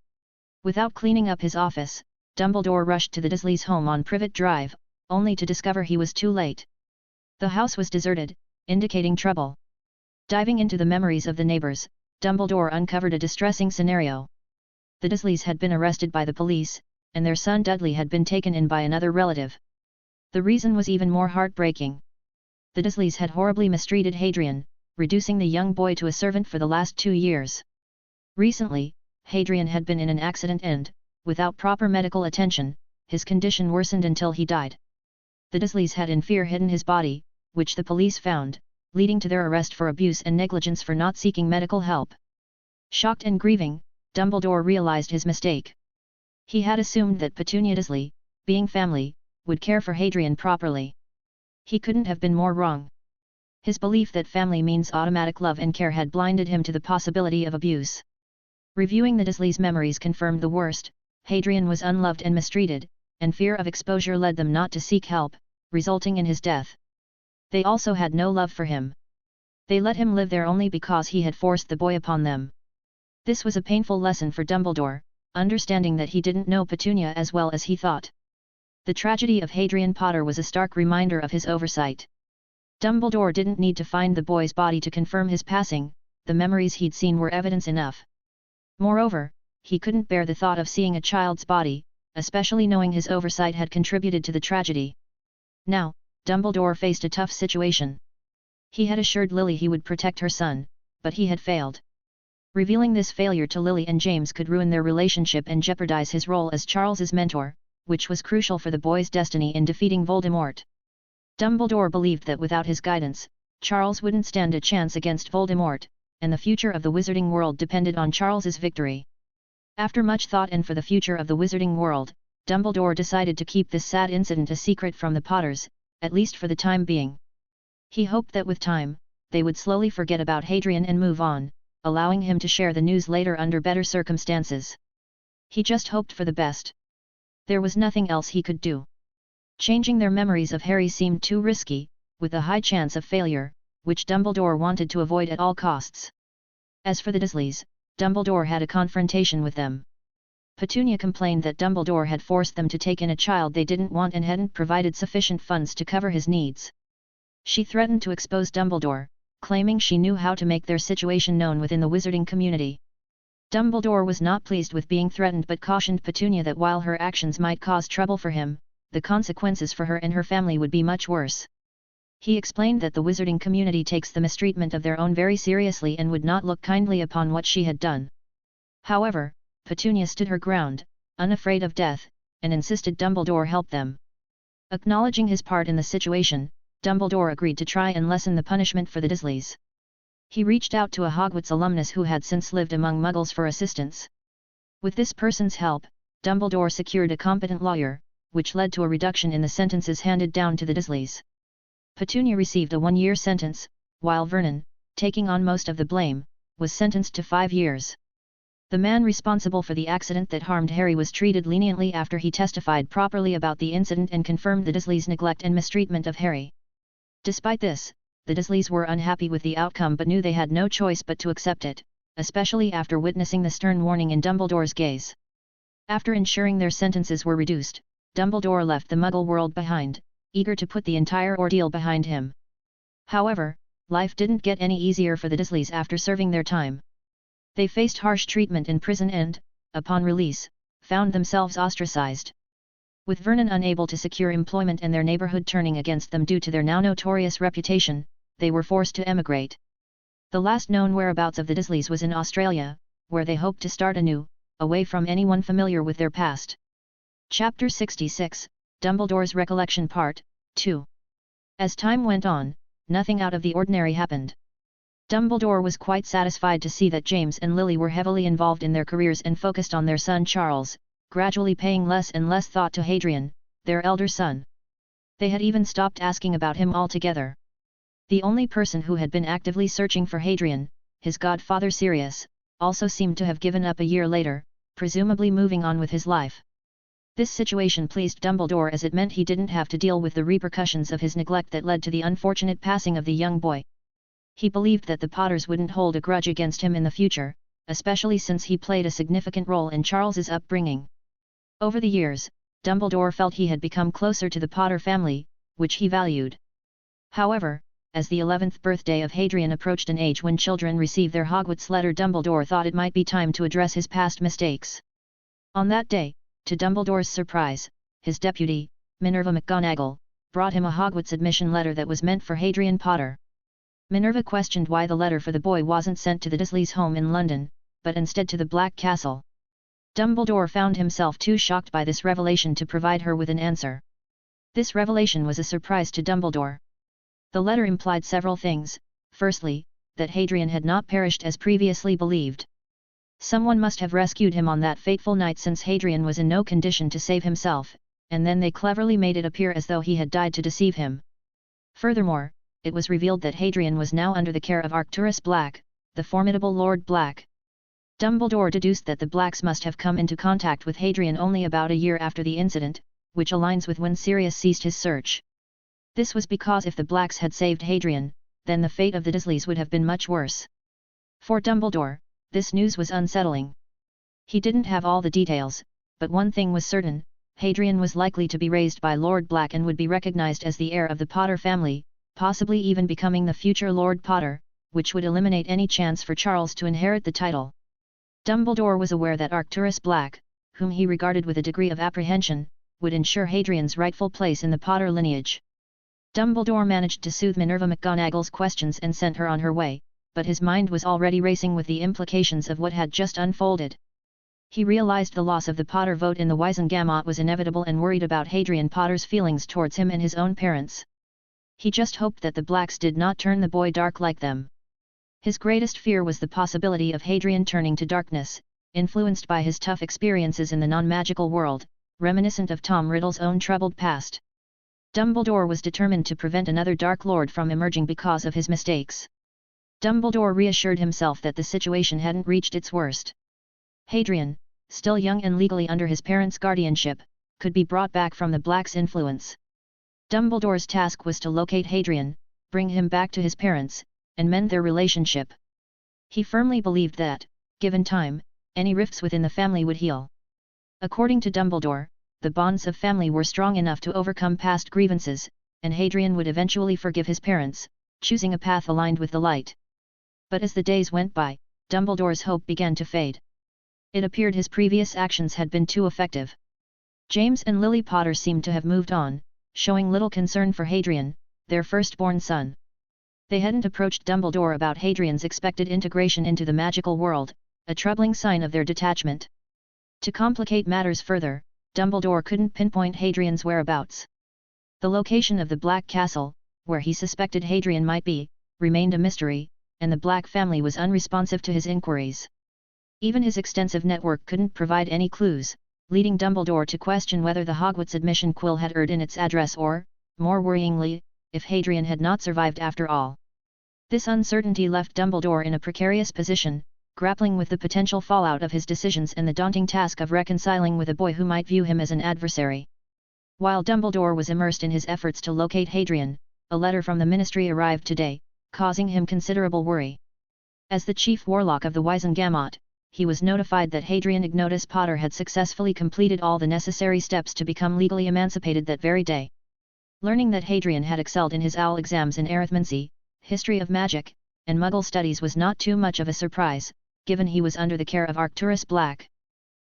Without cleaning up his office, Dumbledore rushed to the Dursleys' home on Privet Drive, only to discover he was too late. The house was deserted, indicating trouble. Diving into the memories of the neighbors, Dumbledore uncovered a distressing scenario. The Dursleys had been arrested by the police, and their son Dudley had been taken in by another relative. The reason was even more heartbreaking. The Dursleys had horribly mistreated Hadrian, reducing the young boy to a servant for the last 2 years. Recently, Hadrian had been in an accident and, without proper medical attention, his condition worsened until he died. The Dursleys had in fear hidden his body, which the police found, leading to their arrest for abuse and negligence for not seeking medical help. Shocked and grieving, Dumbledore realized his mistake. He had assumed that Petunia Dursley, being family, would care for Hadrian properly. He couldn't have been more wrong. His belief that family means automatic love and care had blinded him to the possibility of abuse. Reviewing the Dursleys' memories confirmed the worst. Hadrian was unloved and mistreated, and fear of exposure led them not to seek help, resulting in his death. They also had no love for him. They let him live there only because he had forced the boy upon them. This was a painful lesson for Dumbledore, understanding that he didn't know Petunia as well as he thought. The tragedy of Hadrian Potter was a stark reminder of his oversight. Dumbledore didn't need to find the boy's body to confirm his passing, the memories he'd seen were evidence enough. Moreover, he couldn't bear the thought of seeing a child's body, especially knowing his oversight had contributed to the tragedy. Now, Dumbledore faced a tough situation. He had assured Lily he would protect her son, but he had failed. Revealing this failure to Lily and James could ruin their relationship and jeopardize his role as Charles's mentor, which was crucial for the boy's destiny in defeating Voldemort. Dumbledore believed that without his guidance, Charles wouldn't stand a chance against Voldemort, and the future of the wizarding world depended on Charles's victory. After much thought and for the future of the wizarding world, Dumbledore decided to keep this sad incident a secret from the Potters, at least for the time being. He hoped that with time, they would slowly forget about Hadrian and move on, allowing him to share the news later under better circumstances. He just hoped for the best. There was nothing else he could do. Changing their memories of Harry seemed too risky, with a high chance of failure, which Dumbledore wanted to avoid at all costs. As for the Dursleys, Dumbledore had a confrontation with them. Petunia complained that Dumbledore had forced them to take in a child they didn't want and hadn't provided sufficient funds to cover his needs. She threatened to expose Dumbledore, claiming she knew how to make their situation known within the wizarding community. Dumbledore was not pleased with being threatened but cautioned Petunia that while her actions might cause trouble for him, the consequences for her and her family would be much worse. He explained that the wizarding community takes the mistreatment of their own very seriously and would not look kindly upon what she had done. However, Petunia stood her ground, unafraid of death, and insisted Dumbledore help them. Acknowledging his part in the situation, Dumbledore agreed to try and lessen the punishment for the Dursleys. He reached out to a Hogwarts alumnus who had since lived among Muggles for assistance. With this person's help, Dumbledore secured a competent lawyer, which led to a reduction in the sentences handed down to the Dursleys. Petunia received a 1-year sentence, while Vernon, taking on most of the blame, was sentenced to 5 years. The man responsible for the accident that harmed Harry was treated leniently after he testified properly about the incident and confirmed the Dursleys' neglect and mistreatment of Harry. Despite this, the Dursleys were unhappy with the outcome but knew they had no choice but to accept it, especially after witnessing the stern warning in Dumbledore's gaze. After ensuring their sentences were reduced, Dumbledore left the Muggle world behind, eager to put the entire ordeal behind him. However, Life didn't get any easier for the Dursleys after serving their time. They faced harsh treatment in prison and, upon release, found themselves ostracized. With Vernon unable to secure employment and their neighborhood turning against them due to their now notorious reputation, they were forced to emigrate. The last known whereabouts of the Dursleys was in Australia, where they hoped to start anew, away from anyone familiar with their past. Chapter 66, Dumbledore's Recollection Part 2. As time went on, nothing out of the ordinary happened. Dumbledore was quite satisfied to see that James and Lily were heavily involved in their careers and focused on their son Charles, gradually paying less and less thought to Hadrian, their elder son. They had even stopped asking about him altogether. The only person who had been actively searching for Hadrian, his godfather Sirius, also seemed to have given up a year later, presumably moving on with his life. This situation pleased Dumbledore as it meant he didn't have to deal with the repercussions of his neglect that led to the unfortunate passing of the young boy. He believed that the Potters wouldn't hold a grudge against him in the future, especially since he played a significant role in Charles's upbringing. Over the years, Dumbledore felt he had become closer to the Potter family, which he valued. However, as the 11th birthday of Hadrian approached, an age when children receive their Hogwarts letter, Dumbledore thought it might be time to address his past mistakes. On that day, to Dumbledore's surprise, his deputy, Minerva McGonagall, brought him a Hogwarts admission letter that was meant for Hadrian Potter. Minerva questioned why the letter for the boy wasn't sent to the Dursleys' home in London, but instead to the Black Castle. Dumbledore found himself too shocked by this revelation to provide her with an answer. This revelation was a surprise to Dumbledore. The letter implied several things. Firstly, that Hadrian had not perished as previously believed. Someone must have rescued him on that fateful night, since Hadrian was in no condition to save himself, and then they cleverly made it appear as though he had died to deceive him. Furthermore, it was revealed that Hadrian was now under the care of Arcturus Black, the formidable Lord Black. Dumbledore deduced that the Blacks must have come into contact with Hadrian only about a year after the incident, which aligns with when Sirius ceased his search. This was because if the Blacks had saved Hadrian, then the fate of the Dursleys would have been much worse. For Dumbledore, this news was unsettling. He didn't have all the details, but one thing was certain: Hadrian was likely to be raised by Lord Black and would be recognized as the heir of the Potter family, possibly even becoming the future Lord Potter, which would eliminate any chance for Charles to inherit the title. Dumbledore was aware that Arcturus Black, whom he regarded with a degree of apprehension, would ensure Hadrian's rightful place in the Potter lineage. Dumbledore managed to soothe Minerva McGonagall's questions and sent her on her way, but his mind was already racing with the implications of what had just unfolded. He realized the loss of the Potter vote in the Wizengamot was inevitable and worried about Hadrian Potter's feelings towards him and his own parents. He just hoped that the Blacks did not turn the boy dark like them. His greatest fear was the possibility of Hadrian turning to darkness, influenced by his tough experiences in the non-magical world, reminiscent of Tom Riddle's own troubled past. Dumbledore was determined to prevent another Dark Lord from emerging because of his mistakes. Dumbledore reassured himself that the situation hadn't reached its worst. Hadrian, still young and legally under his parents' guardianship, could be brought back from the Blacks' influence. Dumbledore's task was to locate Hadrian, bring him back to his parents, and mend their relationship. He firmly believed that, given time, any rifts within the family would heal. According to Dumbledore, the bonds of family were strong enough to overcome past grievances, and Hadrian would eventually forgive his parents, choosing a path aligned with the light. But as the days went by, Dumbledore's hope began to fade. It appeared his previous actions had been too effective. James and Lily Potter seemed to have moved on, showing little concern for Hadrian, their firstborn son. They hadn't approached Dumbledore about Hadrian's expected integration into the magical world, a troubling sign of their detachment. To complicate matters further, Dumbledore couldn't pinpoint Hadrian's whereabouts. The location of the Black Castle, where he suspected Hadrian might be, remained a mystery, and the Black family was unresponsive to his inquiries. Even his extensive network couldn't provide any clues, leading Dumbledore to question whether the Hogwarts admission quill had erred in its address or, more worryingly, if Hadrian had not survived after all. This uncertainty left Dumbledore in a precarious position, grappling with the potential fallout of his decisions and the daunting task of reconciling with a boy who might view him as an adversary. While Dumbledore was immersed in his efforts to locate Hadrian, a letter from the Ministry arrived today, causing him considerable worry. As the chief warlock of the Wizengamot, he was notified that Hadrian Ignotus Potter had successfully completed all the necessary steps to become legally emancipated that very day. Learning that Hadrian had excelled in his OWL exams in arithmancy, history of magic, and Muggle studies was not too much of a surprise, given he was under the care of Arcturus Black.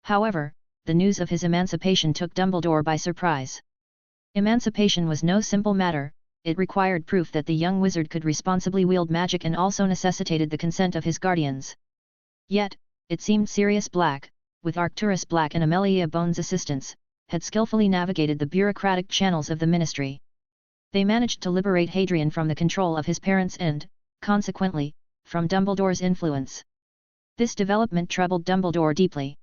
However, the news of his emancipation took Dumbledore by surprise. Emancipation was no simple matter, it required proof that the young wizard could responsibly wield magic and also necessitated the consent of his guardians. Yet, it seemed Sirius Black, with Arcturus Black and Amelia Bones' assistance, had skillfully navigated the bureaucratic channels of the ministry. They managed to liberate Hadrian from the control of his parents and, consequently, from Dumbledore's influence. This development troubled Dumbledore deeply.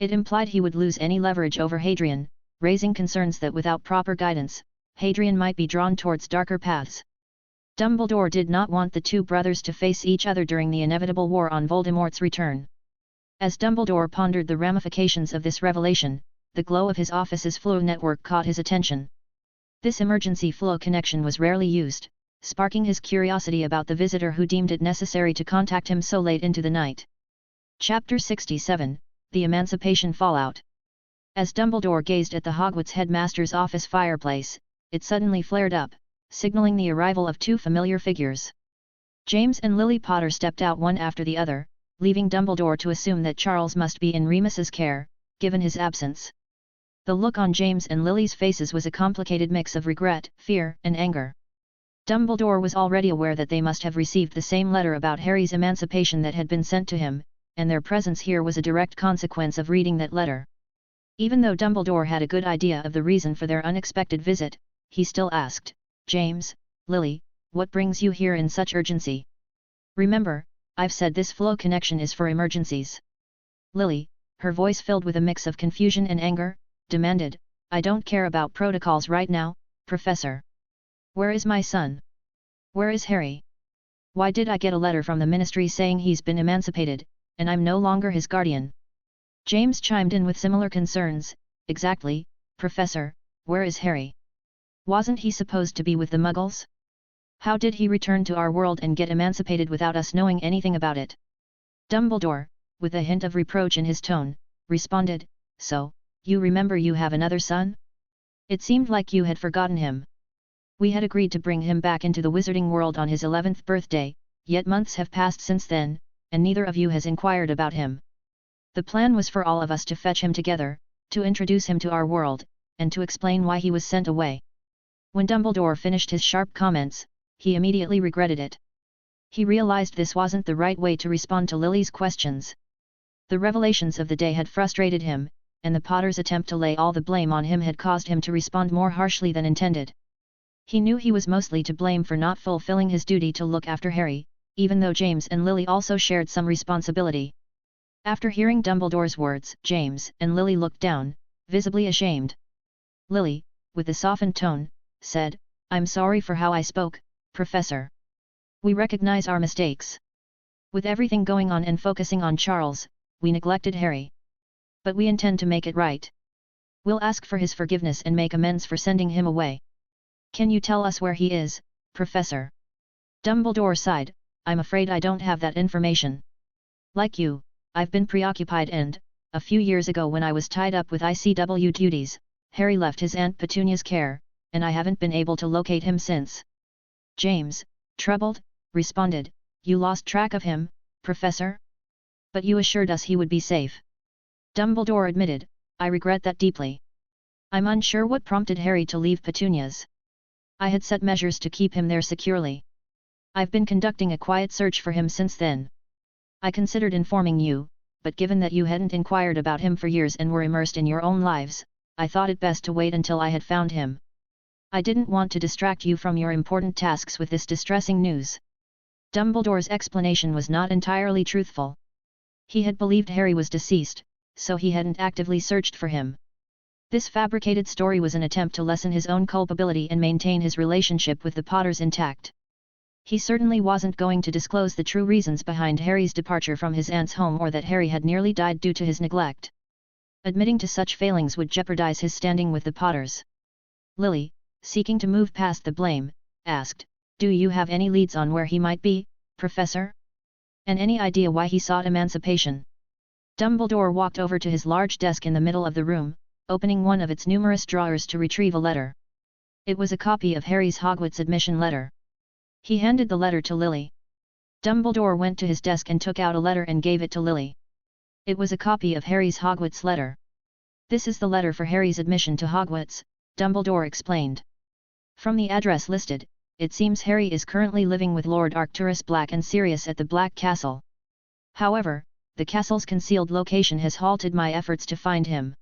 It implied he would lose any leverage over Hadrian, raising concerns that without proper guidance, Hadrian might be drawn towards darker paths. Dumbledore did not want the two brothers to face each other during the inevitable war on Voldemort's return. As Dumbledore pondered the ramifications of this revelation, the glow of his office's flow network caught his attention. This emergency flow connection was rarely used, sparking his curiosity about the visitor who deemed it necessary to contact him so late into the night. Chapter 67, The Emancipation Fallout. As Dumbledore gazed at the Hogwarts headmaster's office fireplace, it suddenly flared up, signaling the arrival of two familiar figures. James and Lily Potter stepped out one after the other, leaving Dumbledore to assume that Charles must be in Remus's care, given his absence. The look on James and Lily's faces was a complicated mix of regret, fear, and anger. Dumbledore was already aware that they must have received the same letter about Harry's emancipation that had been sent to him, and their presence here was a direct consequence of reading that letter. Even though Dumbledore had a good idea of the reason for their unexpected visit, he still asked, "James, Lily, what brings you here in such urgency? Remember, I've said this flow connection is for emergencies." Lily, her voice filled with a mix of confusion and anger, demanded, "I don't care about protocols right now, Professor. Where is my son? Where is Harry? Why did I get a letter from the ministry saying he's been emancipated, and I'm no longer his guardian?" James chimed in with similar concerns, "Exactly, Professor, where is Harry? Wasn't he supposed to be with the Muggles? How did he return to our world and get emancipated without us knowing anything about it?" Dumbledore, with a hint of reproach in his tone, responded, "So, you remember you have another son? It seemed like you had forgotten him. We had agreed to bring him back into the wizarding world on his 11th birthday, yet months have passed since then, and neither of you has inquired about him. The plan was for all of us to fetch him together, to introduce him to our world, and to explain why he was sent away." When Dumbledore finished his sharp comments, he immediately regretted it. He realized this wasn't the right way to respond to Lily's questions. The revelations of the day had frustrated him, and the Potter's attempt to lay all the blame on him had caused him to respond more harshly than intended. He knew he was mostly to blame for not fulfilling his duty to look after Harry, even though James and Lily also shared some responsibility. After hearing Dumbledore's words, James and Lily looked down, visibly ashamed. Lily, with a softened tone, said, "I'm sorry for how I spoke, Professor. We recognize our mistakes. With everything going on and focusing on Charles, we neglected Harry. But we intend to make it right. We'll ask for his forgiveness and make amends for sending him away. Can you tell us where he is, Professor?" Dumbledore sighed, "I'm afraid I don't have that information. Like you, I've been preoccupied and, a few years ago when I was tied up with ICW duties, Harry left his Aunt Petunia's care, and I haven't been able to locate him since." James, troubled, responded, "You lost track of him, Professor? But you assured us he would be safe." Dumbledore admitted, "I regret that deeply. I'm unsure what prompted Harry to leave Petunia's. I had set measures to keep him there securely. I've been conducting a quiet search for him since then. I considered informing you, but given that you hadn't inquired about him for years and were immersed in your own lives, I thought it best to wait until I had found him. I didn't want to distract you from your important tasks with this distressing news." Dumbledore's explanation was not entirely truthful. He had believed Harry was deceased, so he hadn't actively searched for him. This fabricated story was an attempt to lessen his own culpability and maintain his relationship with the Potters intact. He certainly wasn't going to disclose the true reasons behind Harry's departure from his aunt's home or that Harry had nearly died due to his neglect. Admitting to such failings would jeopardize his standing with the Potters. Lily, seeking to move past the blame, asked, "Do you have any leads on where he might be, Professor? And any idea why he sought emancipation?" Dumbledore walked over to his large desk in the middle of the room, opening one of its numerous drawers to retrieve a letter. It was a copy of Harry's Hogwarts admission letter. He handed the letter to Lily. Dumbledore went to his desk and took out a letter and gave it to Lily. It was a copy of Harry's Hogwarts letter. This is the letter for Harry's admission to Hogwarts, Dumbledore explained. From the address listed, it seems Harry is currently living with Lord Arcturus Black and Sirius at the Black Castle. However, the castle's concealed location has halted my efforts to find him.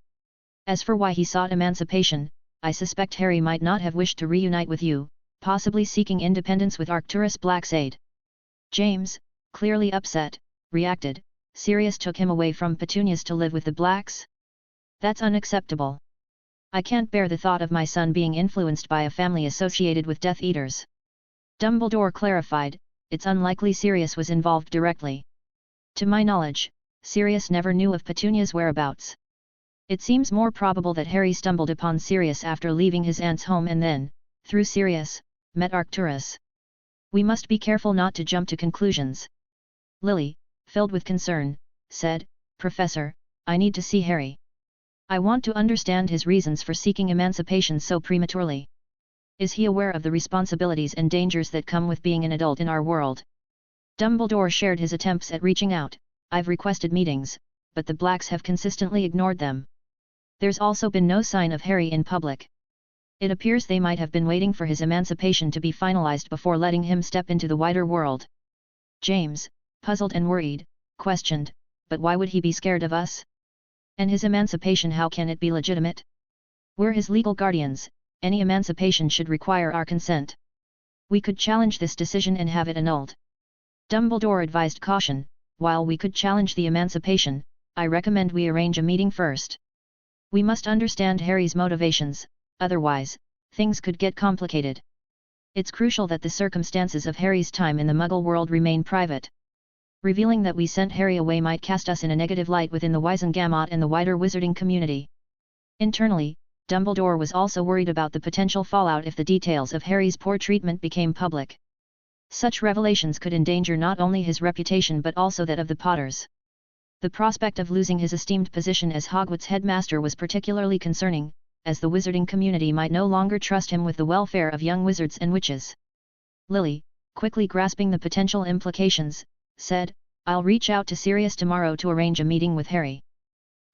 As for why he sought emancipation, I suspect Harry might not have wished to reunite with you, possibly seeking independence with Arcturus Black's aid. James, clearly upset, reacted, Sirius took him away from Petunias to live with the Blacks? That's unacceptable. I can't bear the thought of my son being influenced by a family associated with Death Eaters. Dumbledore clarified, it's unlikely Sirius was involved directly. To my knowledge, Sirius never knew of Petunia's whereabouts. It seems more probable that Harry stumbled upon Sirius after leaving his aunt's home and then, through Sirius, met Arcturus. We must be careful not to jump to conclusions. Lily, filled with concern, said, Professor, I need to see Harry. I want to understand his reasons for seeking emancipation so prematurely. Is he aware of the responsibilities and dangers that come with being an adult in our world? Dumbledore shared his attempts at reaching out. I've requested meetings, but the Blacks have consistently ignored them. There's also been no sign of Harry in public. It appears they might have been waiting for his emancipation to be finalized before letting him step into the wider world. James, puzzled and worried, questioned, but why would he be scared of us? And his emancipation, how can it be legitimate? We're his legal guardians, any emancipation should require our consent. We could challenge this decision and have it annulled. Dumbledore advised caution, while we could challenge the emancipation, I recommend we arrange a meeting first. We must understand Harry's motivations, otherwise, things could get complicated. It's crucial that the circumstances of Harry's time in the Muggle world remain private. Revealing that we sent Harry away might cast us in a negative light within the Wizengamot and the wider wizarding community. Internally, Dumbledore was also worried about the potential fallout if the details of Harry's poor treatment became public. Such revelations could endanger not only his reputation but also that of the Potters. The prospect of losing his esteemed position as Hogwarts headmaster was particularly concerning, as the wizarding community might no longer trust him with the welfare of young wizards and witches. Lily, quickly grasping the potential implications, said, I'll reach out to Sirius tomorrow to arrange a meeting with Harry.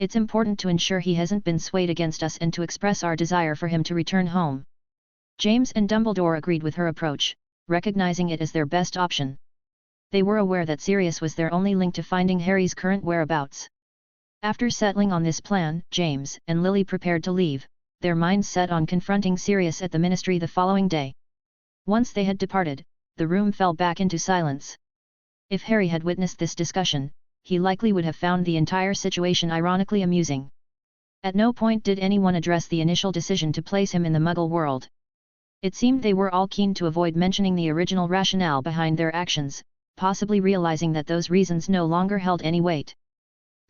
It's important to ensure he hasn't been swayed against us and to express our desire for him to return home. James and Dumbledore agreed with her approach, recognizing it as their best option. They were aware that Sirius was their only link to finding Harry's current whereabouts. After settling on this plan, James and Lily prepared to leave, their minds set on confronting Sirius at the Ministry the following day. Once they had departed, the room fell back into silence. If Harry had witnessed this discussion, he likely would have found the entire situation ironically amusing. At no point did anyone address the initial decision to place him in the Muggle world. It seemed they were all keen to avoid mentioning the original rationale behind their actions, possibly realizing that those reasons no longer held any weight.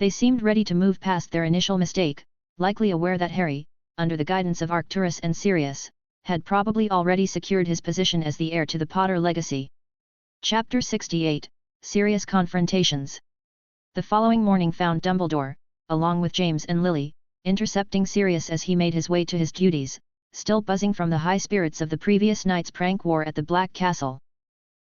They seemed ready to move past their initial mistake, likely aware that Harry, under the guidance of Arcturus and Sirius, had probably already secured his position as the heir to the Potter legacy. Chapter 68, Serious Confrontations. The following morning found Dumbledore, along with James and Lily, intercepting Sirius as he made his way to his duties, still buzzing from the high spirits of the previous night's prank war at the Black Castle.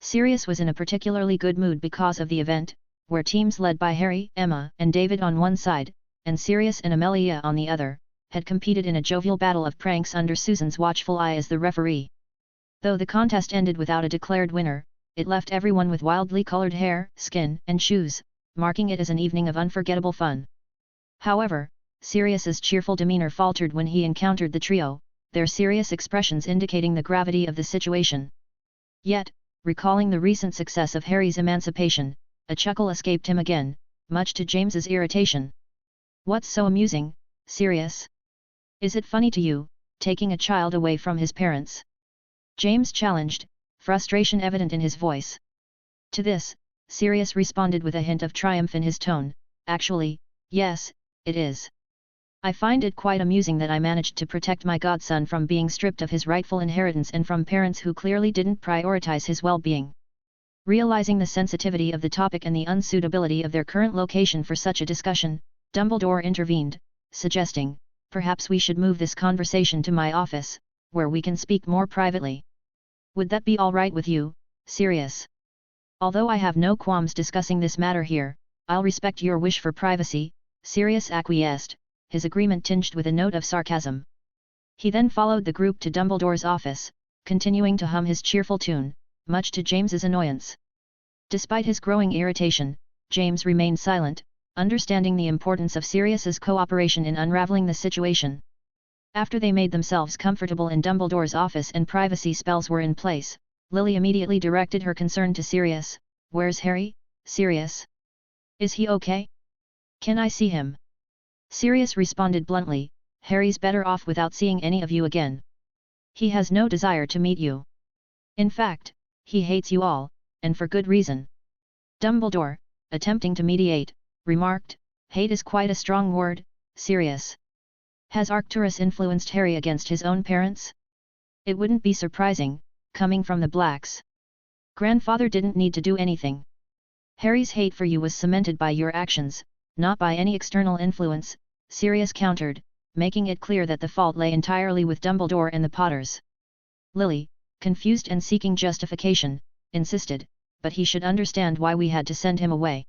Sirius was in a particularly good mood because of the event, where teams led by Harry, Emma, and David on one side, and Sirius and Amelia on the other, had competed in a jovial battle of pranks under Susan's watchful eye as the referee. Though the contest ended without a declared winner, it left everyone with wildly colored hair, skin, and shoes, marking it as an evening of unforgettable fun. However, Sirius's cheerful demeanor faltered when he encountered the trio, their serious expressions indicating the gravity of the situation. Yet, recalling the recent success of Harry's emancipation, a chuckle escaped him again, much to James's irritation. What's so amusing, Sirius? Is it funny to you, taking a child away from his parents? James challenged, frustration evident in his voice. To this, Sirius responded with a hint of triumph in his tone, actually, yes, it is. I find it quite amusing that I managed to protect my godson from being stripped of his rightful inheritance and from parents who clearly didn't prioritize his well-being. Realizing the sensitivity of the topic and the unsuitability of their current location for such a discussion, Dumbledore intervened, suggesting, perhaps we should move this conversation to my office, where we can speak more privately. Would that be all right with you, Sirius. Although I have no qualms discussing this matter here, I'll respect your wish for privacy, Sirius acquiesced, his agreement tinged with a note of sarcasm. He then followed the group to Dumbledore's office, continuing to hum his cheerful tune, much to James's annoyance. Despite his growing irritation, James remained silent, understanding the importance of Sirius's cooperation in unraveling the situation. After they made themselves comfortable in Dumbledore's office and privacy spells were in place, Lily immediately directed her concern to Sirius. "Where's Harry, Sirius? Is he okay? Can I see him?" Sirius responded bluntly, "Harry's better off without seeing any of you again. He has no desire to meet you. In fact, he hates you all, and for good reason." Dumbledore, attempting to mediate, remarked, "Hate is quite a strong word, Sirius. Has Arcturus influenced Harry against his own parents? It wouldn't be surprising, coming from the Blacks. Grandfather didn't need to do anything. Harry's hate for you was cemented by your actions, not by any external influence," Sirius countered, making it clear that the fault lay entirely with Dumbledore and the Potters. Lily, confused and seeking justification, insisted, "But he should understand why we had to send him away.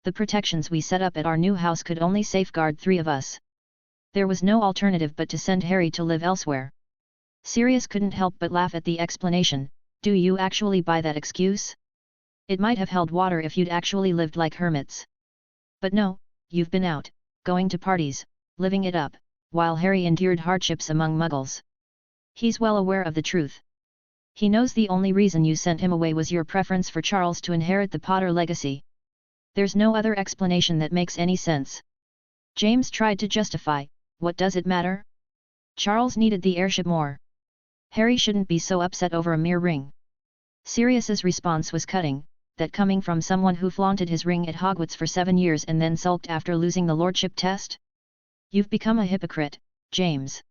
The protections we set up at our new house could only safeguard 3 of us. There was no alternative but to send Harry to live elsewhere." Sirius couldn't help but laugh at the explanation. "Do you actually buy that excuse? It might have held water if you'd actually lived like hermits. But no, you've been out, going to parties, living it up, while Harry endured hardships among Muggles. He's well aware of the truth. He knows the only reason you sent him away was your preference for Charles to inherit the Potter legacy. There's no other explanation that makes any sense." James tried to justify, "What does it matter? Charles needed the heirship more. Harry shouldn't be so upset over a mere ring." Sirius's response was cutting, that coming from someone who flaunted his ring at Hogwarts for 7 years and then sulked after losing the lordship test? "You've become a hypocrite, James.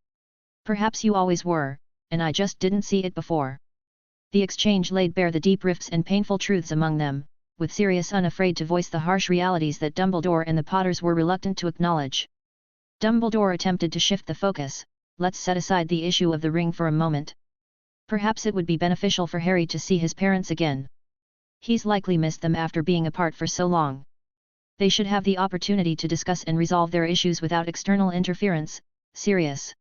Perhaps you always were, and I just didn't see it before." The exchange laid bare the deep rifts and painful truths among them, with Sirius unafraid to voice the harsh realities that Dumbledore and the Potters were reluctant to acknowledge. Dumbledore attempted to shift the focus. "Let's set aside the issue of the ring for a moment. Perhaps it would be beneficial for Harry to see his parents again. He's likely missed them after being apart for so long. They should have the opportunity to discuss and resolve their issues without external interference, Sirius."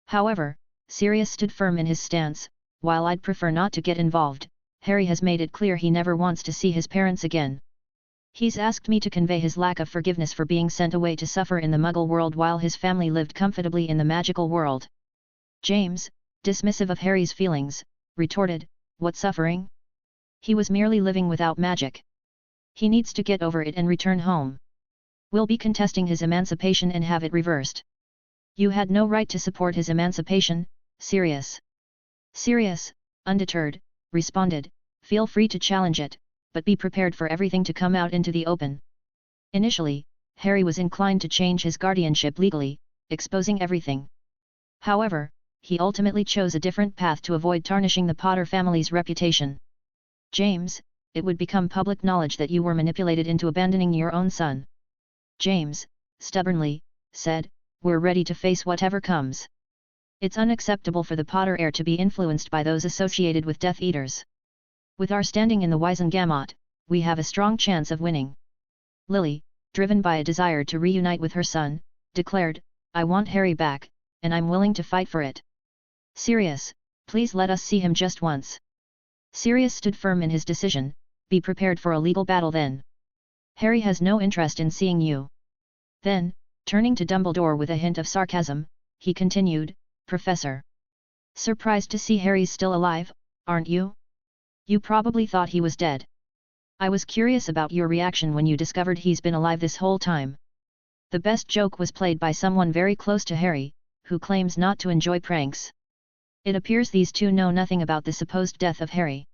However, Sirius stood firm in his stance. "While I'd prefer not to get involved, Harry has made it clear he never wants to see his parents again. He's asked me to convey his lack of forgiveness for being sent away to suffer in the Muggle world while his family lived comfortably in the magical world." James, dismissive of Harry's feelings, retorted, "What suffering? He was merely living without magic. He needs to get over it and return home. We'll be contesting his emancipation and have it reversed." "You had no right to support his emancipation, Sirius." Sirius, undeterred, responded, "Feel free to challenge it, but be prepared for everything to come out into the open." Initially, Harry was inclined to change his guardianship legally, exposing everything. However, he ultimately chose a different path to avoid tarnishing the Potter family's reputation. "James, it would become public knowledge that you were manipulated into abandoning your own son." James, stubbornly, said, "We're ready to face whatever comes. It's unacceptable for the Potter heir to be influenced by those associated with Death Eaters. With our standing in the Wisengamot, we have a strong chance of winning." Lily, driven by a desire to reunite with her son, declared, "I want Harry back, and I'm willing to fight for it. Sirius, please let us see him just once." Sirius stood firm in his decision. "Be prepared for a legal battle then. Harry has no interest in seeing you." Then, turning to Dumbledore with a hint of sarcasm, he continued, "Professor. Surprised to see Harry's still alive, aren't you? You probably thought he was dead. I was curious about your reaction when you discovered he's been alive this whole time." The best joke was played by someone very close to Harry, who claims not to enjoy pranks. It appears these two know nothing about the supposed death of Harry.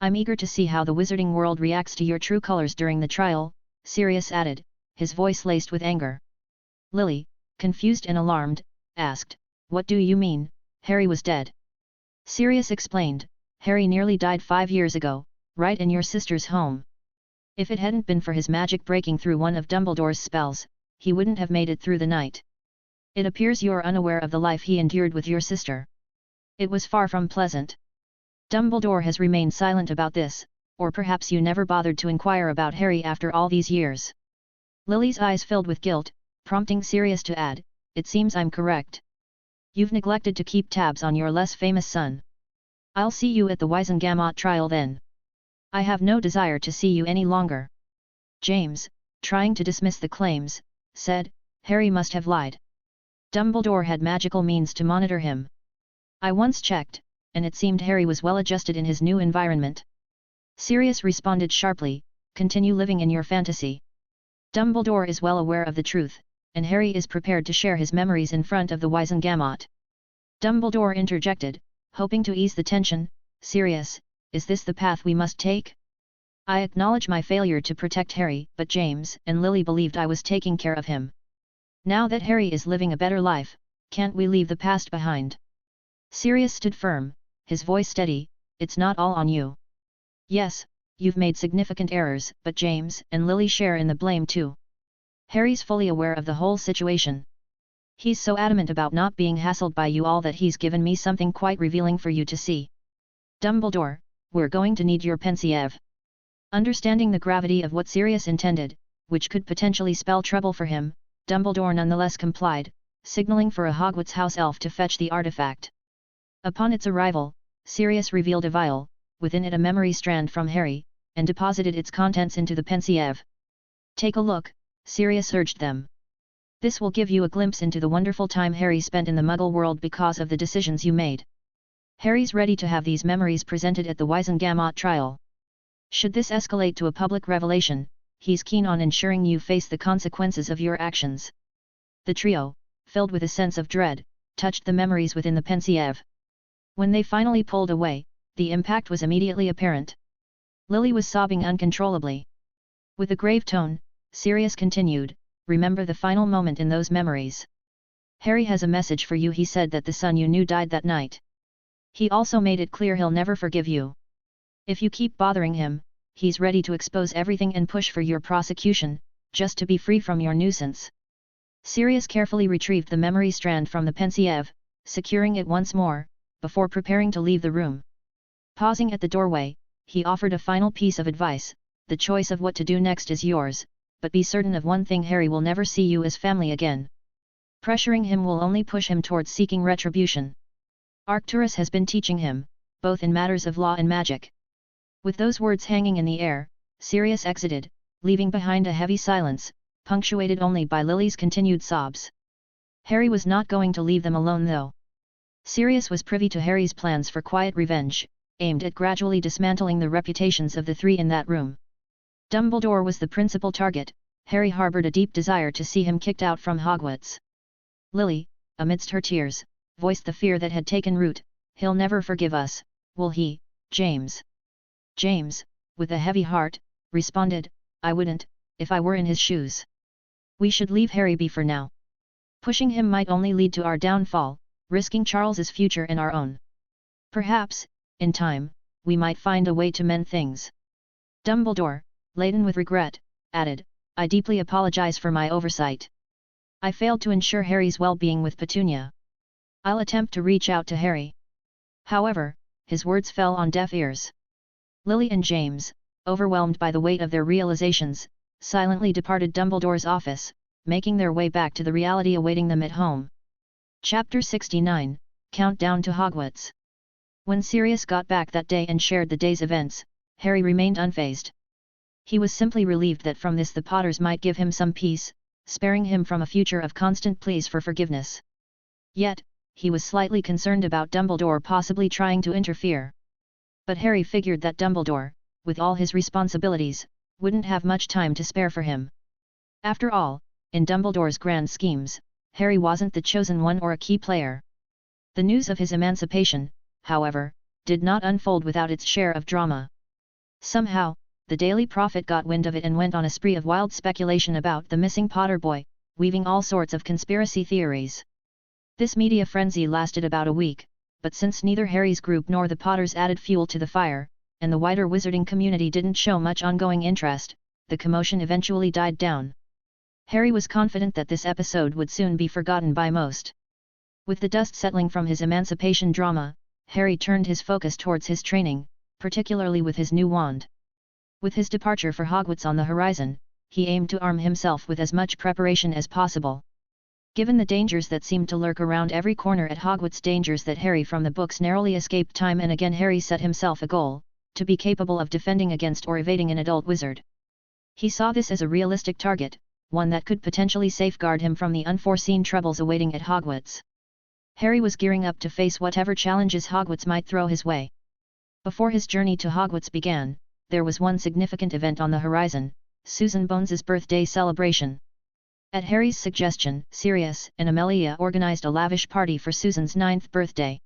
"I'm eager to see how the wizarding world reacts to your true colors during the trial," Sirius added, his voice laced with anger. Lily, confused and alarmed, asked, "What do you mean, Harry was dead?" Sirius explained, "Harry nearly died 5 years ago, right in your sister's home. If it hadn't been for his magic breaking through one of Dumbledore's spells, he wouldn't have made it through the night. It appears you're unaware of the life he endured with your sister. It was far from pleasant." Dumbledore has remained silent about this, or perhaps you never bothered to inquire about Harry after all these years. Lily's eyes filled with guilt, prompting Sirius to add, it seems I'm correct. You've neglected to keep tabs on your less famous son. I'll see you at the Wizengamot trial then. I have no desire to see you any longer. James, trying to dismiss the claims, said, Harry must have lied. Dumbledore had magical means to monitor him. I once checked, and it seemed Harry was well adjusted in his new environment. Sirius responded sharply, continue living in your fantasy. Dumbledore is well aware of the truth, and Harry is prepared to share his memories in front of the Wizengamot. Dumbledore interjected, hoping to ease the tension, Sirius, is this the path we must take? I acknowledge my failure to protect Harry, but James and Lily believed I was taking care of him. Now that Harry is living a better life, can't we leave the past behind? Sirius stood firm, his voice steady, it's not all on you. Yes, you've made significant errors, but James and Lily share in the blame too. Harry's fully aware of the whole situation. He's so adamant about not being hassled by you all that he's given me something quite revealing for you to see. Dumbledore, we're going to need your pensieve. Understanding the gravity of what Sirius intended, which could potentially spell trouble for him, Dumbledore nonetheless complied, signaling for a Hogwarts house elf to fetch the artifact. Upon its arrival, Sirius revealed a vial, within it a memory strand from Harry, and deposited its contents into the pensieve. Take a look, Sirius urged them. This will give you a glimpse into the wonderful time Harry spent in the Muggle world because of the decisions you made. Harry's ready to have these memories presented at the Wizengamot trial. Should this escalate to a public revelation, he's keen on ensuring you face the consequences of your actions. The trio, filled with a sense of dread, touched the memories within the pensieve. When they finally pulled away, the impact was immediately apparent. Lily was sobbing uncontrollably. With a grave tone, Sirius continued, remember the final moment in those memories. Harry has a message for you. He said that the son you knew died that night. He also made it clear he'll never forgive you. If you keep bothering him, he's ready to expose everything and push for your prosecution, just to be free from your nuisance. Sirius carefully retrieved the memory strand from the pensieve, securing it once more, before preparing to leave the room. Pausing at the doorway, he offered a final piece of advice, the choice of what to do next is yours, but be certain of one thing, Harry will never see you as family again. Pressuring him will only push him towards seeking retribution. Arcturus has been teaching him, both in matters of law and magic. With those words hanging in the air, Sirius exited, leaving behind a heavy silence, punctuated only by Lily's continued sobs. Harry was not going to leave them alone though. Sirius was privy to Harry's plans for quiet revenge, aimed at gradually dismantling the reputations of the three in that room. Dumbledore was the principal target. Harry harbored a deep desire to see him kicked out from Hogwarts. Lily, amidst her tears, voiced the fear that had taken root, he'll never forgive us, will he, James? James, with a heavy heart, responded, I wouldn't, if I were in his shoes. We should leave Harry be for now. Pushing him might only lead to our downfall, risking Charles's future and our own. Perhaps, in time, we might find a way to mend things. Dumbledore, laden with regret, added, I deeply apologize for my oversight. I failed to ensure Harry's well-being with Petunia. I'll attempt to reach out to Harry. However, his words fell on deaf ears. Lily and James, overwhelmed by the weight of their realizations, silently departed Dumbledore's office, making their way back to the reality awaiting them at home. Chapter 69, Countdown to Hogwarts. When Sirius got back that day and shared the day's events, Harry remained unfazed. He was simply relieved that from this the Potters might give him some peace, sparing him from a future of constant pleas for forgiveness. Yet, he was slightly concerned about Dumbledore possibly trying to interfere. But Harry figured that Dumbledore, with all his responsibilities, wouldn't have much time to spare for him. After all, in Dumbledore's grand schemes, Harry wasn't the chosen one or a key player. The news of his emancipation, however, did not unfold without its share of drama. Somehow, the Daily Prophet got wind of it and went on a spree of wild speculation about the missing Potter boy, weaving all sorts of conspiracy theories. This media frenzy lasted about a week, but since neither Harry's group nor the Potters added fuel to the fire, and the wider wizarding community didn't show much ongoing interest, the commotion eventually died down. Harry was confident that this episode would soon be forgotten by most. With the dust settling from his emancipation drama, Harry turned his focus towards his training, particularly with his new wand. With his departure for Hogwarts on the horizon, he aimed to arm himself with as much preparation as possible. Given the dangers that seemed to lurk around every corner at Hogwarts, dangers that Harry from the books narrowly escaped time and again, Harry set himself a goal, to be capable of defending against or evading an adult wizard. He saw this as a realistic target, one that could potentially safeguard him from the unforeseen troubles awaiting at Hogwarts. Harry was gearing up to face whatever challenges Hogwarts might throw his way. Before his journey to Hogwarts began, there was one significant event on the horizon: Susan Bones's birthday celebration. At Harry's suggestion, Sirius and Amelia organized a lavish party for Susan's 9th birthday.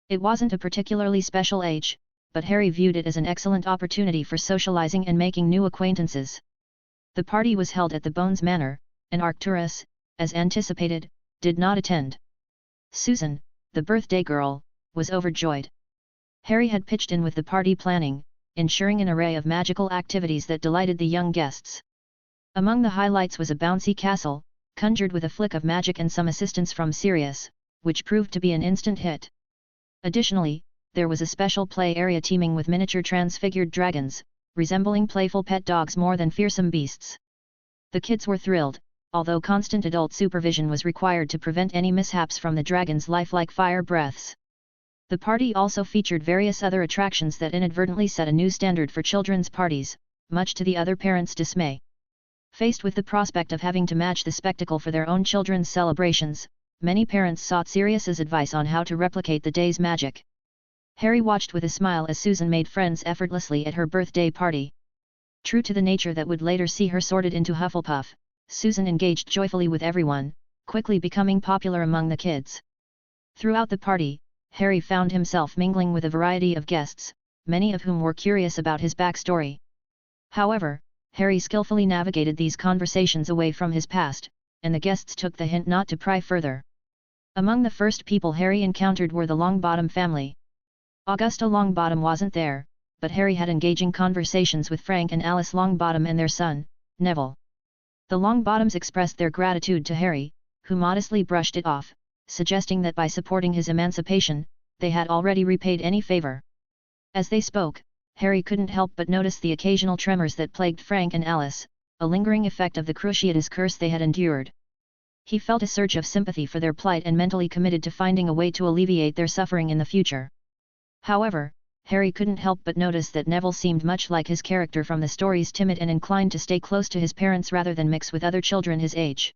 It wasn't a particularly special age, but Harry viewed it as an excellent opportunity for socializing and making new acquaintances. The party was held at the Bones Manor, and Arcturus, as anticipated, did not attend. Susan, the birthday girl, was overjoyed. Harry had pitched in with the party planning, ensuring an array of magical activities that delighted the young guests. Among the highlights was a bouncy castle, conjured with a flick of magic and some assistance from Sirius, which proved to be an instant hit. Additionally, there was a special play area teeming with miniature transfigured dragons, resembling playful pet dogs more than fearsome beasts. The kids were thrilled, although constant adult supervision was required to prevent any mishaps from the dragons' lifelike fire breaths. The party also featured various other attractions that inadvertently set a new standard for children's parties, much to the other parents' dismay. Faced with the prospect of having to match the spectacle for their own children's celebrations, many parents sought Sirius's advice on how to replicate the day's magic. Harry watched with a smile as Susan made friends effortlessly at her birthday party. True to the nature that would later see her sorted into Hufflepuff, Susan engaged joyfully with everyone, quickly becoming popular among the kids. Throughout the party, Harry found himself mingling with a variety of guests, many of whom were curious about his backstory. However, Harry skillfully navigated these conversations away from his past, and the guests took the hint not to pry further. Among the first people Harry encountered were the Longbottom family. Augusta Longbottom wasn't there, but Harry had engaging conversations with Frank and Alice Longbottom and their son, Neville. The Longbottoms expressed their gratitude to Harry, who modestly brushed it off, suggesting that by supporting his emancipation, they had already repaid any favor. As they spoke, Harry couldn't help but notice the occasional tremors that plagued Frank and Alice, a lingering effect of the Cruciatus curse they had endured. He felt a surge of sympathy for their plight and mentally committed to finding a way to alleviate their suffering in the future. However, Harry couldn't help but notice that Neville seemed much like his character from the stories, timid and inclined to stay close to his parents rather than mix with other children his age.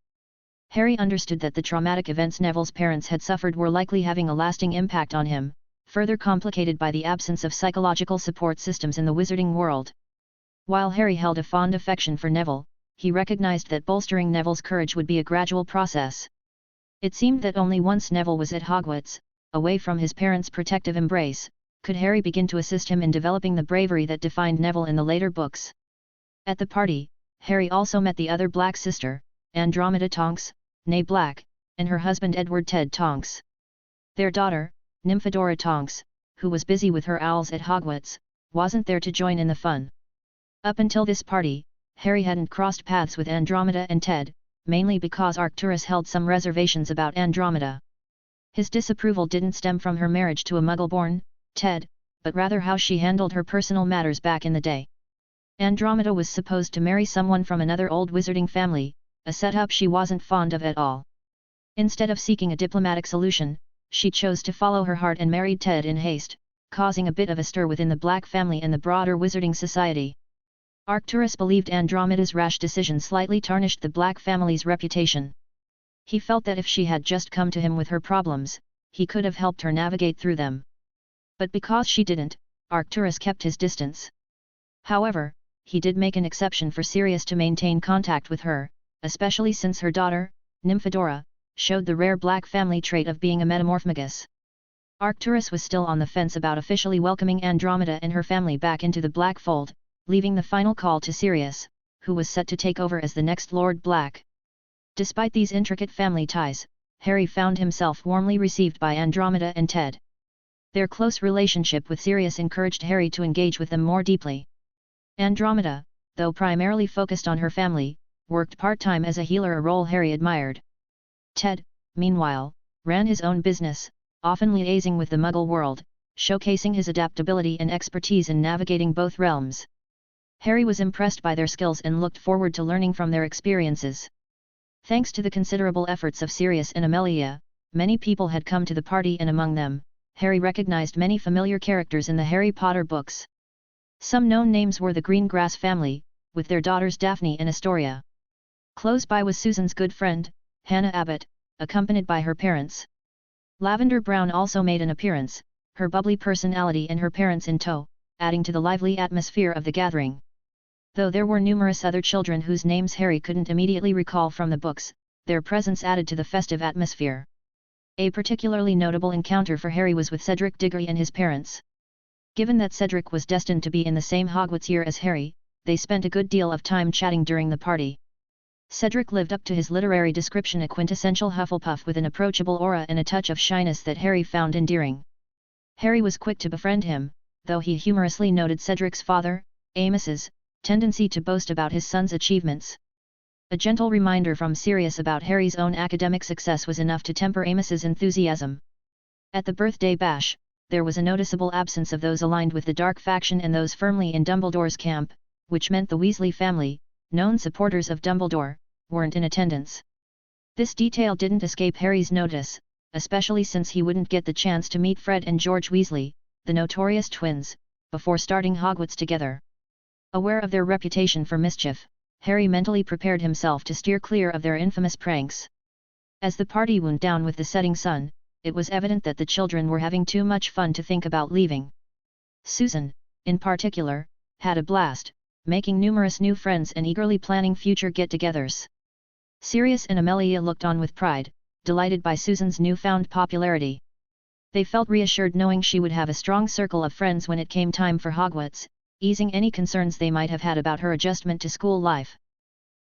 Harry understood that the traumatic events Neville's parents had suffered were likely having a lasting impact on him, further complicated by the absence of psychological support systems in the wizarding world. While Harry held a fond affection for Neville, he recognized that bolstering Neville's courage would be a gradual process. It seemed that only once Neville was at Hogwarts, away from his parents' protective embrace, could Harry begin to assist him in developing the bravery that defined Neville in the later books. At the party, Harry also met the other Black sister, Andromeda Tonks, née Black, and her husband Edward Ted Tonks. Their daughter, Nymphadora Tonks, who was busy with her owls at Hogwarts, wasn't there to join in the fun. Up until this party, Harry hadn't crossed paths with Andromeda and Ted, mainly because Arcturus held some reservations about Andromeda. His disapproval didn't stem from her marriage to a Muggle-born, Ted, but rather how she handled her personal matters back in the day. Andromeda was supposed to marry someone from another old wizarding family, a setup she wasn't fond of at all. Instead of seeking a diplomatic solution, she chose to follow her heart and married Ted in haste, causing a bit of a stir within the Black family and the broader wizarding society. Arcturus believed Andromeda's rash decision slightly tarnished the Black family's reputation. He felt that if she had just come to him with her problems, he could have helped her navigate through them. But because she didn't, Arcturus kept his distance. However, he did make an exception for Sirius to maintain contact with her, especially since her daughter, Nymphadora, showed the rare Black family trait of being a metamorphmagus. Arcturus was still on the fence about officially welcoming Andromeda and her family back into the Black fold, leaving the final call to Sirius, who was set to take over as the next Lord Black. Despite these intricate family ties, Harry found himself warmly received by Andromeda and Ted. Their close relationship with Sirius encouraged Harry to engage with them more deeply. Andromeda, though primarily focused on her family, worked part-time as a healer, a role Harry admired. Ted, meanwhile, ran his own business, often liaising with the Muggle world, showcasing his adaptability and expertise in navigating both realms. Harry was impressed by their skills and looked forward to learning from their experiences. Thanks to the considerable efforts of Sirius and Amelia, many people had come to the party, and among them, Harry recognized many familiar characters in the Harry Potter books. Some known names were the Greengrass family, with their daughters Daphne and Astoria. Close by was Susan's good friend, Hannah Abbott, accompanied by her parents. Lavender Brown also made an appearance, her bubbly personality and her parents in tow, adding to the lively atmosphere of the gathering. Though there were numerous other children whose names Harry couldn't immediately recall from the books, their presence added to the festive atmosphere. A particularly notable encounter for Harry was with Cedric Diggory and his parents. Given that Cedric was destined to be in the same Hogwarts year as Harry, they spent a good deal of time chatting during the party. Cedric lived up to his literary description, a quintessential Hufflepuff with an approachable aura and a touch of shyness that Harry found endearing. Harry was quick to befriend him, though he humorously noted Cedric's father, Amos's, tendency to boast about his son's achievements. A gentle reminder from Sirius about Harry's own academic success was enough to temper Amos's enthusiasm. At the birthday bash, there was a noticeable absence of those aligned with the dark faction and those firmly in Dumbledore's camp, which meant the Weasley family, known supporters of Dumbledore, weren't in attendance. This detail didn't escape Harry's notice, especially since he wouldn't get the chance to meet Fred and George Weasley, the notorious twins, before starting Hogwarts together. Aware of their reputation for mischief, Harry mentally prepared himself to steer clear of their infamous pranks. As the party wound down with the setting sun, it was evident that the children were having too much fun to think about leaving. Susan, in particular, had a blast, making numerous new friends and eagerly planning future get-togethers. Sirius and Amelia looked on with pride, delighted by Susan's newfound popularity. They felt reassured knowing she would have a strong circle of friends when it came time for Hogwarts, easing any concerns they might have had about her adjustment to school life.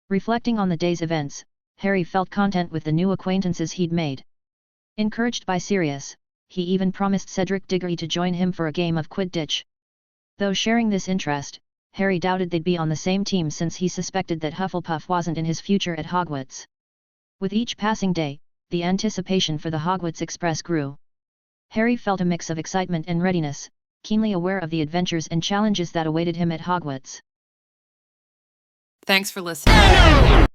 Reflecting on the day's events, Harry felt content with the new acquaintances he'd made. Encouraged by Sirius, he even promised Cedric Diggory to join him for a game of Quidditch. Though sharing this interest, Harry doubted they'd be on the same team since he suspected that Hufflepuff wasn't in his future at Hogwarts. With each passing day, the anticipation for the Hogwarts Express grew. Harry felt a mix of excitement and readiness, keenly aware of the adventures and challenges that awaited him at Hogwarts. Thanks for listening.